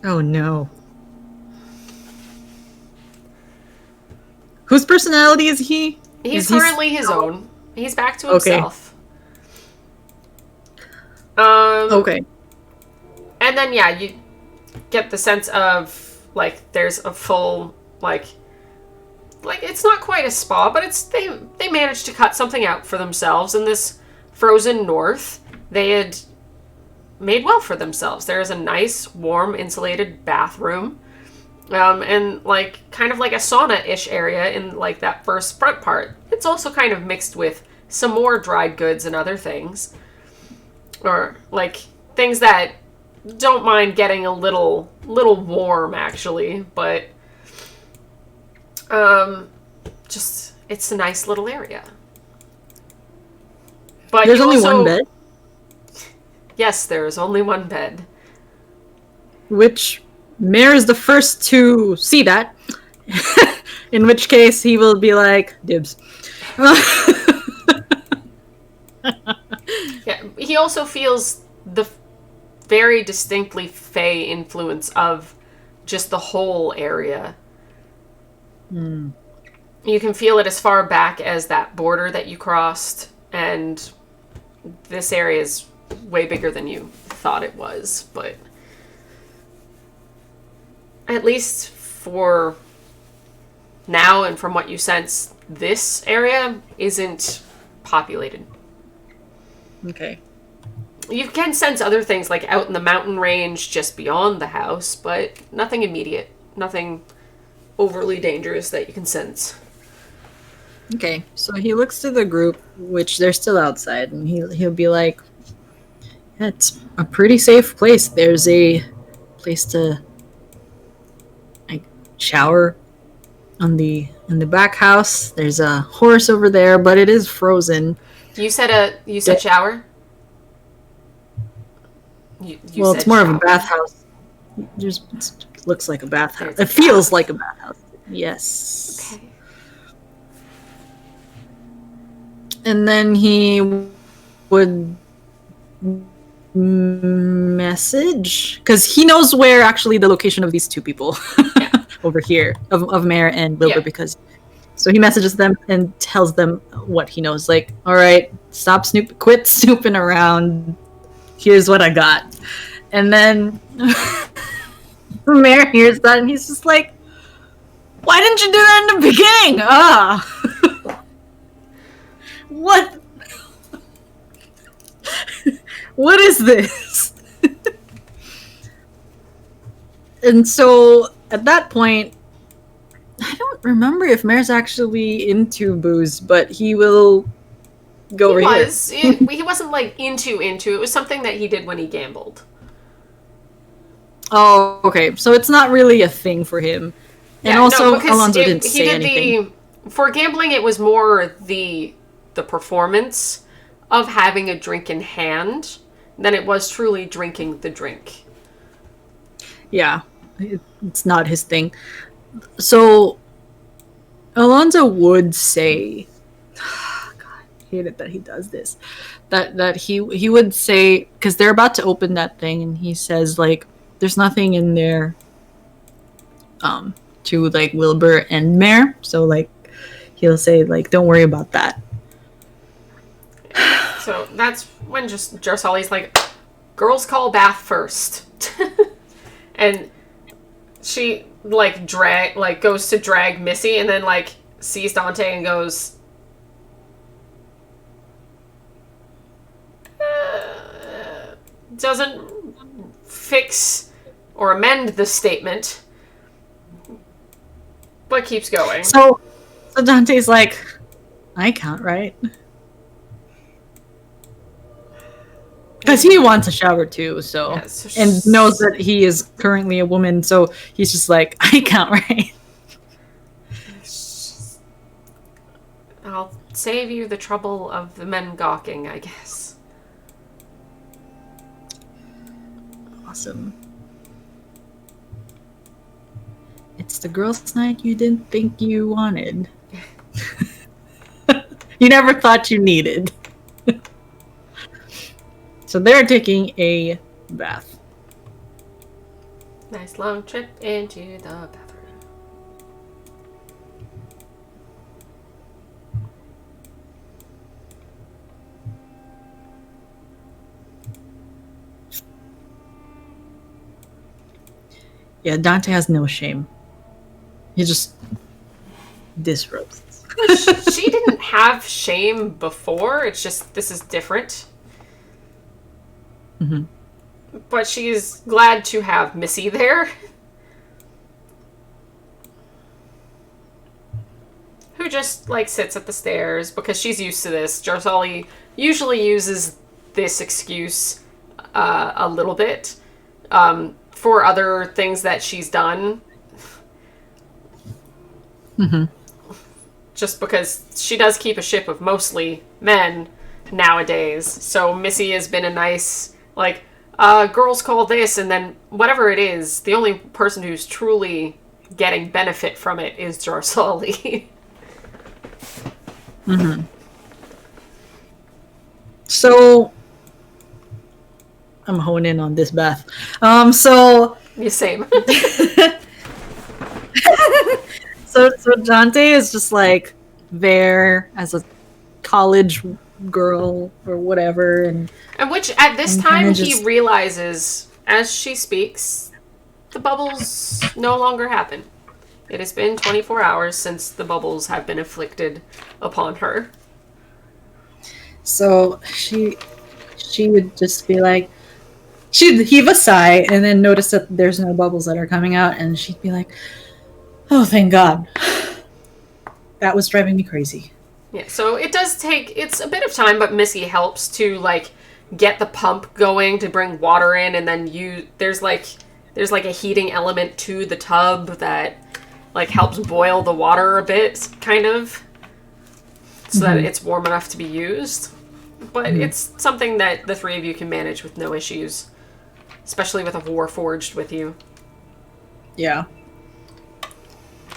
Oh no. Whose personality is he? He's currently his own. He's back to Okay. himself. Okay. And then, yeah, you get the sense of, like, there's a full, like it's not quite a spa, but it's they managed to cut something out for themselves in this frozen north. They had made well for themselves. There is a nice, warm, insulated bathroom, and like kind of like a sauna-ish area in like that first front part. It's also kind of mixed with some more dried goods and other things, or like things that don't mind getting a little warm actually, but just it's a nice little area. But there's only one bed, yes, there is only one bed. which Mare is the first to see that. In which case he will be like, dibs. Yeah, he also feels the very distinctly Fey influence of just the whole area. You can feel it as far back as that border that you crossed, and this area is way bigger than you thought it was, but at least for now and from what you sense, this area isn't populated. Okay. You can sense other things like out in the mountain range just beyond the house, but nothing immediate. Nothing overly dangerous that you can sense. Okay, so he looks to the group, which they're still outside, and he'll be like, yeah, "It's a pretty safe place. There's a place to like shower on the in the back house. There's a horse over there, but it is frozen. You said shower? You Well, said it's more shower. of a bathhouse. It looks like a bathhouse. There's a It feels bath. like a bathhouse. Yes." Okay. And then he would message because he knows where actually the location of these two people Yeah. over here of Mare and Wilbur Yeah. because so he messages them and tells them what he knows, like, all right, quit snooping around, here's what I got. And then Mare hears that and he's just like, why didn't you do that in the beginning? What what is this? And so at that point, I don't remember if Mare's actually into booze, but he will go over here. He wasn't like into. It was something that he did when he gambled. Oh, okay. So it's not really a thing for him. And also, because Alonzo didn't say anything. For gambling, it was more the performance of having a drink in hand than it was truly drinking the drink. Yeah, it's not his thing. So Alonzo would say, God, I hate it that he does this. That he would say, because they're about to open that thing, and he says like, "There's nothing in there." To like Wilbur and Mare, so like he'll say like, "Don't worry about that." So that's when just Jarsali's like, "Girls call bath first," and she goes to drag Missy, and then like sees Dante and goes, doesn't fix or amend the statement, but keeps going. So Dante's like, I can't, right? Because he wants a shower too, so Yeah, so and knows that he is currently a woman, so he's just like, I can't, right? I'll save you the trouble of the men gawking, I guess. Awesome. It's the girls' night you didn't think you wanted. You never thought you needed. So they're taking a bath. Nice long trip into the bathroom. Yeah, Dante has no shame. He just disrobes. She didn't have shame before. It's just this is different. Mm-hmm. But she's glad to have Missy there. Who just like sits at the stairs because she's used to this. Jarsali usually uses this excuse a little bit for other things that she's done. Mm-hmm. Just because she does keep a ship of mostly men nowadays. So Missy has been a nice, like, girls call this, and then whatever it is, the only person who's truly getting benefit from it is Jarsali. Mm-hmm. So I'm honing in on this bath. So Yeah, same. so Dante is just like there as a college girl or whatever, and which at this And time kinda he just- realizes, as she speaks, the bubbles no longer happen. It has been 24 hours since the bubbles have been afflicted upon her. so she she would just be like, she'd heave a sigh and then notice that there's no bubbles that are coming out, and she'd be like, "Oh, thank God." That was driving me crazy. Yeah, so it does take, it's a bit of time, but Missy helps to, like, get the pump going to bring water in, and then there's like a heating element to the tub that, like, helps boil the water a bit, kind of, so that it's warm enough to be used. But it's something that the three of you can manage with no issues, especially with a Warforged with you. Yeah.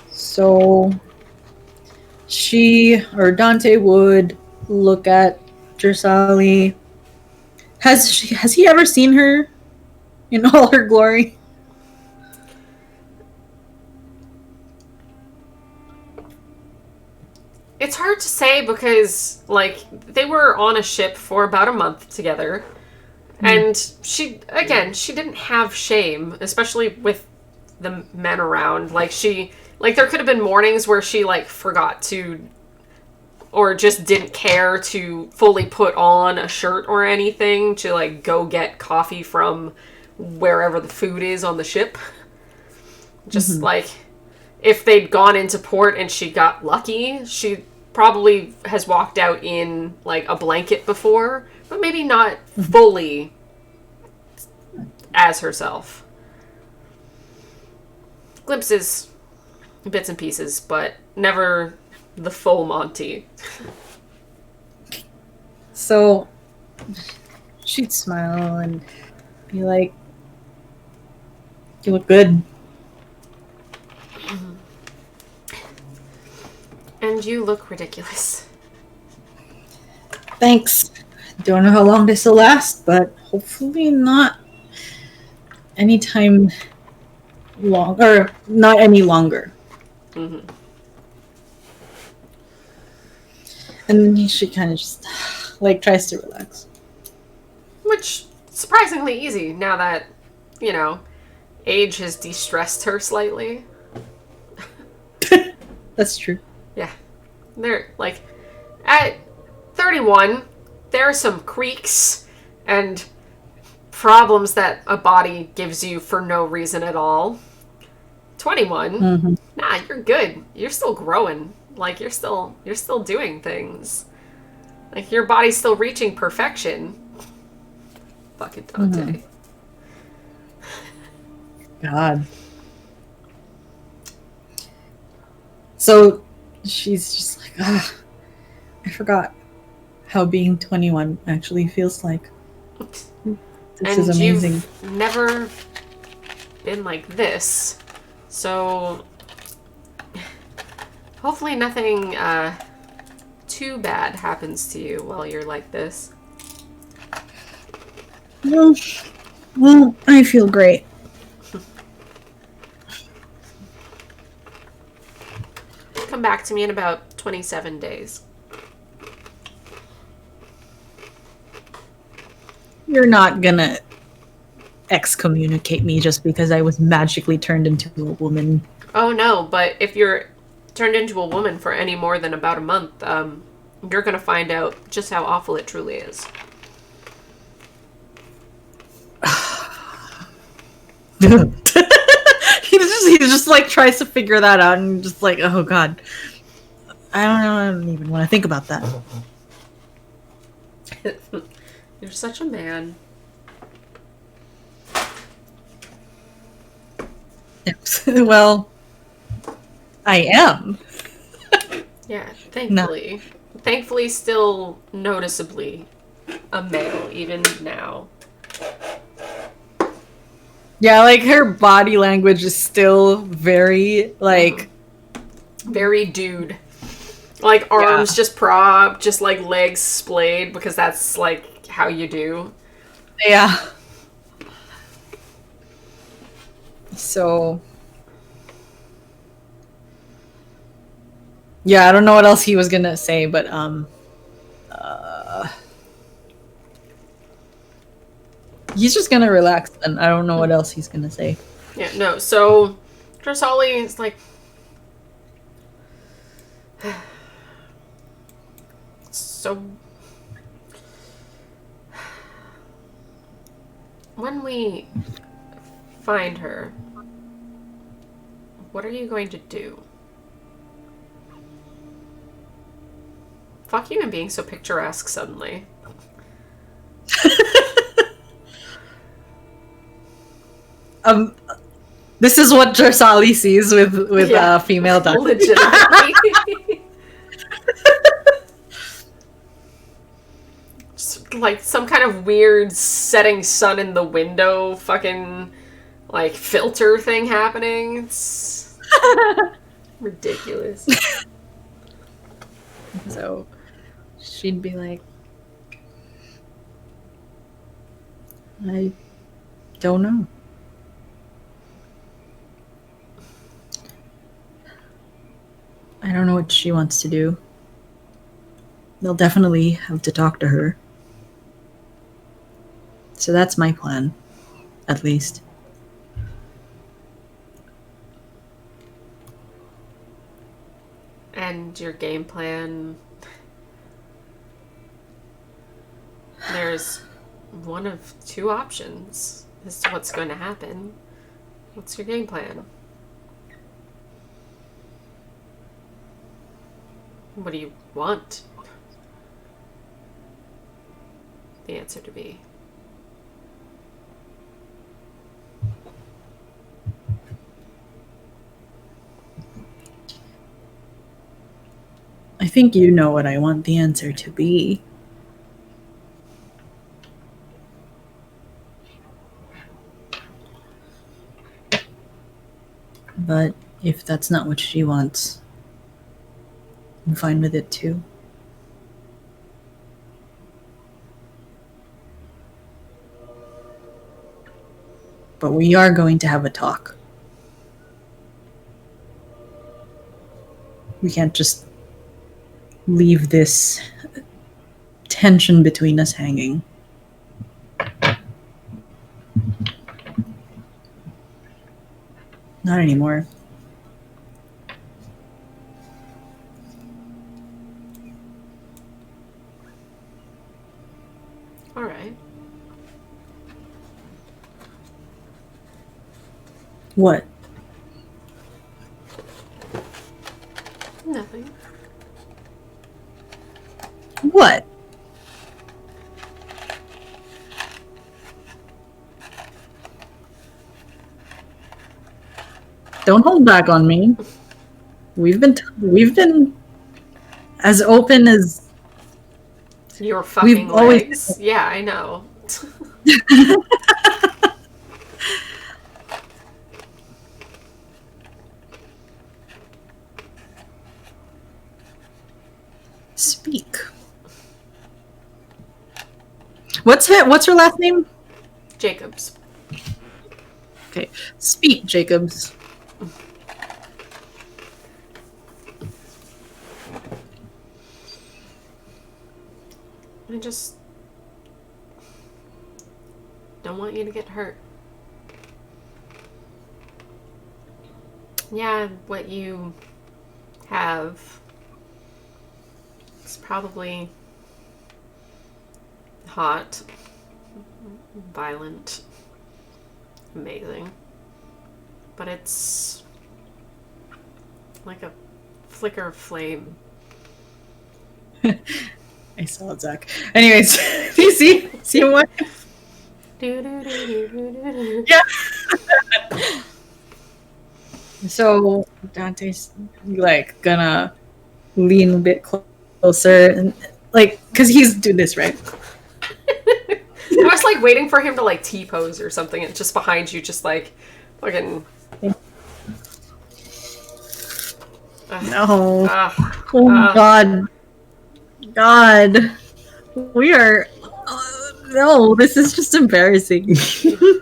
So Dante would look at Dressali. Has he ever seen her in all her glory? It's hard to say because, like, they were on a ship for about a month together. And she didn't have shame, especially with the men around. Like, there could have been mornings where she, like, forgot to, or just didn't care to fully put on a shirt or anything to, like, go get coffee from wherever the food is on the ship. Just, like, if they'd gone into port and she got lucky, she probably has walked out in, like, a blanket before, but maybe not fully as herself. Glimpses, bits and pieces, but never the full Monty. So she'd smile and be like, "You look good." And you look ridiculous. Thanks. Don't know how long this will last, but hopefully not anytime long, or not any longer. And then she kind of just, like, tries to relax. Which, surprisingly easy now that, age has de-stressed her slightly. That's true. Yeah. They're, like, at 31, there are some creaks and problems that a body gives you for no reason at all. 21, nah, you're good. You're still growing. Like, you're still doing things. Like, your body's still reaching perfection. Fucking Dante. God. So she's just like, I forgot how being 21 actually feels like. This is amazing. You've never been like this, so hopefully nothing too bad happens to you while you're like this. Well, I feel great. Come back to me in about 27 days. You're not gonna excommunicate me just because I was magically turned into a woman. Oh no, but if you're turned into a woman for any more than about a month, you're gonna find out just how awful it truly is. he just like tries to figure that out and just like, oh God. I don't even want to think about that. You're such a man. Well, I am. Yeah, thankfully. No. Thankfully, still noticeably a male, even now. Yeah, like, her body language is still very, like... Very dude. Like, arms just propped, just, like, legs splayed, because that's, like, how you do. Yeah. So... Yeah, I don't know what else he was gonna say, but, he's just gonna relax, and I don't know what else he's gonna say. Yeah, no, so... Dressali is like... So... when we find her, what are you going to do? Fuck you and being so picturesque suddenly. This is what Jarsali sees with Yeah. female Dante. Legitimately. Just, like some kind of weird setting sun in the window fucking like filter thing happening. It's ridiculous. So she'd be like, I don't know. I don't know what she wants to do. They'll definitely have to talk to her. So that's my plan, at least. And your game plan. There's one of two options as to what's going to happen. What's your game plan? What do you want the answer to be? I think you know what I want the answer to be. But if that's not what she wants, I'm fine with it too. But we are going to have a talk. We can't just leave this tension between us hanging. Not anymore. All right. What? Nothing. What? Don't hold back on me. We've been as open as Your fucking We've always- legs. Yeah, I know. Speak. What's her last name? Jacobs. Okay. Speak, Jacobs. I just don't want you to get hurt. Yeah, what you have is probably hot, violent, amazing. But it's like a flicker of flame. I saw it, Zach. Anyways, do you see what? Yeah. So Dante's like gonna lean a bit closer and like, cause he's doing this right. I was like waiting for him to like T-pose or something, and just behind you, just like fucking. No. Ah, Oh God. We are. No, this is just embarrassing.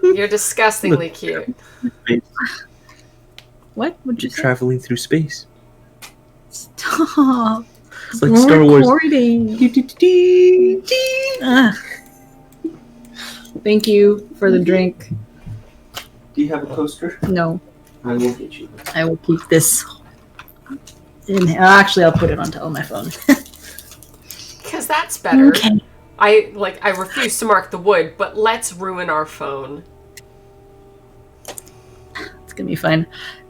you're disgustingly cute. What would you say? Traveling through space. Stop. It's like We're Star Wars. recording. Thank you for the drink. Do you have a coaster? No, I will get you. I will keep this in. Actually, I'll put it on top of my phone. Because that's better. Okay. I refuse to mark the wood, but let's ruin our phone. It's gonna be fine.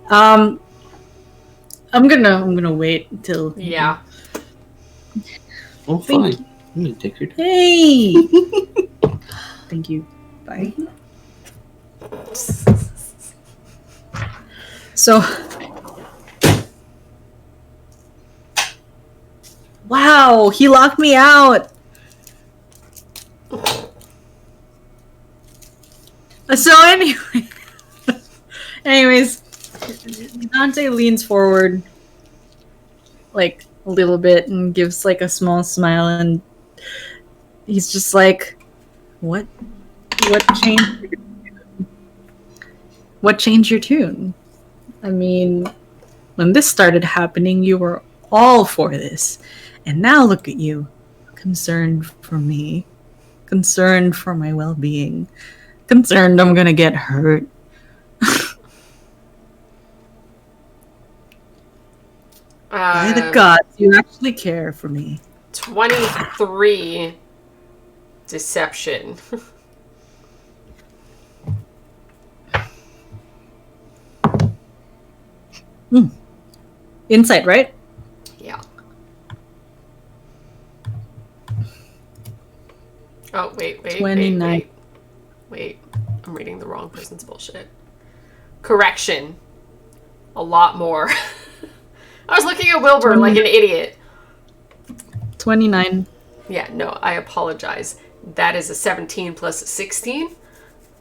I'm gonna wait until. Yeah. Oh, Thank fine. I'm gonna take your time. Hey. Thank you. Bye. So. Wow, he locked me out. So anyways, Dante leans forward like a little bit and gives like a small smile, and he's just like, what changed your tune? I mean, when this started happening, you were all for this, and now look at you, concerned for me, concerned for my well-being, concerned I'm gonna get hurt. By the gods, you actually care for me. 23 deception. Insight, right? Yeah. Oh, wait. 29. Wait. I'm reading the wrong person's bullshit. Correction. A lot more. I was looking at Wilbur like an idiot. 29. Yeah, no, I apologize. That is a 17 plus 16.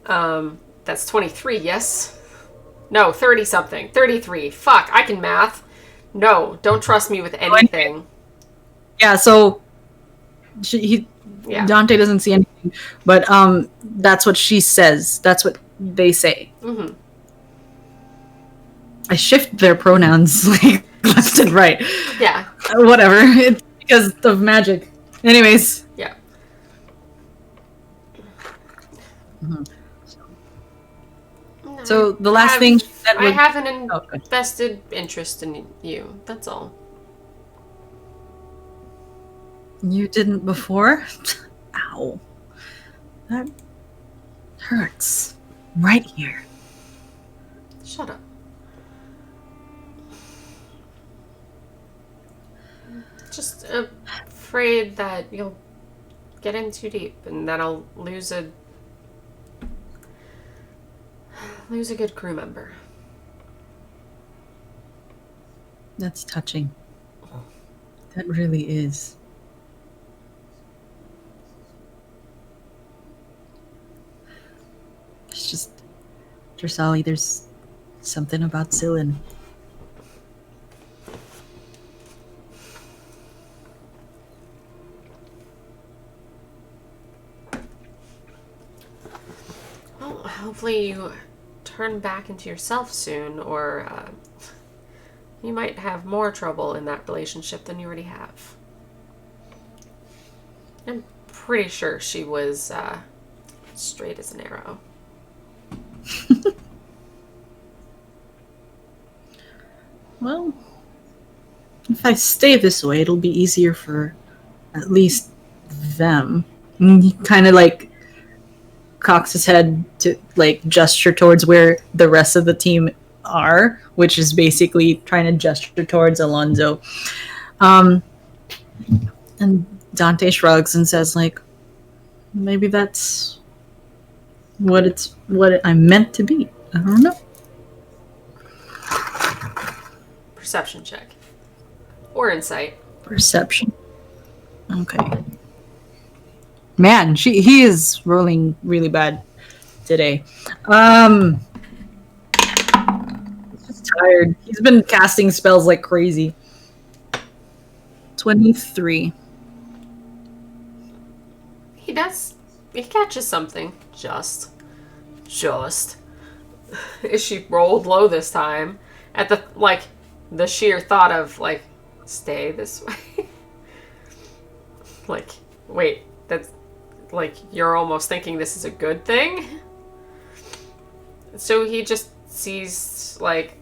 That's 23, yes? No, 30-something. 33. Fuck, I can math. No, don't trust me with anything. Yeah, so Yeah. Dante doesn't see anything, but that's what she says. That's what they say. Mm-hmm. I shift their pronouns like left and right. Yeah. Whatever. It's because of magic. Anyways. Yeah. Mm-hmm. So the last thing she said was, I have an invested interest in you. That's all. You didn't before? Ow. That hurts. Right here. Shut up. Just afraid that you'll get in too deep and that I'll lose a good crew member. That's touching. That really is. It's just, Drasali, there's something about Cylin. Well, hopefully you turn back into yourself soon, or you might have more trouble in that relationship than you already have. I'm pretty sure she was straight as an arrow. Well, if I stay this way, it'll be easier for at least them. And he kind of like cocks his head to like gesture towards where the rest of the team are, which is basically trying to gesture towards Alonzo. And Dante shrugs and says, like, maybe that's what I'm meant to be. I don't know. Perception check. Or insight. Perception. Okay. Man, he is rolling really bad today. He's just tired. He's been casting spells like crazy. 23. He catches something. Just. She rolled low this time. At the sheer thought of, like, stay this way. Like, wait, that's, like, you're almost thinking this is a good thing? So he just sees, like,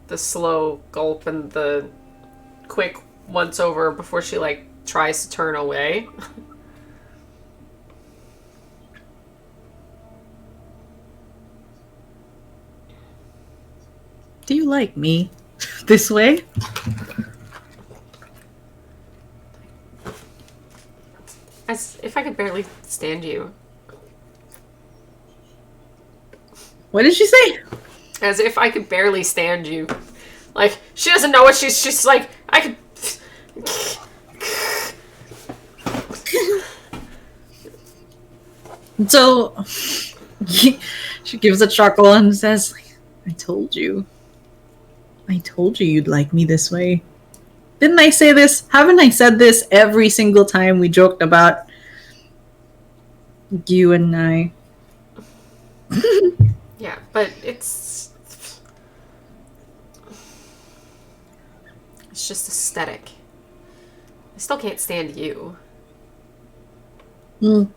the slow gulp and the quick once over before she, like, tries to turn away. Do you like me this way? As if I could barely stand you. What did she say? As if I could barely stand you. Like, she doesn't know what she's like, I could... So she gives a chuckle and says, I told you. I told you you'd like me this way. Didn't I say this? Haven't I said this every single time we joked about you and I? Yeah, but it's just aesthetic. I still can't stand you. Mm.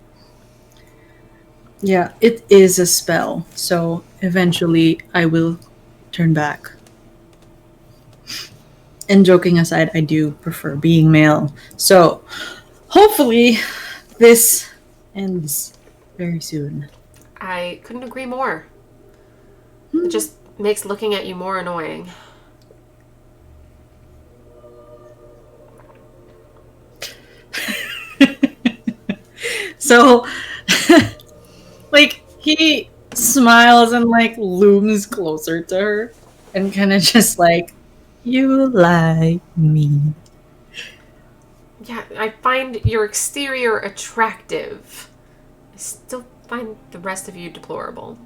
Yeah, it is a spell, so eventually I will turn back. And joking aside, I do prefer being male. So hopefully this ends very soon. I couldn't agree more. It just makes looking at you more annoying. So like he smiles and like looms closer to her and kind of just like, you like me. Yeah, I find your exterior attractive. I still find the rest of you deplorable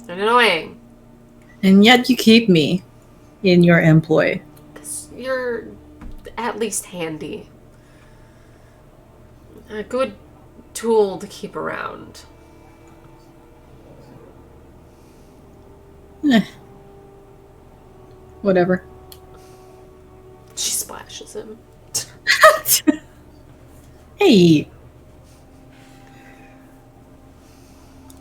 and annoying. And yet you keep me in your employ. 'Cause you're at least handy. A good tool to keep around. Eh. Whatever. She splashes him. Hey.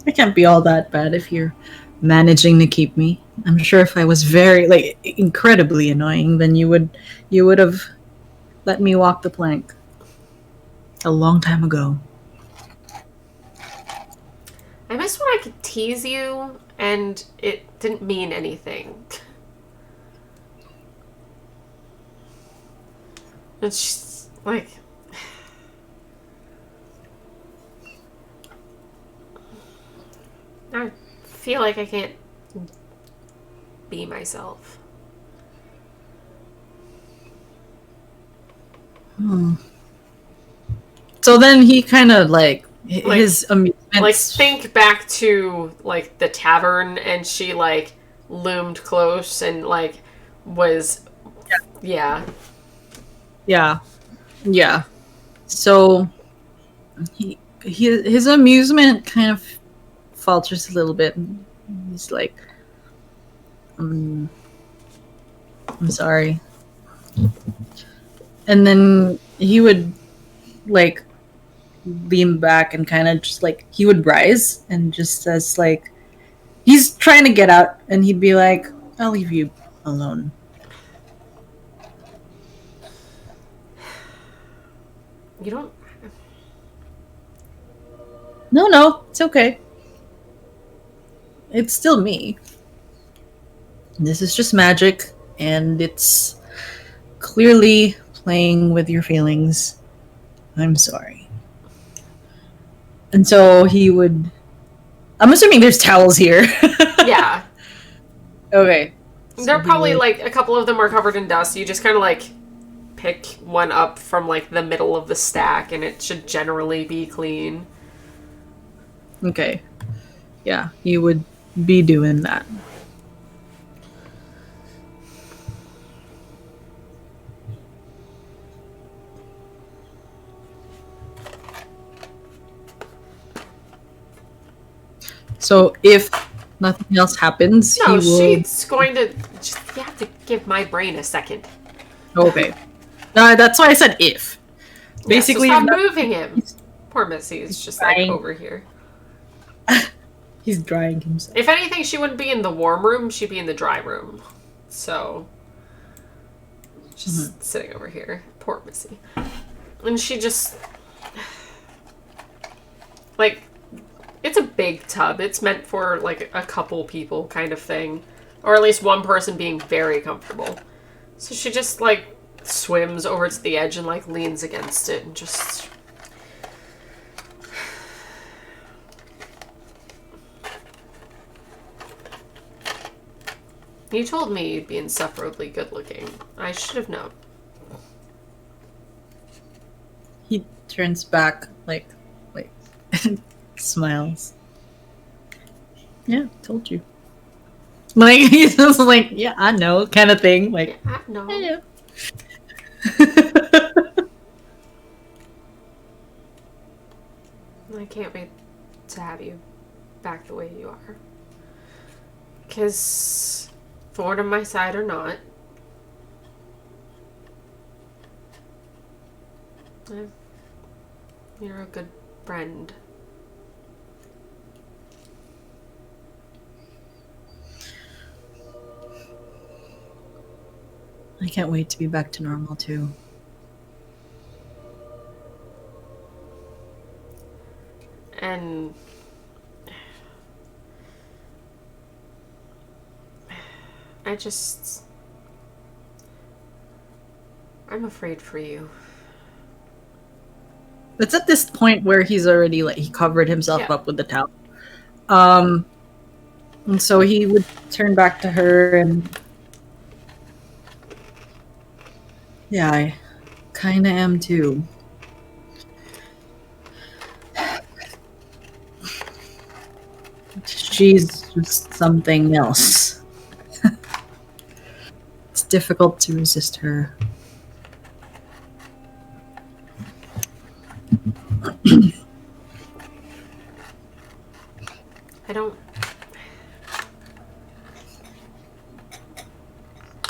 I can't be all that bad if you're managing to keep me. I'm sure if I was very like incredibly annoying, then you would have let me walk the plank a long time ago. I miss when I could tease you and it didn't mean anything. And she's like... I feel like I can't be myself. So then he kind of like his amusement. Like, think back to, like, the tavern, and she, like, loomed close and, like, was... Yeah. Yeah. So his amusement kind of falters a little bit. He's like, I'm sorry. And then he would like lean back and kind of just like he would rise and just says like he's trying to get out and he'd be like, I'll leave you alone. You don't... No, it's okay. It's still me. This is just magic, and it's clearly playing with your feelings. I'm sorry. And so he would... I'm assuming there's towels here. Yeah. Okay. They're probably, like, a couple of them are covered in dust. You just kind of, like, pick one up from, like, the middle of the stack, and it should generally be clean. Okay. Yeah, you would be doing that. So if nothing else happens, No, he will... she's going to... Just, you have to give my brain a second. Okay. That's why I said if. Basically, yeah, so if stop not- moving him. Poor Missy is just like trying. over here. He's drying himself. If anything, she wouldn't be in the warm room. She'd be in the dry room. So, just sitting over here. Poor Missy. And she just... Like, it's a big tub. It's meant for, like, a couple people kind of thing. Or at least one person being very comfortable. So she just, like, swims over to the edge and, like, leans against it and just... You told me you'd be insufferably good looking. I should have known. He turns back, like, smiles. Yeah, told you. Like, he's just like, yeah, I know, kind of thing. Like, Yeah, no. yeah. I can't wait to have you back the way you are. Because, thorn on my side or not, you're a good friend. I can't wait to be back to normal, too. And I'm afraid for you. It's at this point where he's already, like, he covered himself Yeah. up with the towel. And so he would turn back to her and... Yeah, I kinda am, too. She's just something else. It's difficult to resist her. I don't...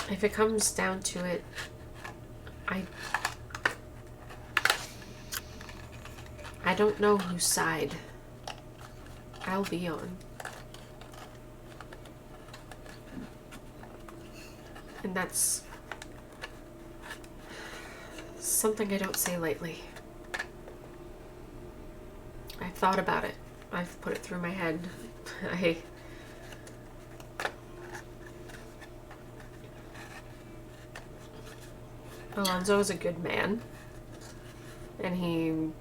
If it comes down to it, I don't know whose side I'll be on. And that's something I don't say lightly. I've thought about it. I've put it through my head. Alonzo is a good man. And he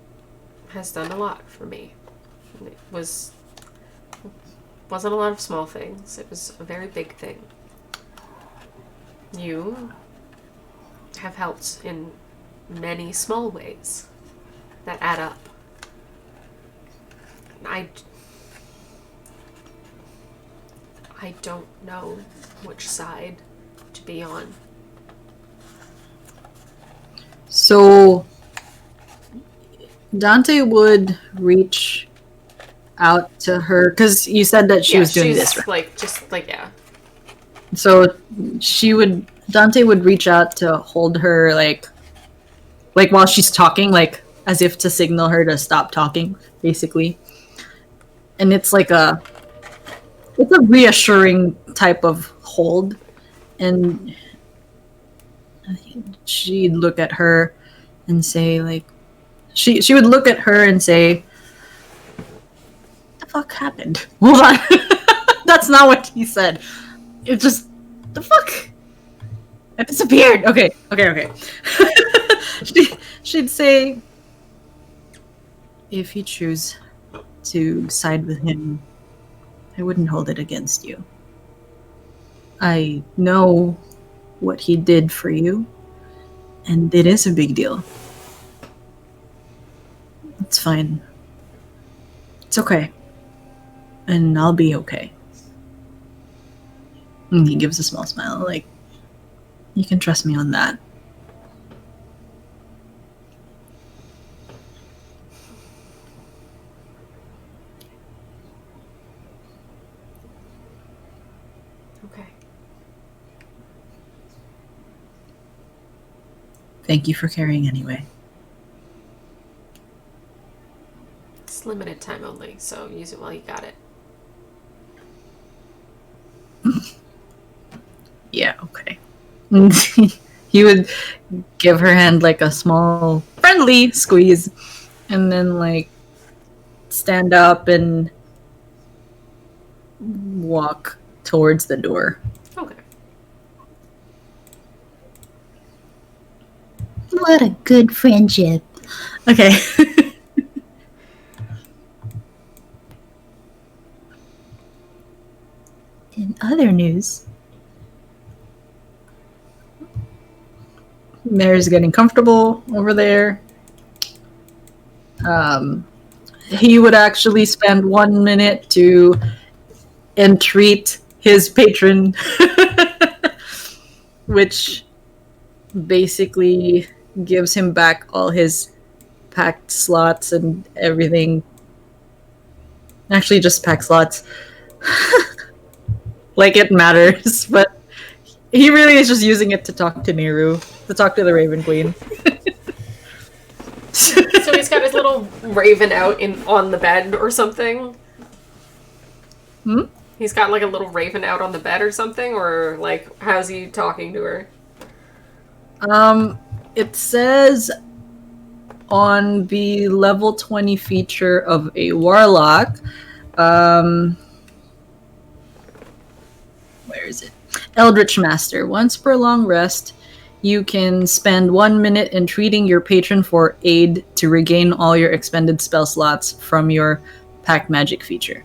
has done a lot for me. And it wasn't a lot of small things. It was a very big thing. You have helped in many small ways that add up. I don't know which side to be on. So Dante would reach out to her because you said that she was doing this, right? Like, just like, yeah. So Dante would reach out to hold her, like while she's talking, like as if to signal her to stop talking, basically. And it's a reassuring type of hold, and she'd look at her and say, like, she would look at her and say, "What the fuck happened? Hold on." That's not what he said. It just, the fuck? I disappeared. Okay. She'd say, if you choose to side with him, I wouldn't hold it against you. I know what he did for you, and it is a big deal. It's fine. It's okay. And I'll be okay. And he gives a small smile, like, you can trust me on that. Okay. Thank you for caring anyway. It's limited time only, so use it while you got it. Yeah, okay. He would give her hand like a small friendly squeeze and then like stand up and walk towards the door. What a good friendship. Okay. In other news, Mayor's getting comfortable over there. He would actually spend 1 minute to entreat his patron, which basically gives him back all his packed slots and everything. Actually, just packed slots. Like it matters, but he really is just using it to talk to Nehru, to talk to the Raven Queen. So he's got his little raven out on the bed or something. Hmm? He's got like a little raven out on the bed or something, or like how's he talking to her? It says on the level 20 feature of a warlock, where is it? Eldritch Master. Once per long rest, you can spend 1 minute entreating your patron for aid to regain all your expended spell slots from your Pack Magic feature.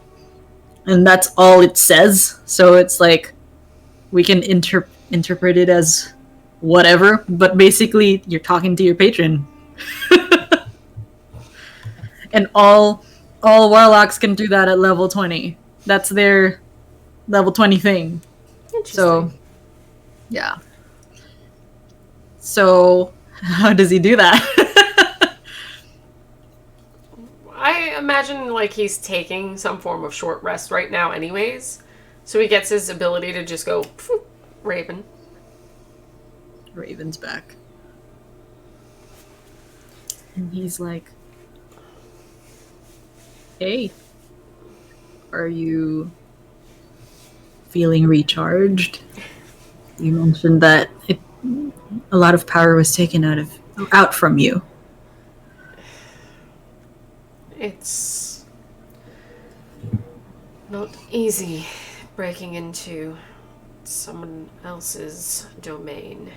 And that's all it says. So it's like we can interpret it as whatever, but basically you're talking to your patron. And all warlocks can do that at level 20. That's their level 20 thing. So, yeah. So, how does he do that? I imagine like he's taking some form of short rest right now anyways. So he gets his ability to just go, Raven. Raven's back. And he's like, hey, are you feeling recharged? You mentioned that a lot of power was taken out from you. It's not easy breaking into someone else's domain.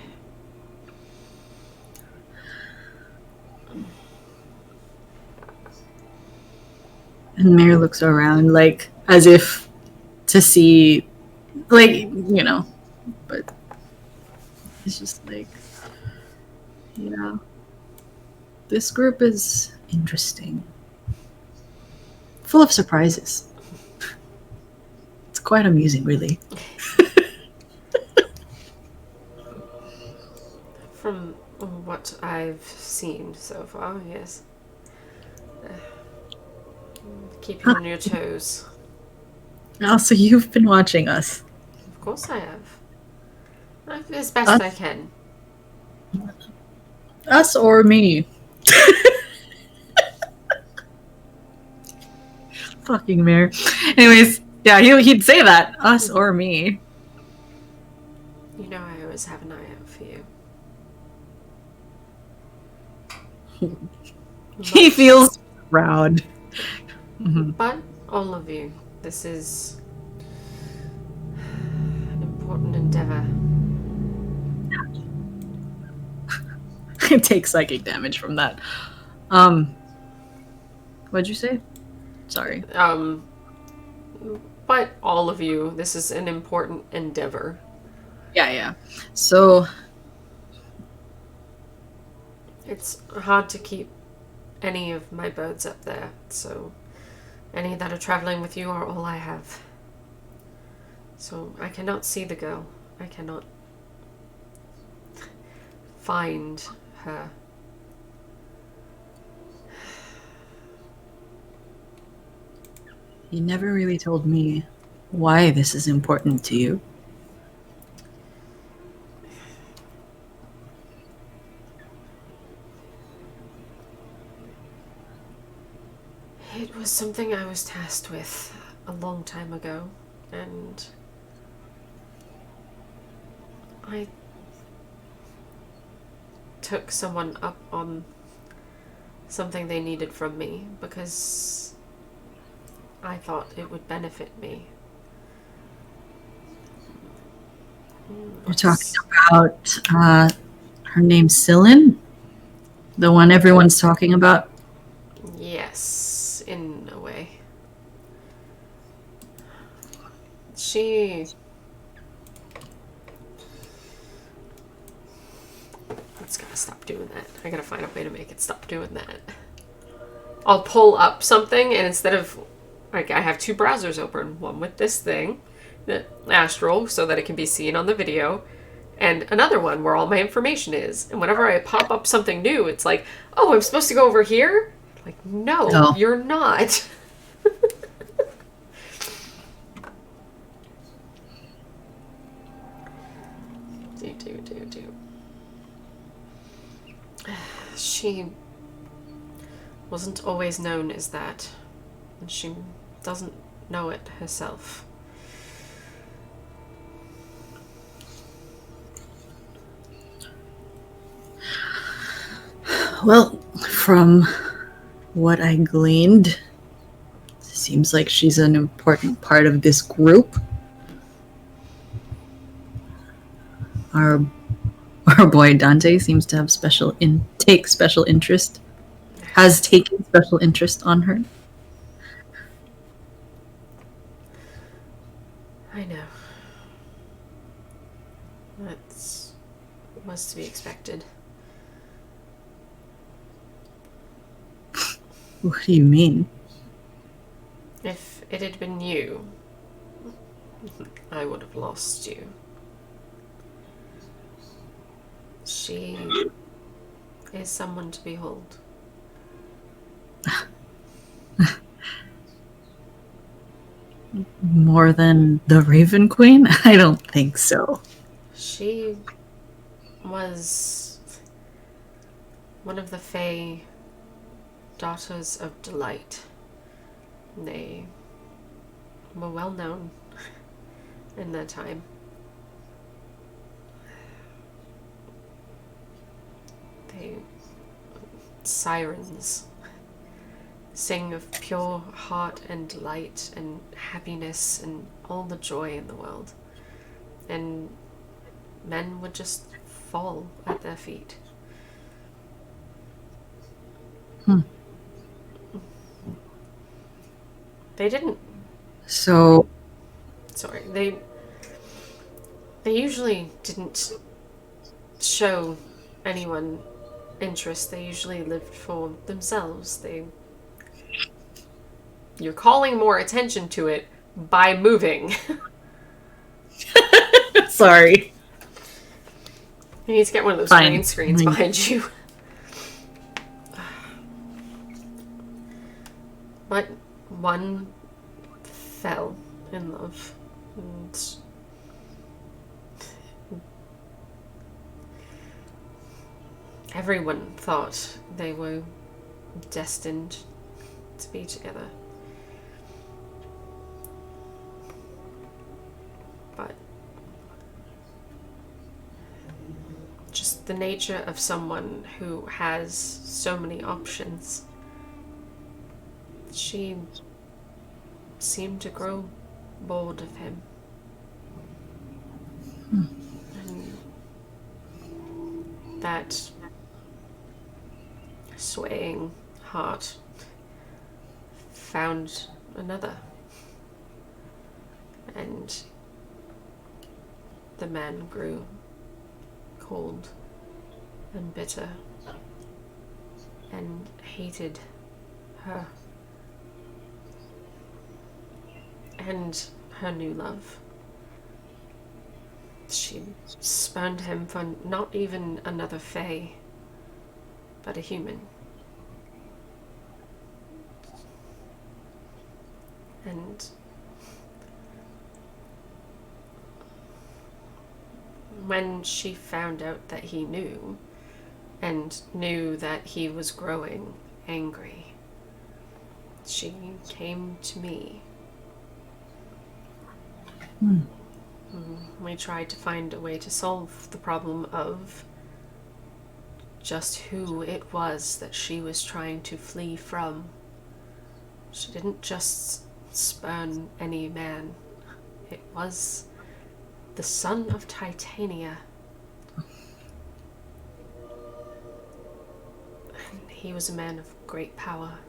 And Mare looks around, like, as if to see, like, you know, but it's just like, yeah, this group is interesting. Full of surprises. It's quite amusing, really. From what I've seen so far, yes. Keep you on your toes. Also, you've been watching us. Of course I have. As best I can. Us or me? Fucking Mare. Anyways, yeah, he'd say that. Us or me. You know I always have an eye out for you. He feels proud. But all of you, this is an important endeavor. Take psychic damage from that. What'd you say? Sorry. But all of you, this is an important endeavor. Yeah. So it's hard to keep any of my birds up there, so any that are traveling with you are all I have. So I cannot see the girl. I cannot find her. you never really told me why this is important to you. It was something I was tasked with a long time ago, and I took someone up on something they needed from me because I thought it would benefit me. You're talking about her name's Cylin? The one everyone's talking about? Yes, in a way. She... It's gotta stop doing that. I gotta find a way to make it stop doing that. I'll pull up something, and instead of... Like, I have two browsers open. One with this thing, the Astral, so that it can be seen on the video, and another one where all my information is. And whenever I pop up something new, it's like, oh, I'm supposed to go over here? Like, no. You're not. She wasn't always known as that, and she doesn't know it herself. Well, from what I gleaned, it seems like she's an important part of this group. Our boy Dante seems to have has taken special interest on her. I know. That was to be expected. What do you mean? If it had been you, I would have lost you. She is someone to behold. More than the Raven Queen? I don't think so. She was one of the Fae Daughters of Delight. They were well known in their time. Sirens sing of pure heart and light and happiness and all the joy in the world. And men would just fall at their feet. They didn't. So... Sorry, they usually didn't show anyone interest. They usually lived for themselves. You're calling more attention to it by moving. Sorry. You need to get one of those green screens behind you. But one fell in love, and everyone thought they were destined to be together. But just the nature of someone who has so many options, she seemed to grow bored of him. And that swaying heart found another. And the man grew cold and bitter and hated her and her new love. She spurned him for not even another Fae, but a human. And when she found out that he knew, and knew that he was growing angry, she came to me. We tried to find a way to solve the problem of just who it was that she was trying to flee from. She didn't just spurn any man. It was the son of Titania. He was a man of great power.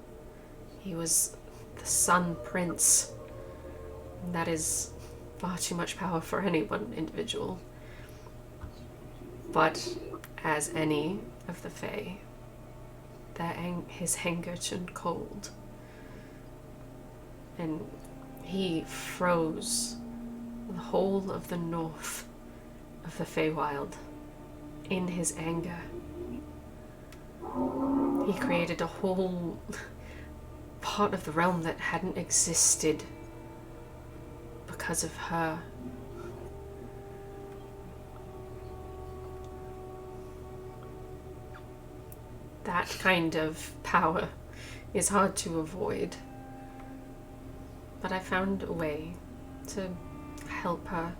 He was the Sun Prince. That is far too much power for any one individual. But as any of the Fae, his anger turned cold. And he froze the whole of the north of the Feywild in his anger. He created a whole part of the realm that hadn't existed because of her. That kind of power is hard to avoid. But I found a way to help her.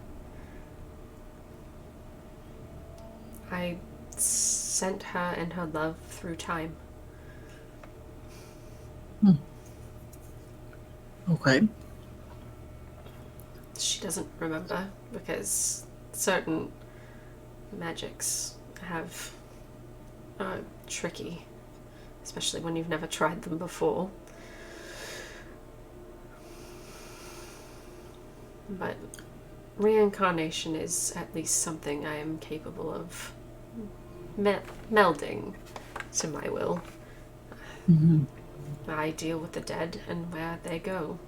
I sent her and her love through time. Okay. She doesn't remember because certain magics are tricky, especially when you've never tried them before. But reincarnation is at least something I am capable of melding to my will. Mm-hmm. I deal with the dead and where they go.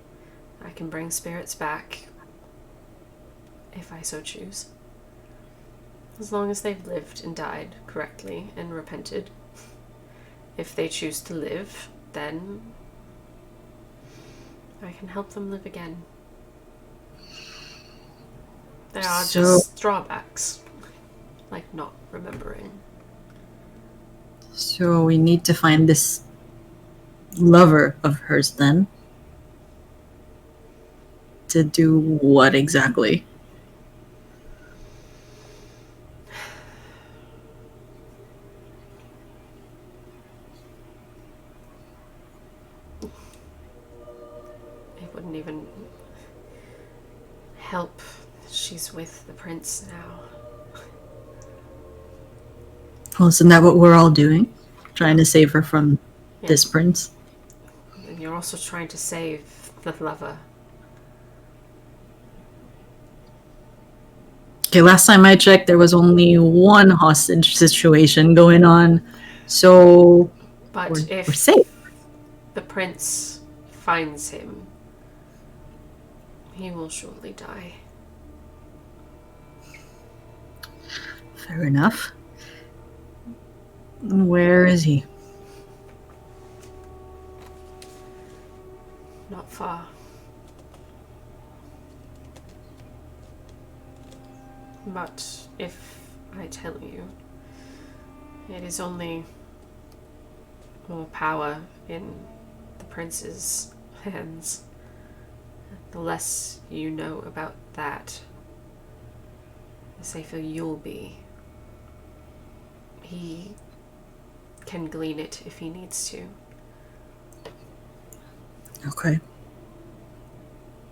I can bring spirits back if I so choose. As long as they've lived and died correctly and repented. If they choose to live, then I can help them live again. There are just drawbacks, like not remembering. So we need to find this lover of hers then. To do what exactly? It wouldn't even help. She's with the prince now. Well, isn't that what we're all doing? Trying to save her from this prince? And you're also trying to save the lover. Okay, last time I checked, there was only one hostage situation going on. So But we're safe. The prince finds him, he will surely die. Fair enough. Where is he? Not far. But if I tell you, it is only more power in the prince's hands. The less you know about that, the safer you'll be. He can glean it if he needs to. Okay.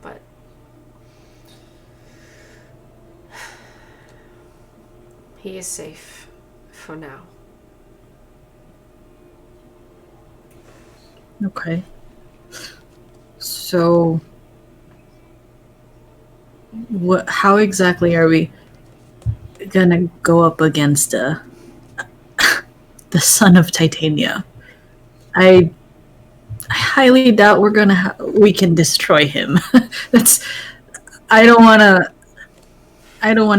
But he is safe for now. Okay. So how exactly are we gonna go up against the son of Titania? I highly doubt we can destroy him. I don't want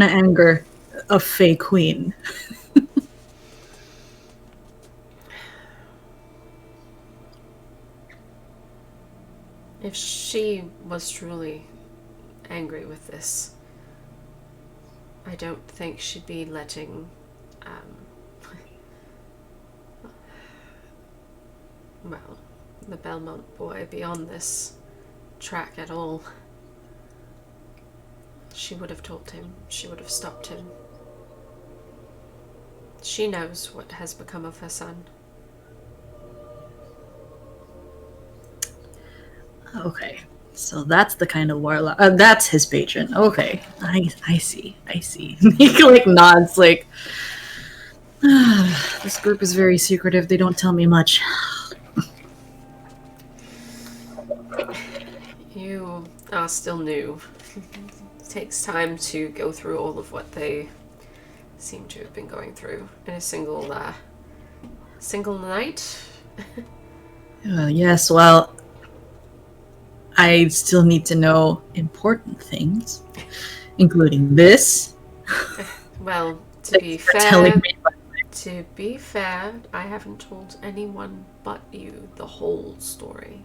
to anger a fake queen. If she was truly angry with this, I don't think she'd be letting well, the Belmont boy be on this track at all. She would have told him. She would have stopped him. She knows what has become of her son. Okay, so that's the kind of warlock. That's his patron. Okay, I see. He like nods, like This group is very secretive. They don't tell me much. You are still new. It takes time to go through all of what they seem to have been going through in a single night. Yes, well, I still need to know important things, including this. Well, to Thanks be for telling fair, me. I haven't told anyone but you the whole story.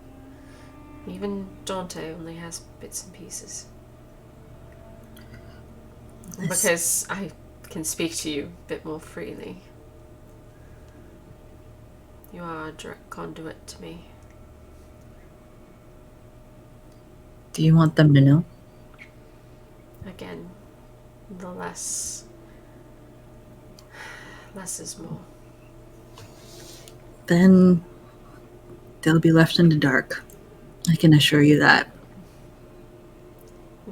Even Dante only has bits and pieces. This. Because I can speak to you a bit more freely. You are a direct conduit to me. Do you want them to know? Again, the less is more. Then they'll be left in the dark. I can assure you that.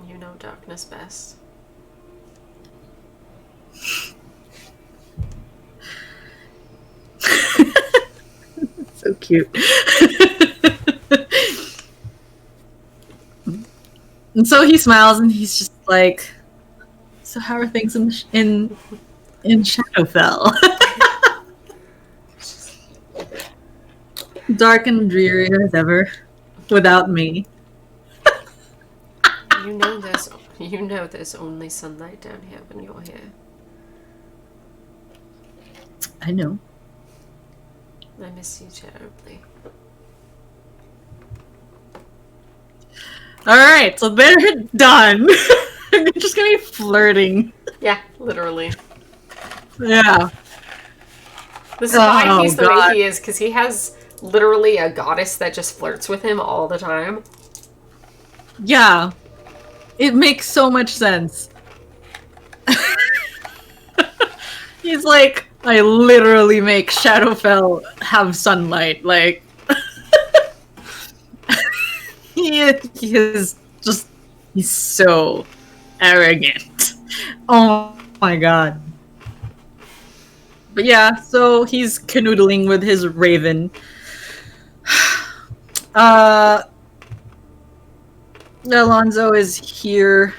You know darkness best. So cute. And so he smiles and he's just like, "So how are things in Shadowfell?" Dark and dreary as ever, without me. You know there's only sunlight down here when you're here. I know. I miss you terribly. All right, so they're done. They're just gonna be flirting. Yeah, literally. Yeah. This is why Oh he's the way God. he is, because he has literally a goddess that just flirts with him all the time. Yeah. It makes so much sense. He's like, I literally make Shadowfell have sunlight. Like, he is just, he's so arrogant. Oh my God. But yeah, so he's canoodling with his raven. Alonzo is here,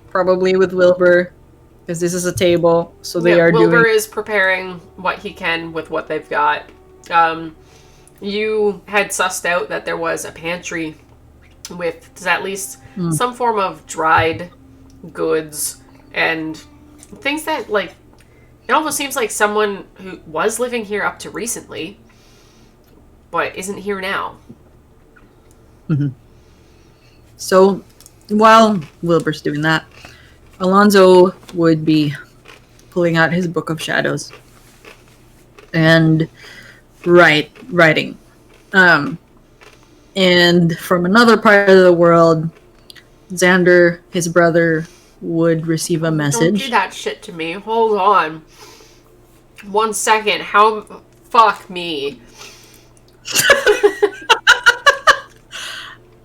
probably with Wilbur, because this is a table, so they Yeah, are Wilbur doing. is preparing what he can with what they've got. You had sussed out that there was a pantry with at least some form of dried goods and things that, like, it almost seems like someone who was living here up to recently, but isn't here now. So while Wilbur's doing that, Alonzo would be pulling out his book of shadows and writing. And from another part of the world, Xander, his brother, would receive a Don't do message. that shit to me. Hold on. 1 second. How... Fuck me.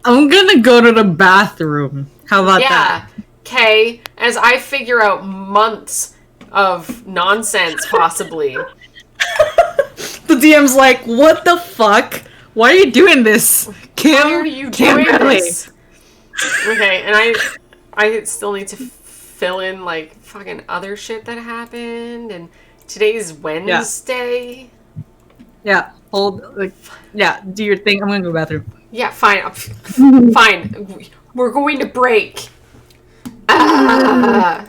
I'm gonna go to the bathroom. How about that? Yeah. Okay. As I figure out months of nonsense, possibly. The DM's like, what the fuck? Why are you doing this? Kim, Why are you Kim doing Riley. this? Okay, and I still need to fill in, like, fucking other shit that happened, and today's Wednesday. Yeah, hold, like, yeah, do your thing. I'm gonna go to the bathroom. Yeah, fine. Fine. We're going to break. Ah.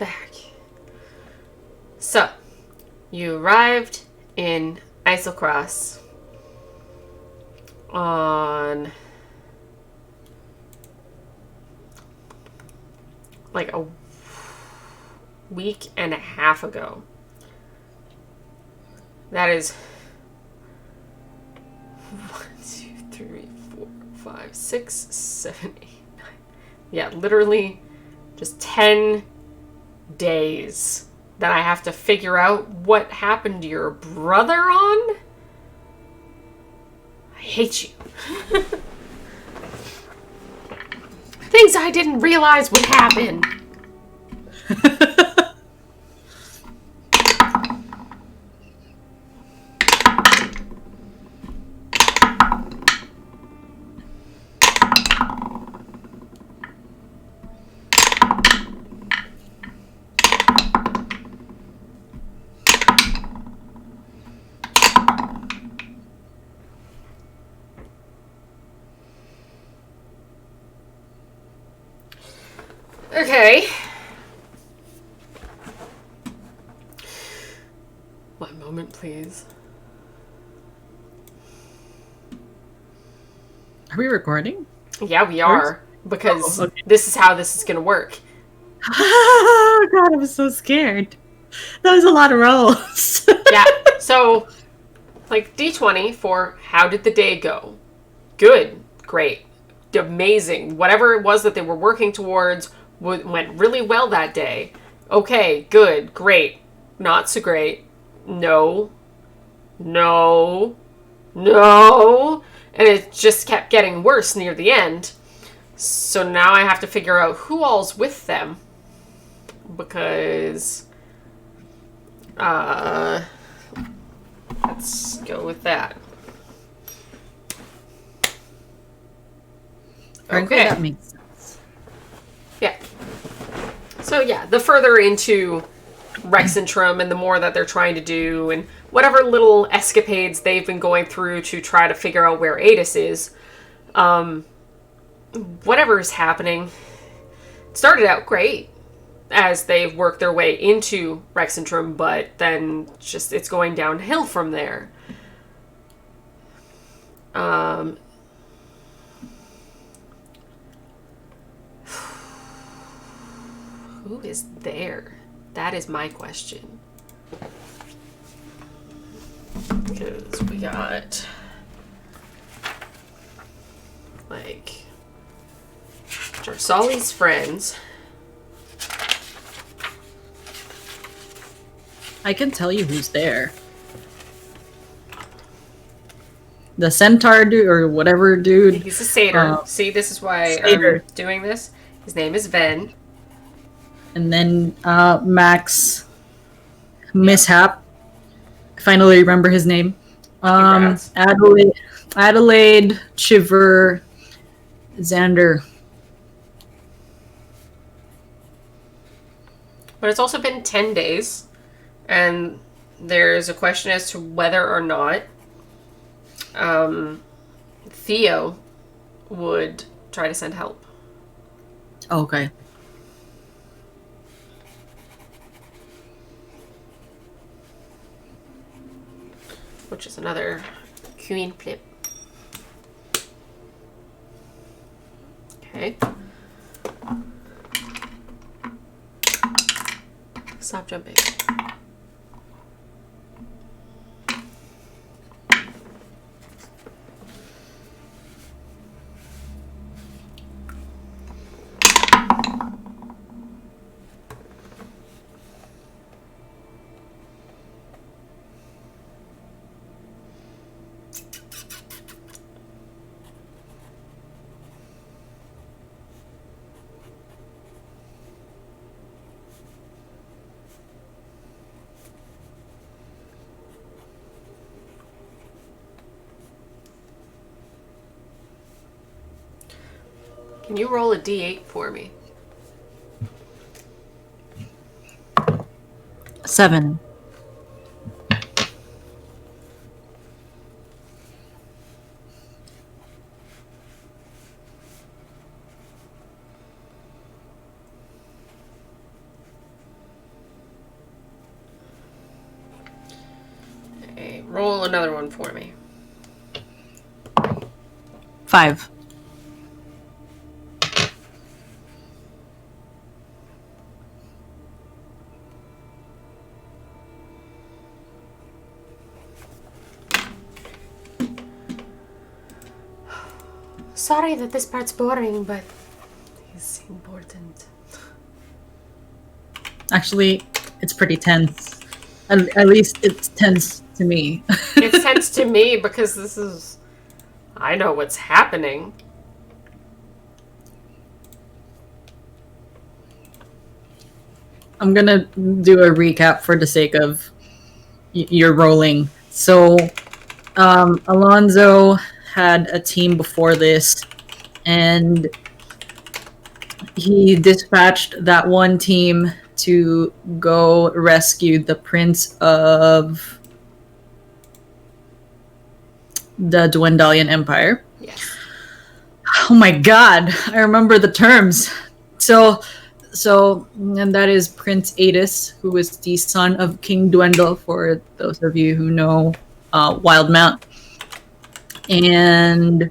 back. So, you arrived in Isocross on like a week and a half ago. That is 1, 2, 3, 4, 5, 6, 7, 8, 9. Yeah, literally just 10 days that I have to figure out what happened to your brother on. I hate you. Things I didn't realize would happen. Okay. One moment, please. Are we recording? Yeah, we are. Because okay. this is how this is going to work. Oh, God, I was so scared. That was a lot of rolls. Yeah, so, like, D20 for how did the day go? Good. Great. Amazing. Whatever it was that they were working towards went really well that day. Okay, good, great. Not so great. No. No. No. And it just kept getting worse near the end. So now I have to figure out who all's with them. Because let's go with that. Frankly, Okay. that makes sense. Yeah. So yeah, the further into Rexentrum and the more that they're trying to do and whatever little escapades they've been going through to try to figure out where Adis is, whatever is happening, started out great as they work their way into Rexentrum, but then just it's going downhill from there. Who is there? That is my question. Because we got like Jarsali's friends. I can tell you who's there. The centaur dude, or whatever dude. He's a satyr. See, this is why satyr. I'm doing this. His name is Ven. And then Max Mishap. I finally remember his name. Congrats. Adelaide, Chiver, Xander. But it's also been 10 days, and there's a question as to whether or not Theo would try to send help. Okay. Which is another queen flip. Okay. Stop jumping. Can you roll a d8 for me? 7. Roll another one for me. 5. Sorry that this part's boring, but it's important. Actually, it's pretty tense. At least it's tense to me. It's tense to me because this is... I know what's happening. I'm gonna do a recap for the sake of your rolling. So, Alonzo had a team before this, and he dispatched that one team to go rescue the prince of the Dwendalian Empire. Yes. Oh my god, I remember the terms. So, and that is Prince Adis, who is the son of King Dwendal, for those of you who know Wildmount. And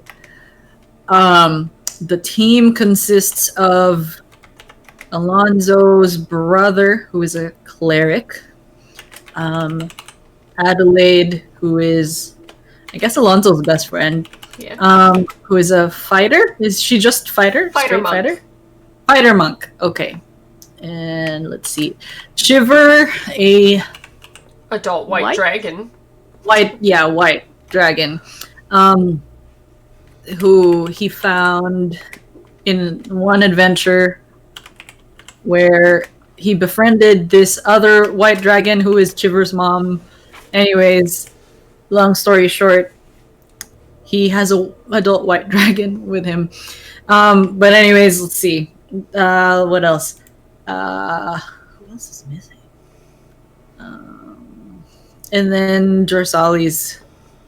the team consists of Alonzo's brother, who is a cleric, Adelaide, who is, I guess, Alonzo's best friend, who is a fighter. Is she just fighter? Fighter Straight monk. fighter? Fighter monk. Okay. And let's see. Shiver, a Adult white dragon. white dragon, who he found in one adventure where he befriended this other white dragon who is Chiver's mom. Anyways, long story short, he has a adult white dragon with him. But anyways, let's see. What else? Who else is missing? And then Jorsali's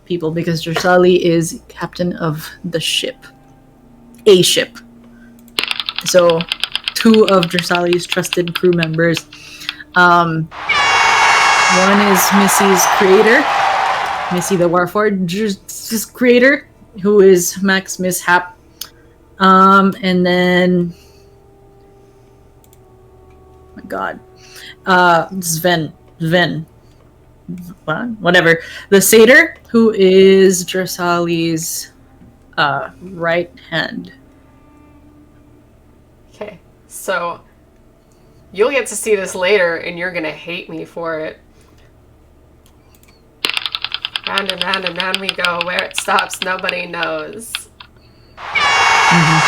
people, because Jorsali is captain of the ship. A ship. So, 2 of Jorsali's trusted crew members. One is Missy's creator, Missy the Warforge's creator, who is Max Mishap. And then, oh my god, Sven, whatever. The satyr, who is Jorsali's right hand. Okay, so you'll get to see this later, and you're gonna hate me for it. Round and round and round we go. Where it stops, nobody knows. And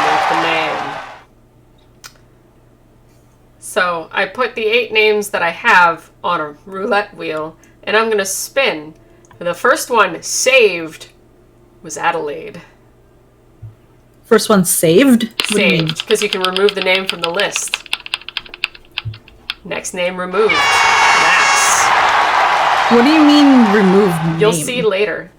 there's the name. So I put the 8 names that I have on a roulette wheel, and I'm gonna spin. The first one saved was Adelaide. First one saved? What do you mean? Saved, because you can remove the name from the list. Next name removed. Max. What do you mean removed name? You'll see later.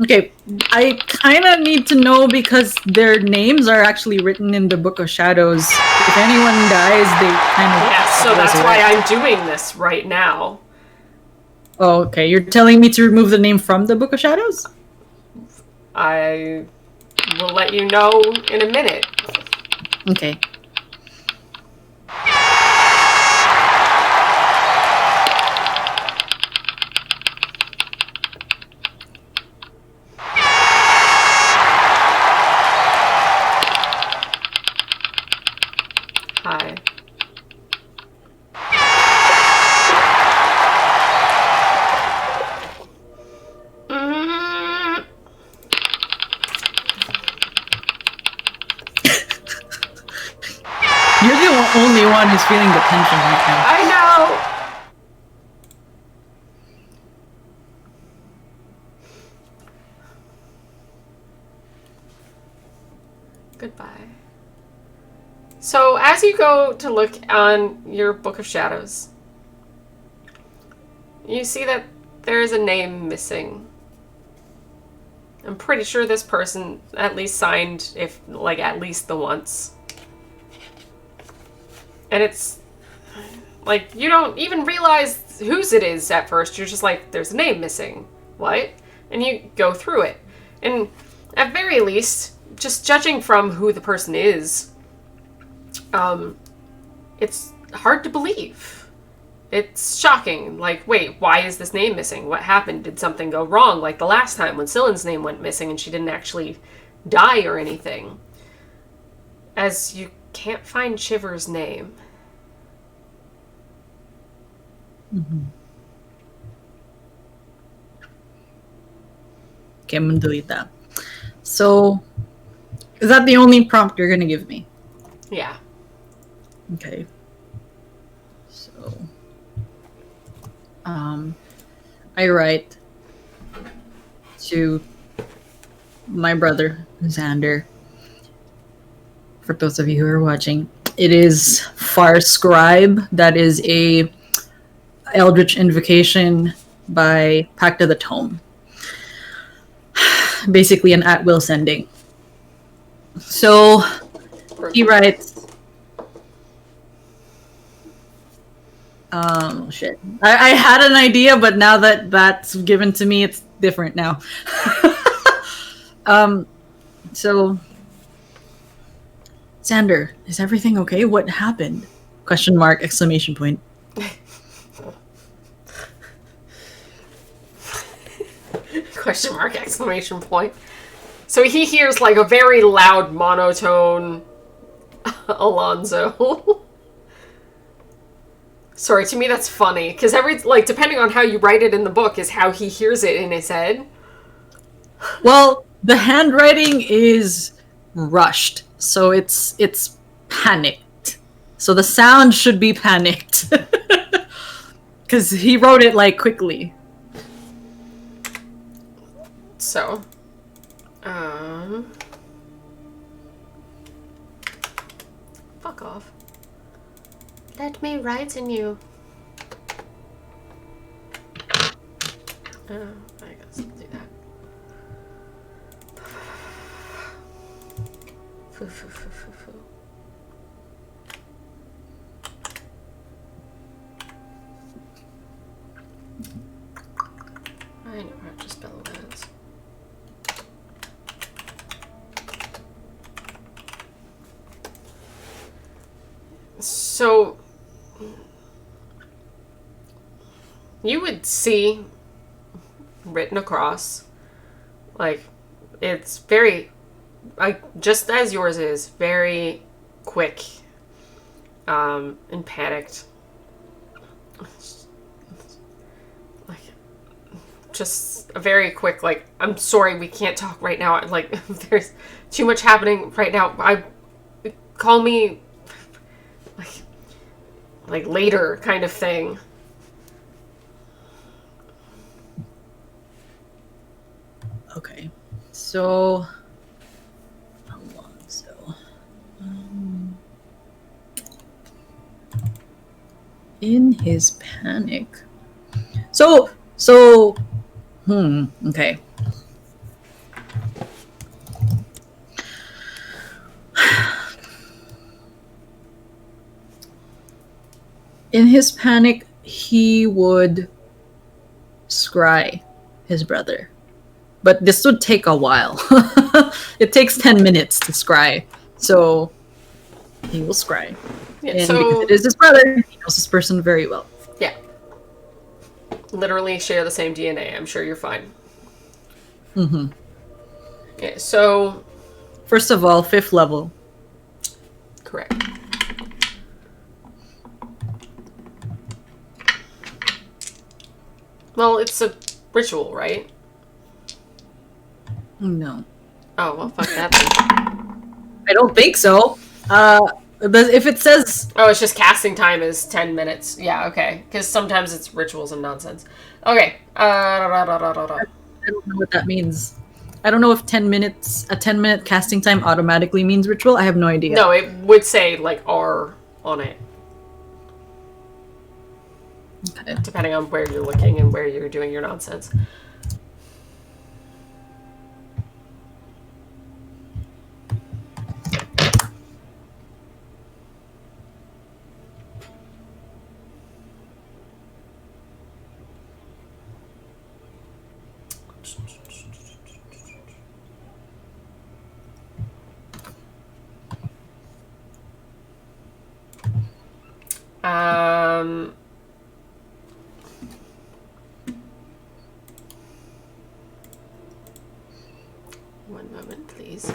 Okay, I kind of need to know because their names are actually written in the Book of Shadows. If anyone dies, they kind of... Yeah, so that's why I'm doing this right now. Oh, okay. You're telling me to remove the name from the Book of Shadows? I will let you know in a minute. Okay. Hi. You're the only one who's feeling the tension right now. I know! Goodbye. So, as you go to look on your Book of Shadows, you see that there is a name missing. I'm pretty sure this person at least signed, if like at least the once. And it's like you don't even realize whose it is at first. You're just like, there's a name missing. What? And you go through it. And at very least, just judging from who the person is, it's hard to believe. It's shocking. Like, wait, why is this name missing? What happened? Did something go wrong? Like the last time when Cillian's name went missing and she didn't actually die or anything. As you can't find Shiver's name. Okay, I'm gonna delete that. So, is that the only prompt you're gonna give me? Yeah. Okay. So, I write to my brother, Xander. For those of you who are watching, it is Far Scribe. That is a Eldritch Invocation by Pact of the Tome. Basically an at-will sending. So he writes, shit. I had an idea, but now that that's given to me, it's different now. So, Xander, is everything okay? What happened? Question mark, exclamation point. Question mark, exclamation point. So he hears like a very loud monotone Alonzo. Sorry, to me that's funny because depending on how you write it in the book is how he hears it in his head. Well, the handwriting is rushed, so it's panicked. So the sound should be panicked because he wrote it like quickly. So, fuck off. Let me write in you. I guess I'll do that. Foo, foo, foo, foo, foo. I know how to spell words. So, you would see written across, like, it's very, just as yours is, very quick, and panicked. Like, just a very quick, like, I'm sorry, we can't talk right now. Like, there's too much happening right now. Call me, like later kind of thing. Okay, so Alonzo. In his panic. Okay. In his panic, he would scry his brother. But this would take a while. It takes 10 minutes to scry. So he will scry. Yeah, And so because it is his brother, he knows this person very well. yeah, literally share the same DNA. I'm sure you're fine. Mm-hmm. Yeah, so First of all, 5th level. correct. Well, it's a ritual, right? No. Oh, well, fuck that then. I don't think so. If it says... Oh, it's just casting time is 10 minutes. Yeah, okay. Because sometimes it's rituals and nonsense. Okay. I don't know what that means. I don't know if a 10-minute casting time automatically means ritual. I have no idea. No, it would say, like, R on it. Okay. Depending on where you're looking and where you're doing your nonsense. Um, one moment, please.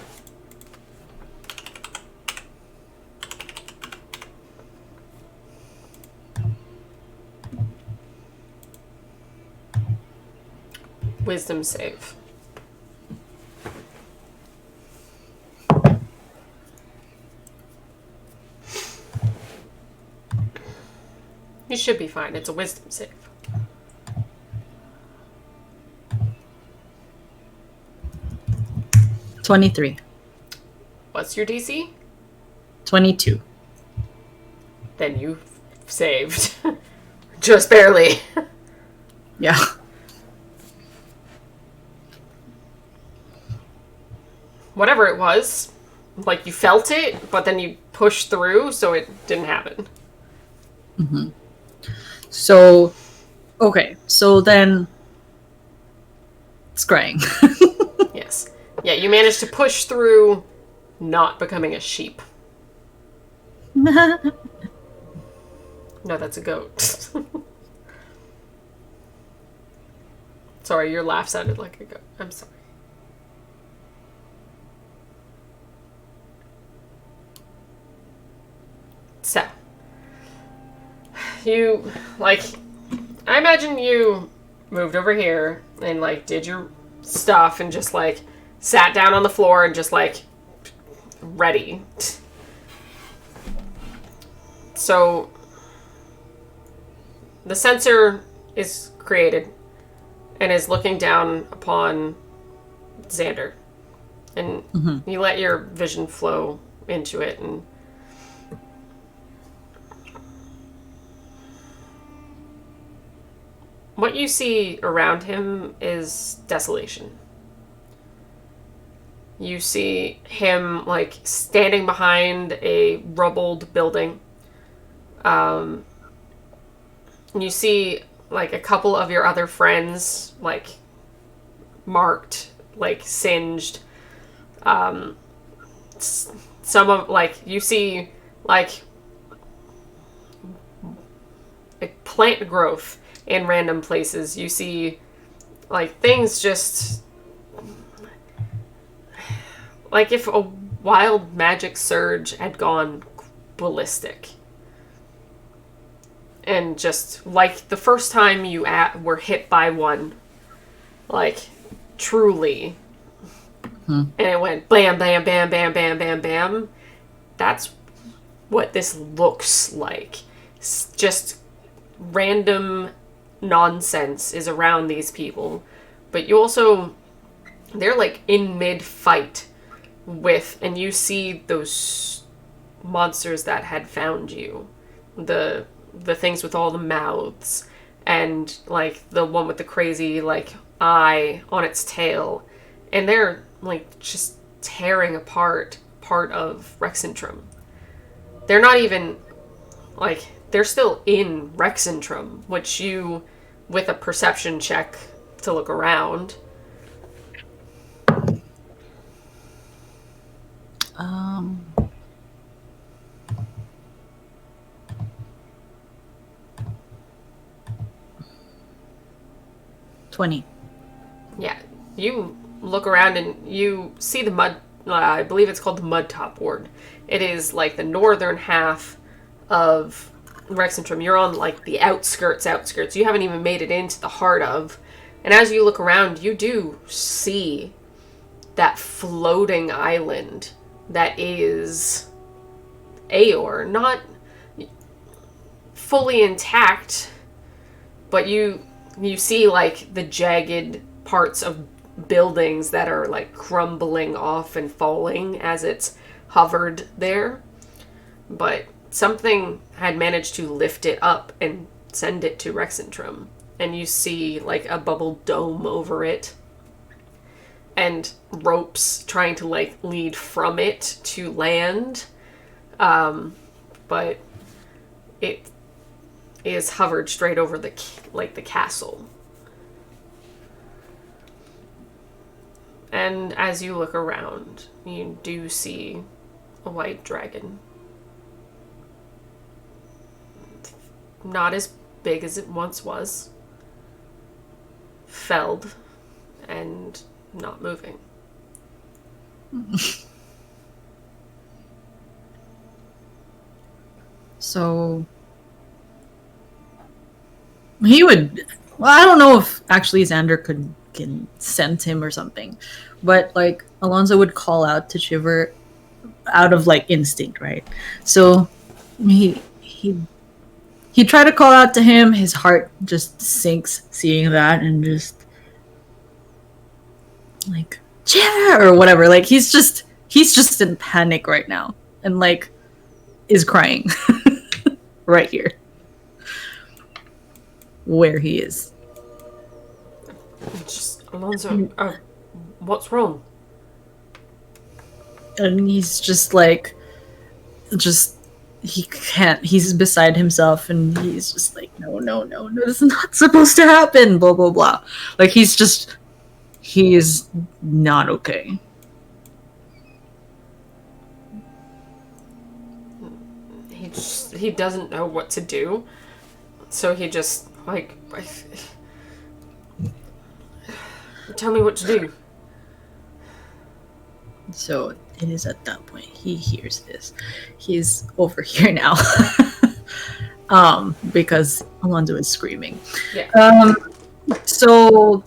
Wisdom save. You should be fine. It's a wisdom save. $23. What's your DC? 22. Then you saved. Just barely. Yeah. Whatever it was, like you felt it, but then you pushed through, so it didn't happen. Mm-hmm. So, okay. So then, scrying. Yes. Yeah, you managed to push through, not becoming a sheep. No, that's a goat. Sorry, your laugh sounded like a goat. I'm sorry. So, you, like, I imagine you moved over here and, like, did your stuff and just, like, sat down on the floor and just, like, ready. So, the sensor is created and is looking down upon Xander. And you let your vision flow into it, and what you see around him is desolation. You see him, like, standing behind a rubbled building. And you see, like, a couple of your other friends, like, marked, like, singed. Some of, like, you see, like plant growth in random places. You see, like, things just, like if a wild magic surge had gone ballistic. And just, like, the first time you were hit by one, like, truly, and it went bam, bam, bam, bam, bam, bam, bam. That's what this looks like. It's just random nonsense is around these people. But you also, they're, like, in mid-fight with, and you see those monsters that had found you. The things with all the mouths, and, like, the one with the crazy, like, eye on its tail. And they're, like, just tearing apart part of Rexentrum. They're not even, like, they're still in Rexentrum, which you, with a perception check to look around. 20. Yeah, you look around and you see the mud, I believe it's called the Mud Top Ward. It is, like, the northern half of Rexentrum. You're on, like, the outskirts. You haven't even made it into the heart of. And as you look around, you do see that floating island that is Aor. Not fully intact, but you see, like, the jagged parts of buildings that are, like, crumbling off and falling as it's hovered there. But something had managed to lift it up and send it to Rexentrum. And you see, like, a bubble dome over it. And ropes trying to, like, lead from it to land. But it is hovered straight over the castle. And as you look around, you do see a white dragon. Not as big as it once was. Felled and not moving. So he would. Well, I don't know if actually Xander can sense him or something, but like Alonzo would call out to Shiver out of like instinct, right? So he tried to call out to him. His heart just sinks seeing that, and just like Shiver or whatever. Like he's just in panic right now, and like is crying right here where he is. Just, Alonzo, what's wrong? And he's just like, he can't, he's beside himself, and he's just like, no, this is not supposed to happen, blah, blah, blah. Like, he is not okay. He doesn't know what to do. So he just, like, tell me what to do. So it is at that point he hears this. He's over here now. Because Alonzo is screaming. Yeah. So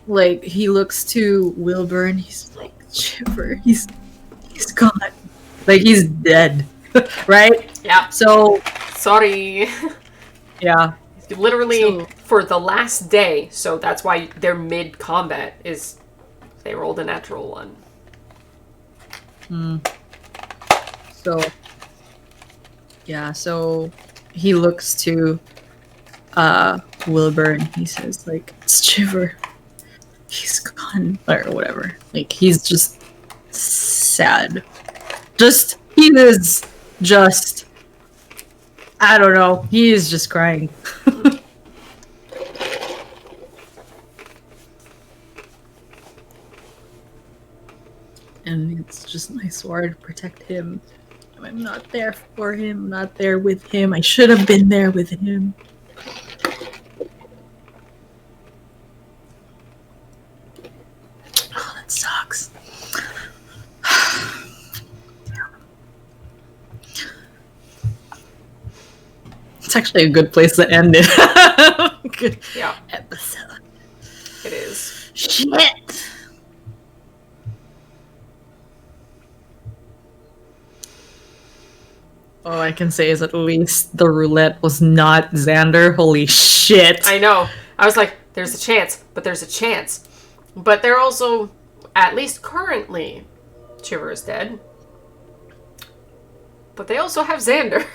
like he looks to Wilbur and he's like, Shiver, he's gone. Like he's dead. Right? Yeah. So sorry. Yeah. Literally for the last day, so that's why they're mid-combat, is they rolled a natural one. So, yeah, so he looks to Wilbur and he says, like, it's Shiver. He's gone. Or whatever. Like, he's just sad. He is just, I don't know. He is just crying. And it's just, I swore to protect him. I'm not there for him, not there with him. I should have been there with him. Oh, that sucks. It's actually a good place to end it. Good episode. It is. Shit. All I can say is at least the roulette was not Xander. Holy shit. I know. I was like, there's a chance, but there's a chance. But they're also, at least currently, Shiver is dead. But they also have Xander.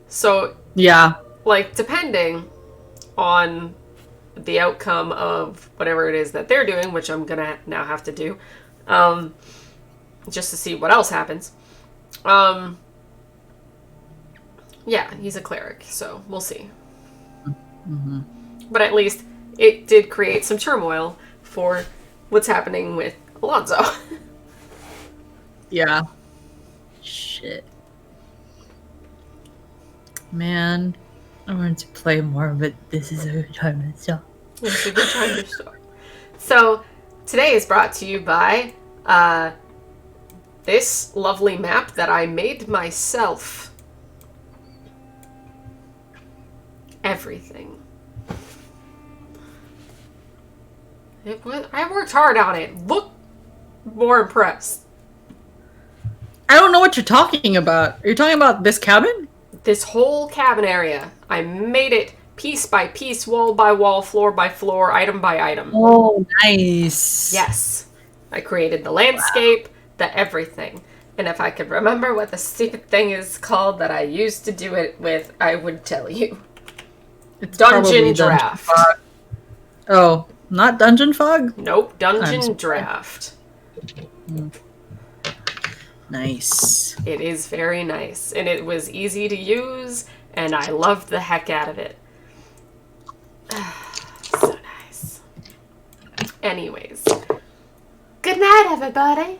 So, yeah. Like, depending on the outcome of whatever it is that they're doing, which I'm gonna now have to do, just to see what else happens. Yeah, he's a cleric, so we'll see. Mm-hmm. But at least it did create some turmoil for what's happening with Alonzo. Yeah. Shit. Man, I wanted to play more, but this is a good time to stop. It's a good time to stop. So, today is brought to you by this lovely map that I made myself. Everything. I worked hard on it. Look more impressed. I don't know what you're talking about. Are you talking about this cabin? This whole cabin area. I made it piece by piece, wall by wall, floor by floor, item by item. Oh, nice. Yes. I created the landscape, the everything. And if I could remember what the stupid thing is called that I used to do it with, I would tell you. It's Dungeon Draft. Oh, not Dungeon Fog? Nope, Dungeon Draft. Nice. It is very nice. And it was easy to use, and I loved the heck out of it. So nice. Anyways. Good night, everybody.